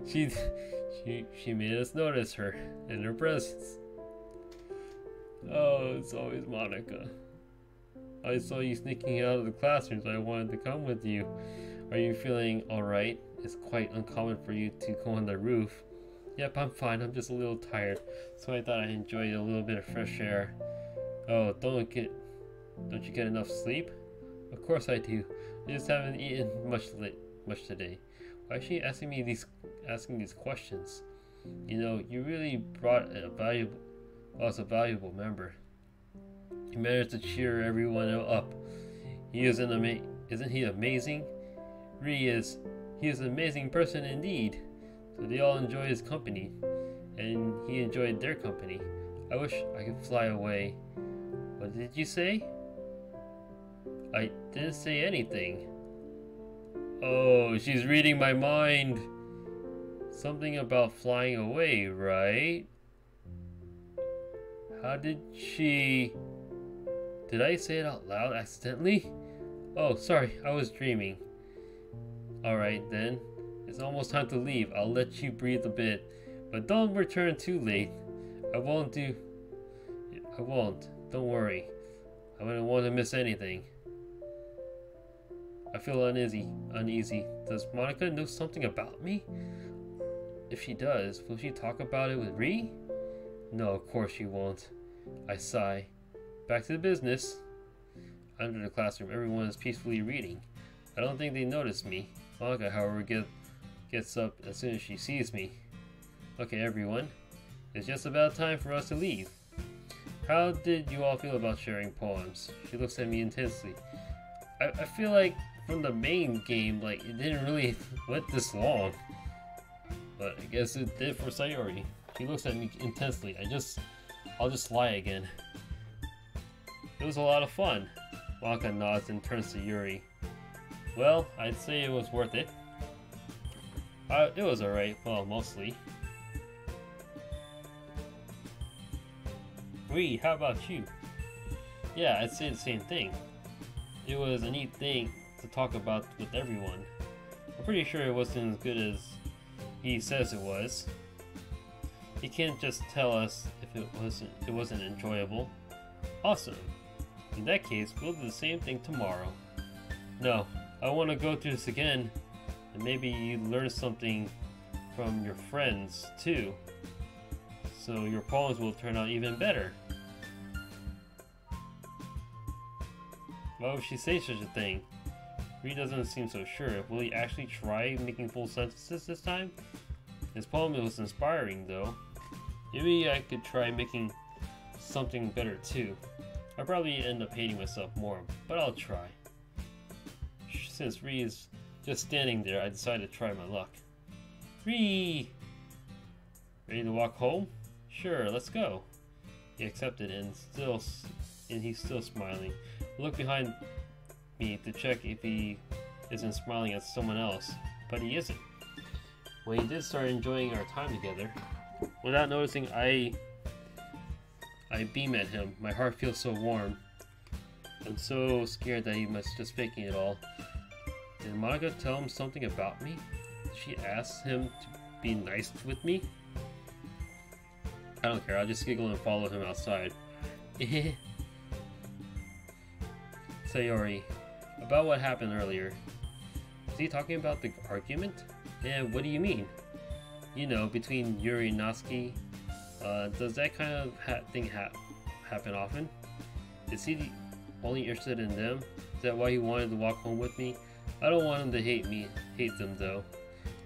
She made us notice her and her presence. Oh, it's always Monica. I saw you sneaking out of the classroom, so I wanted to come with you. Are you feeling alright? It's quite uncommon for you to go on the roof. Yep, I'm fine. I'm just a little tired, so I thought I'd enjoy a little bit of fresh air. Oh, don't you get enough sleep? Of course I do. I just haven't eaten much today. Why is she asking these questions? You know, you really brought a valuable member. You managed to cheer everyone up. Isn't he amazing? He is an amazing person indeed. So they all enjoy his company, and he enjoyed their company. I wish I could fly away. What did you say? I didn't say anything. Oh, she's reading my mind. Something about flying away, right? How did she... Did I say it out loud accidentally? Oh, sorry, I was dreaming. Alright then, it's almost time to leave. I'll let you breathe a bit, but don't return too late. I won't, don't worry. I wouldn't want to miss anything. I feel uneasy. Does Monica know something about me? If she does, will she talk about it with Ree? No, of course she won't. I sigh. Back to the business. Under the classroom, everyone is peacefully reading. I don't think they notice me. Monica, however, gets up as soon as she sees me. Okay, everyone. It's just about time for us to leave. How did you all feel about sharing poems? She looks at me intensely. I feel like from the main game, like, it didn't really went this long. But I guess it did for Sayori. She looks at me intensely. I'll just lie again. It was a lot of fun. Monica nods and turns to Yuri. Well, I'd say it was worth it. It was alright. Well, mostly. Ree, how about you? Yeah, I'd say the same thing. It was a neat thing to talk about with everyone. I'm pretty sure it wasn't as good as he says it was. He can't just tell us if it wasn't enjoyable. Awesome. In that case, we'll do the same thing tomorrow. No, I want to go through this again, and maybe you learn something from your friends too, so your poems will turn out even better. Why would she say such a thing? Ree doesn't seem so sure. Will he actually try making full sentences this time? His poem was inspiring though. Maybe I could try making something better too. I'll probably end up hating myself more, but I'll try. Since Ree is just standing there, I decided to try my luck. Ree! Ready to walk home? Sure, let's go. He accepted and he's still smiling. I look behind me to check if he isn't smiling at someone else, but he isn't. When he did start enjoying our time together, without noticing, I beam at him. My heart feels so warm. I'm so scared that he must just faking it all. Did Monica tell him something about me? Did she ask him to be nice with me? I don't care, I'll just giggle and follow him outside. Sayori, about what happened earlier. Is he talking about the argument? And what do you mean? You know, between Yuri and Natsuki. Does that kind of thing happen often? Is he only interested in them? Is that why he wanted to walk home with me? I don't want him to hate them though.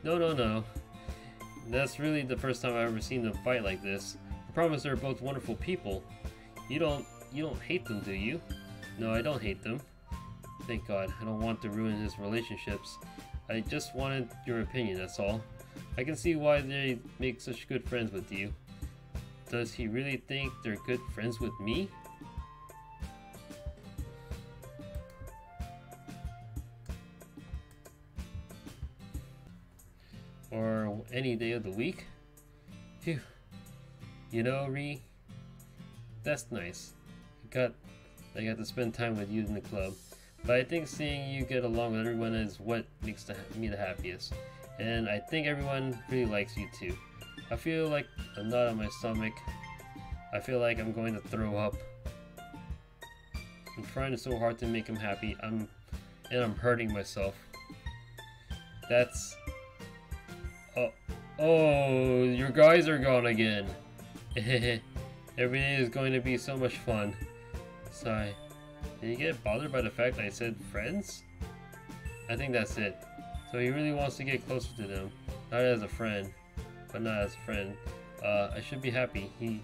No. That's really the first time I've ever seen them fight like this. I promise they're both wonderful people. You don't hate them, do you? No, I don't hate them. Thank God, I don't want to ruin his relationships. I just wanted your opinion, that's all. I can see why they make such good friends with you. Does he really think they're good friends with me? Or any day of the week? Phew. You know, Ri, that's nice. I got to spend time with you in the club. But I think seeing you get along with everyone is what makes me the happiest. And I think everyone really likes you too. I feel like a knot on my stomach. I feel like I'm going to throw up. I'm trying so hard to make him happy. I'm hurting myself. That's... Oh, your guys are gone again. Every day is going to be so much fun. Sigh. Did you get bothered by the fact I said friends? I think that's it. So he really wants to get closer to them. Not as a friend, but not as a friend. I should be happy. He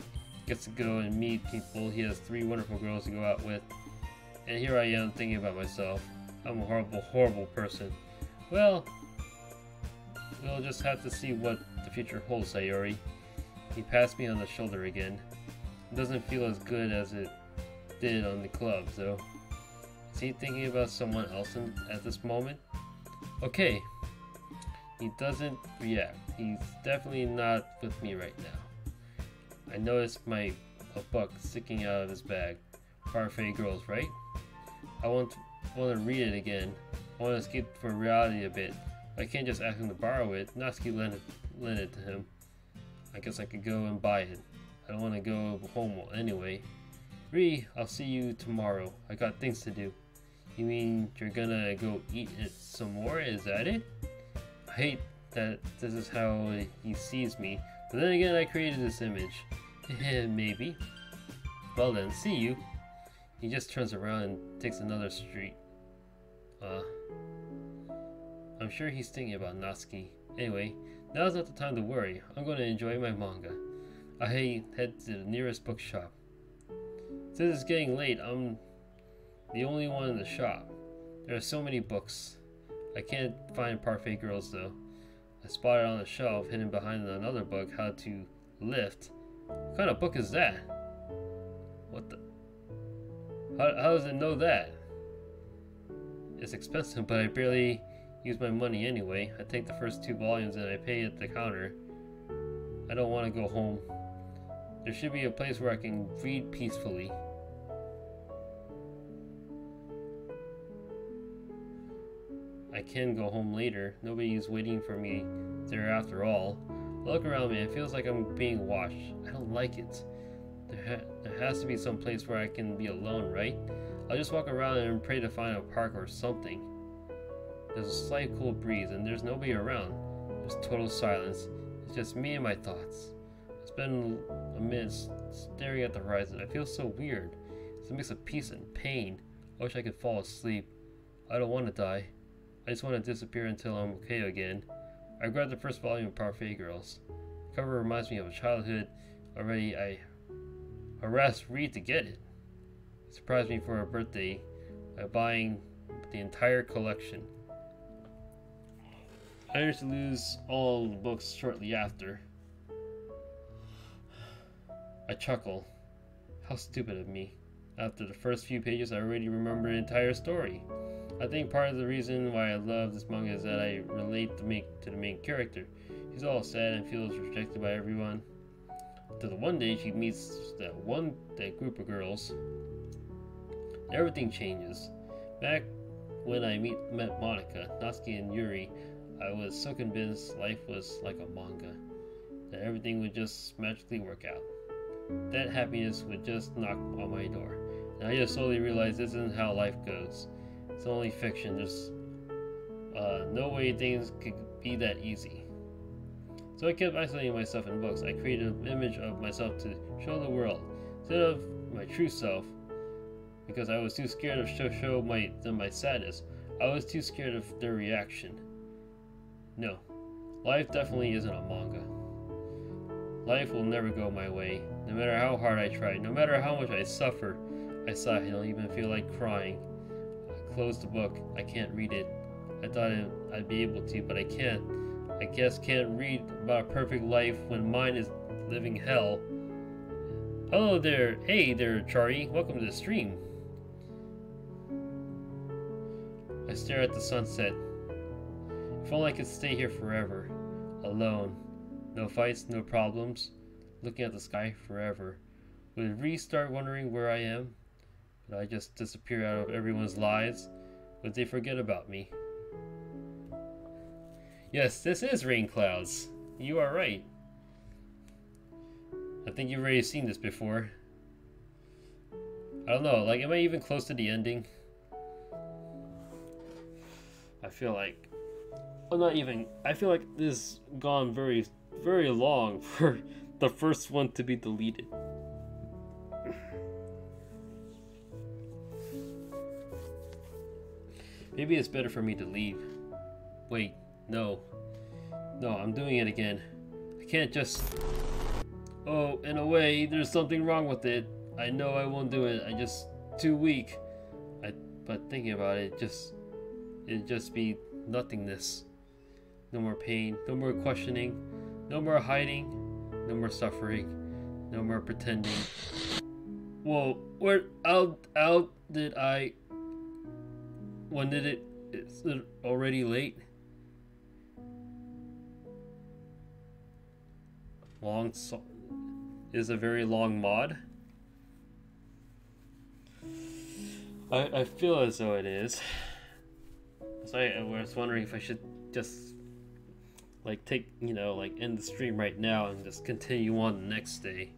gets to go and meet people. He has 3 wonderful girls to go out with. And here I am thinking about myself. I'm a horrible, horrible person. Well, we'll just have to see what the future holds, Sayori. He passed me on the shoulder again. It doesn't feel as good as it did on the club, though. Is he thinking about someone else at this moment? Okay. He doesn't react. He's definitely not with me right now. I noticed a book sticking out of his bag. Parfait Girls, right? I want to read it again. I want to escape from reality a bit. I can't just ask him to borrow it. Natsuki lent it to him. I guess I could go and buy it. I don't want to go home anyway. Ri, I'll see you tomorrow. I got things to do. You mean you're gonna go eat it some more? Is that it? I hate that this is how he sees me. But then again, I created this image. Maybe. Well then, see you. He just turns around and takes another street. I'm sure he's thinking about Natsuki. Anyway, now's not the time to worry. I'm going to enjoy my manga. I head to the nearest bookshop. Since it's getting late, I'm the only one in the shop. There are so many books. I can't find Parfait Girls though. I spotted on the shelf, hidden behind another book, How to Lift. What kind of book is that? What the? How does it know that? It's expensive, but I barely use my money anyway. I take the first 2 volumes and I pay at the counter. I don't want to go home. There should be a place where I can read peacefully. I can go home later. Nobody's waiting for me there after all. Look around me. It feels like I'm being watched. I don't like it. There has to be some place where I can be alone, right? I'll just walk around and pray to find a park or something. There's a slight cool breeze and there's nobody around. There's total silence. It's just me and my thoughts. I spend a minute staring at the horizon. I feel so weird. It's a mix of peace and pain. I wish I could fall asleep. I don't want to die. I just want to disappear until I'm okay again. I grabbed the first volume of Parfait Girls. The cover reminds me of a childhood. Already I harassed Reed to get it. He surprised me for her birthday by buying the entire collection. I managed to lose all the books shortly after. I chuckle. How stupid of me. After the first few pages, I already remember the entire story. I think part of the reason why I love this manga is that I relate to the main character. She's all sad and feels rejected by everyone. Until the one day she meets that group of girls. Everything changes. Back when I met Monica, Natsuki, and Yuri, I was so convinced life was like a manga, that everything would just magically work out. That happiness would just knock on my door. And I just slowly realized this isn't how life goes. It's only fiction. There's no way things could be that easy. So I kept isolating myself in books. I created an image of myself to show the world, instead of my true self, because I was too scared to show my sadness. I was too scared of their reaction. No, life definitely isn't a manga. Life will never go my way, no matter how hard I try, no matter how much I suffer. I sigh, I don't even feel like crying. I close the book, I can't read it. I thought I'd be able to, but I can't. I guess can't read about a perfect life when mine is living hell. Hello there, hey there, Charlie. Welcome to the stream. I stare at the sunset. If only I could stay here forever, alone. No fights, no problems. Looking at the sky forever. Would Ree start wondering where I am? Would I just disappear out of everyone's lives? Would they forget about me? Yes, this is Rain Clouds. You are right. I think you've already seen this before. I don't know, like, am I even close to the ending? I feel like... well, not even... I feel like this has gone very, very long for the first one to be deleted. Maybe it's better for me to leave. Wait, no. No, I'm doing it again. I can't just... oh, in a way, there's something wrong with it. I know I won't do it. I'm just too weak. But thinking about it, it'd just be nothingness. No more pain, no more questioning, no more hiding, no more suffering, no more pretending. Whoa, how did I... when did it... is it already late? Long is a very long mod. I feel as though it is. So I was wondering if I should just like take, you know, like end the stream right now and just continue on the next day.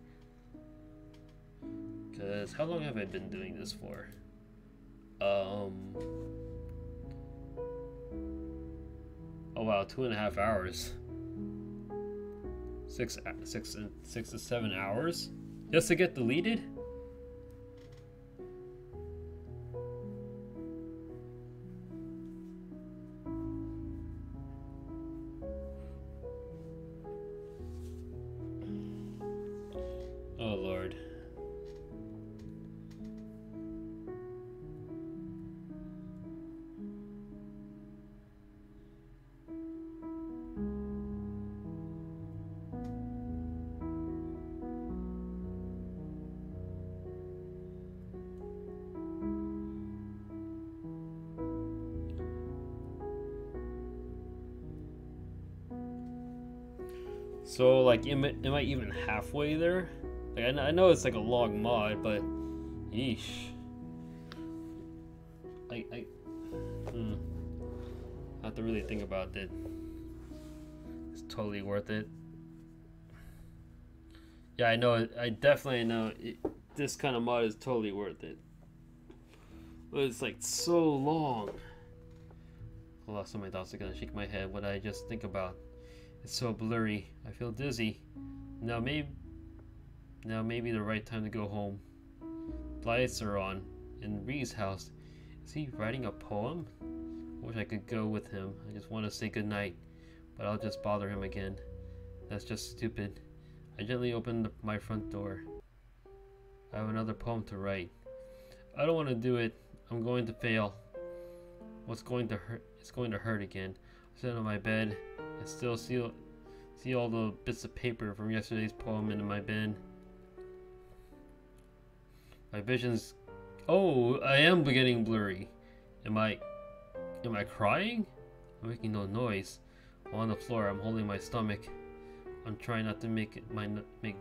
Cause how long have I been doing this for? Oh wow, 2.5 hours. 6 to 7 hours just to get deleted? Oh Lord. So, like, am I even halfway there? Like, I know it's like a long mod, but yeesh. I have to really think about it. It's totally worth it. Yeah, I know it. I definitely know it, this kind of mod is totally worth it. But it's like so long. I lost some of my thoughts. I'm gonna shake my head. What I just think about. It's so blurry. I feel dizzy. Now maybe the right time to go home. The lights are on in Ree's house. Is he writing a poem? I wish I could go with him. I just want to say goodnight, but I'll just bother him again. That's just stupid. I gently opened my front door. I have another poem to write. I don't want to do it. I'm going to fail. What's going to hurt? It's going to hurt again. I sit on my bed. I still see all the bits of paper from yesterday's poem in my bin. My visions... oh, I am getting blurry. Am I Am I crying? I'm making no noise. I'm on the floor, I'm holding my stomach. I'm trying not to make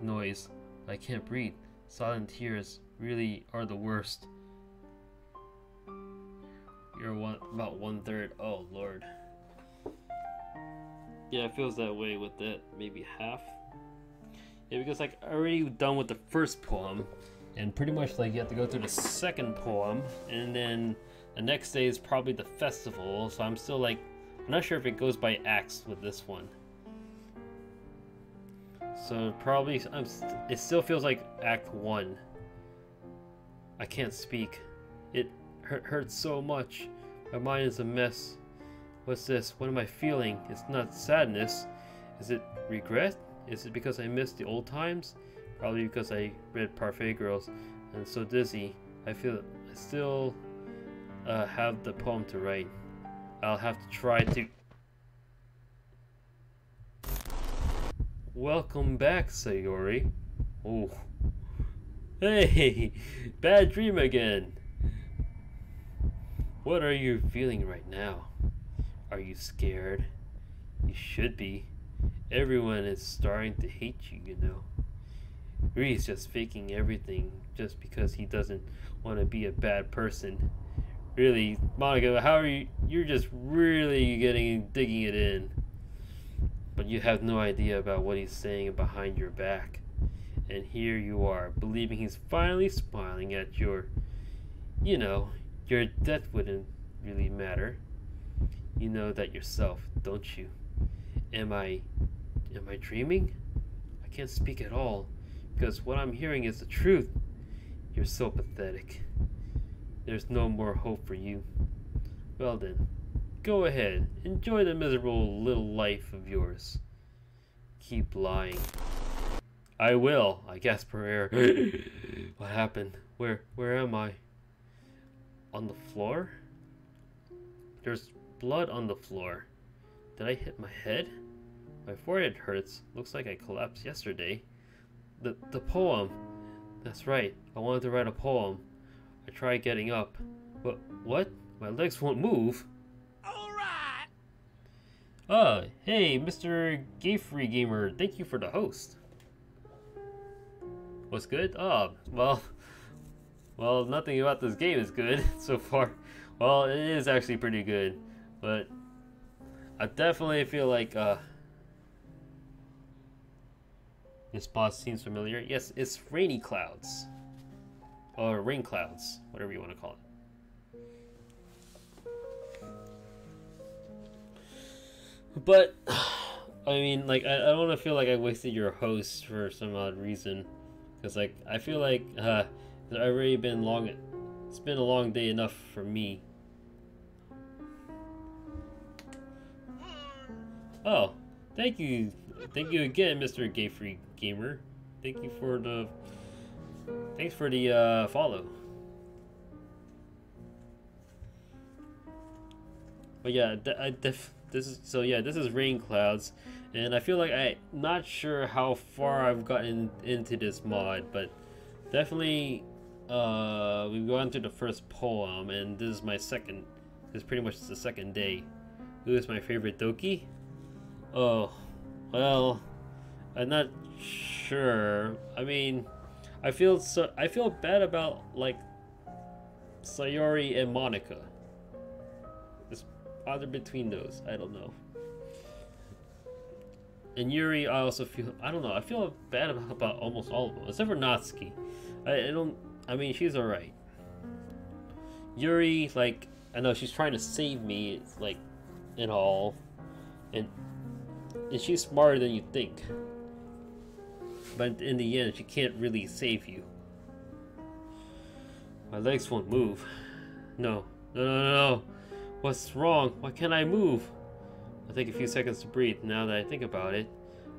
noise. I can't breathe. Silent tears really are the worst. You're about 1/3. Oh Lord. Yeah, it feels that way with that. Maybe half. Yeah, because like I already done with the first poem, and pretty much like you have to go through the second poem, and then the next day is probably the festival. So I'm still like, I'm not sure if it goes by acts with this one. So probably it still feels like Act 1. I can't speak. It hurts so much. My mind is a mess. What's this? What am I feeling? It's not sadness. Is it regret? Is it because I missed the old times? Probably because I read Parfait Girls and so dizzy. I still have the poem to write. I'll have to try to... Welcome back, Sayori. Oh. Hey! Bad dream again! What are you feeling right now? Are you scared? You should be. Everyone is starting to hate you, you know. Ree's just faking everything just because he doesn't want to be a bad person. Really, Monica, how are you? You're just really digging it in. But you have no idea about what he's saying behind your back. And here you are, believing he's finally smiling at your, you know, your death wouldn't really matter. You know that yourself, don't you? Am I dreaming? I can't speak at all, because what I'm hearing is the truth. You're so pathetic. There's no more hope for you. Well then, go ahead, enjoy the miserable little life of yours. Keep lying. I will, I gasp for air. What happened? Where am I? On the floor? There's blood on the floor. Did I hit my head? My forehead hurts. Looks like I collapsed yesterday. The poem. That's right. I wanted to write a poem. I tried getting up. But what? My legs won't move. Alright! Oh, hey, Mr. Gay-Free Gamer. Thank you for the host. What's good? Oh, well, nothing about this game is good so far. Well, it is actually pretty good, but I definitely feel like this boss seems familiar. Yes, it's Rainy Clouds, or Rain Clouds, whatever you want to call it. But I mean, like, I don't want to feel like I wasted your host for some odd reason, because like I feel like it's already been long. It's been a long day enough for me. Oh, thank you again, Mr. Gay-Free Gamer. Thanks for the follow. But yeah, this is Rain Clouds, and I feel like I'm not sure how far I've gotten into this mod, but definitely we've gone through the first poem, and this is my second. This is pretty much the second day. Who is my favorite Doki? Oh, well, I'm not sure. I mean, I feel bad about like Sayori and Monica. It's either between those. I don't know. And Yuri, I also feel, I don't know. I feel bad about almost all of them, except for Natsuki. I mean, she's alright. Yuri, like, I know she's trying to save me, like, and all, and she's smarter than you think. But in the end, she can't really save you. My legs won't move. No. What's wrong? Why can't I move? I'll take a few seconds to breathe now that I think about it.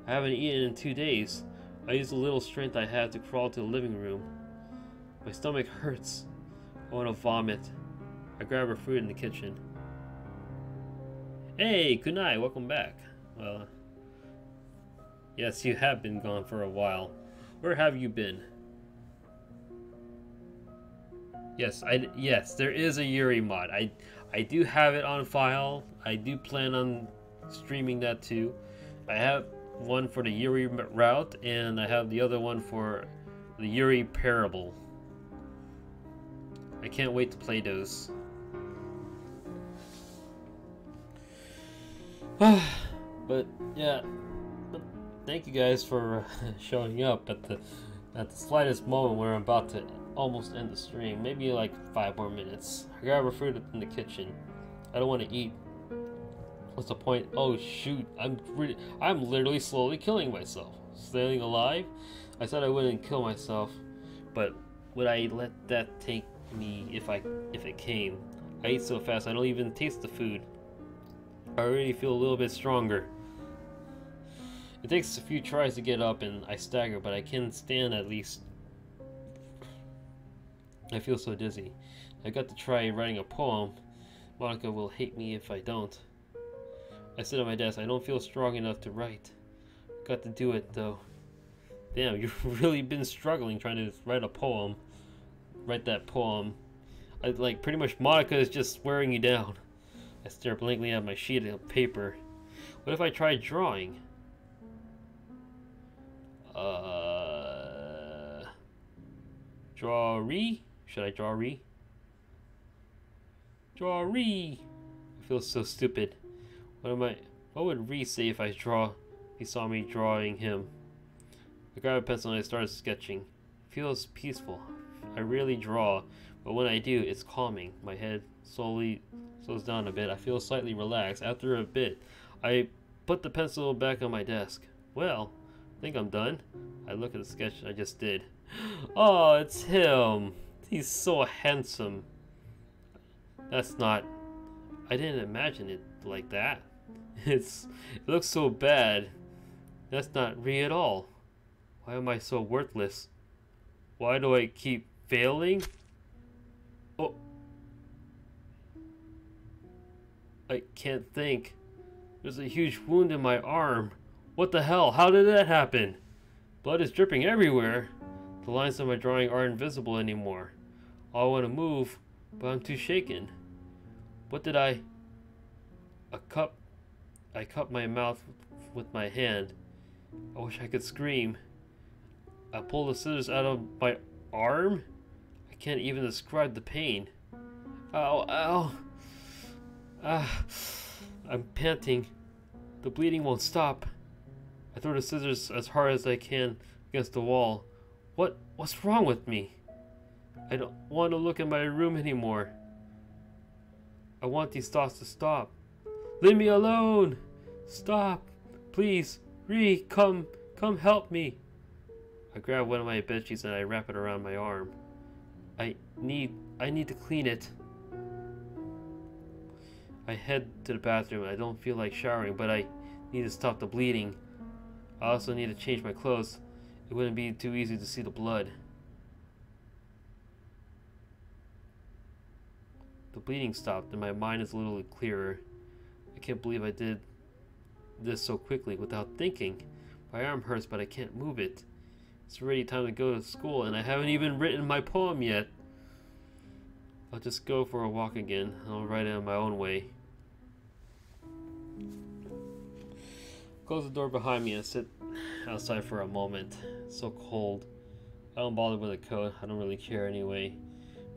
I haven't eaten in 2 days. I use the little strength I have to crawl to the living room. My stomach hurts. I want to vomit. I grab her food in the kitchen. Hey, Kunai, welcome back. Well, yes, you have been gone for a while. Where have you been? Yes, there is a Yuri mod. I do have it on file. I do plan on streaming that too. I have one for the Yuri route, and I have the other one for the Yuri Parable. I can't wait to play those. But yeah, but thank you guys for showing up at the slightest moment where I'm about to almost end the stream. Maybe like 5 more minutes. I grab a fruit in the kitchen. I don't want to eat. What's the point? Oh shoot! I'm literally slowly killing myself. Staying alive. I said I wouldn't kill myself, but would I let that take me if it came? I eat so fast I don't even taste the food. I already feel a little bit stronger. It takes a few tries to get up and I stagger, but I can stand at least. I feel so dizzy. I got to try writing a poem. Monica will hate me if I don't. I sit at my desk. I don't feel strong enough to write. Got to do it though. Damn, you've really been struggling trying to write a poem. Write that poem. Like pretty much Monica is just wearing you down. I stare blankly at my sheet of paper. What if I tried drawing? Draw-ree? Should I draw-ree? Draw-ree! I feel so stupid. What would Ree say if he saw me drawing him? I grab a pencil and I start sketching. It feels peaceful. I rarely draw, but when I do, it's calming. My head slowly slows down a bit. I feel slightly relaxed. After a bit, I put the pencil back on my desk. Well, I think I'm done. I look at the sketch I just did. Oh, it's him. He's so handsome. That's not... I didn't imagine it like that. It looks so bad. That's not Ree at all. Why am I so worthless? Why do I keep failing? Oh. I can't think. There's a huge wound in my arm. What the hell? How did that happen? Blood is dripping everywhere. The lines of my drawing aren't visible anymore. I want to move, but I'm too shaken. What did I cup my mouth with my hand. I wish I could scream. I pull the scissors out of my arm. I can't even describe the pain. Ow, ow. Ah, I'm panting. The bleeding won't stop. I throw the scissors as hard as I can against the wall. What's wrong with me? I don't want to look at my room anymore. I want these thoughts to stop. Leave me alone! Stop! Please! Ree, come help me! I grab one of my bedsheets and I wrap it around my arm. I need to clean it. I head to the bathroom. I don't feel like showering, but I need to stop the bleeding. I also need to change my clothes. It wouldn't be too easy to see the blood. The bleeding stopped and my mind is a little clearer. I can't believe I did this so quickly without thinking. My arm hurts, but I can't move it. It's already time to go to school and I haven't even written my poem yet. I'll just go for a walk again. I'll write it in my own way. Close the door behind me and sit outside for a moment. It's so cold. I don't bother with a coat. I don't really care anyway.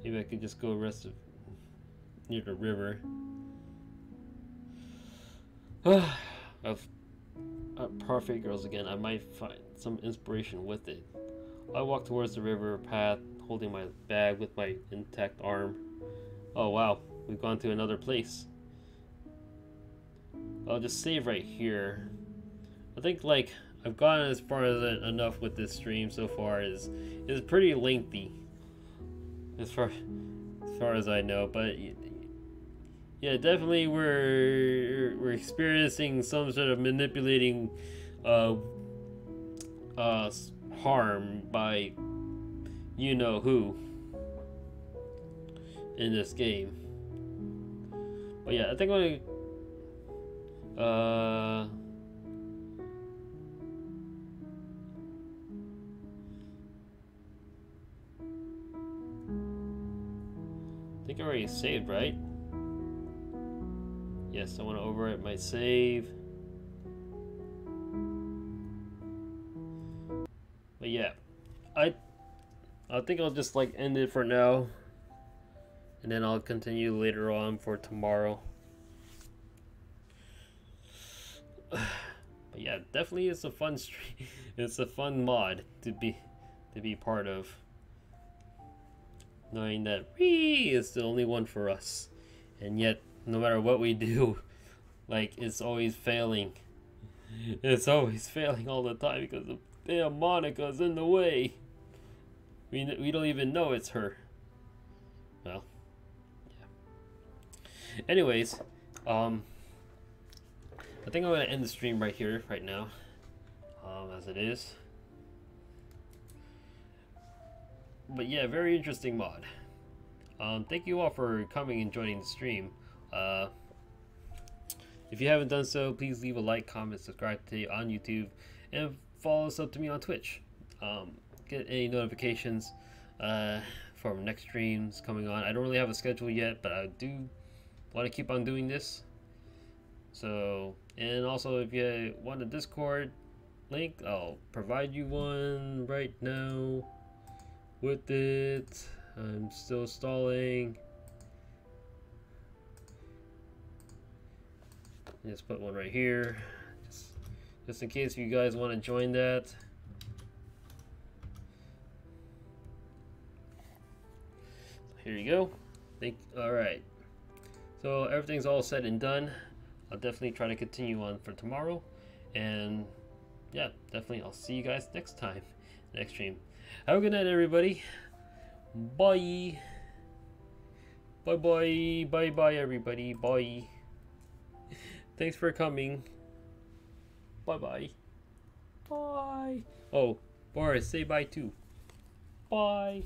Maybe I could just go rest near the river. Perfect girls again. I might find some inspiration with it. I walk towards the river path, holding my bag with my intact arm. Oh wow, we've gone to another place. I'll just save right here. I think like I've gone as far as enough with this stream so far. Is pretty lengthy as far as I know, but yeah, definitely we're experiencing some sort of manipulating harm by you know who in this game. But yeah, I think I'm gonna I think I already saved, right? Yes, I want to overwrite my save. But yeah, I think I'll just like end it for now, and then I'll continue later on for tomorrow. But yeah, definitely it's a fun stream. It's a fun mod to be part of. Knowing that Ree is the only one for us, and yet no matter what we do, like it's always failing. It's always failing all the time because the damn Monica's in the way. We don't even know it's her. Well, yeah. Anyways, I think I'm gonna end the stream right here, right now, as it is. But yeah, very interesting mod. Thank you all for coming and joining the stream. If you haven't done so, please leave a like, comment, subscribe on YouTube, and follow us up to me on Twitch. Get any notifications from next streams coming on. I don't really have a schedule yet, but I do want to keep on doing this. So, and also if you want a Discord link, I'll provide you one right now. With it, I'm still stalling. Just put one right here, just in case you guys want to join that. Here you go. All right. So everything's all said and done. I'll definitely try to continue on for tomorrow, and yeah, definitely I'll see you guys next time, next stream. Have a good night, everybody. Bye. Bye bye. Bye bye, everybody. Bye. Thanks for coming. Bye bye. Bye. Oh, Boris, say bye too. Bye.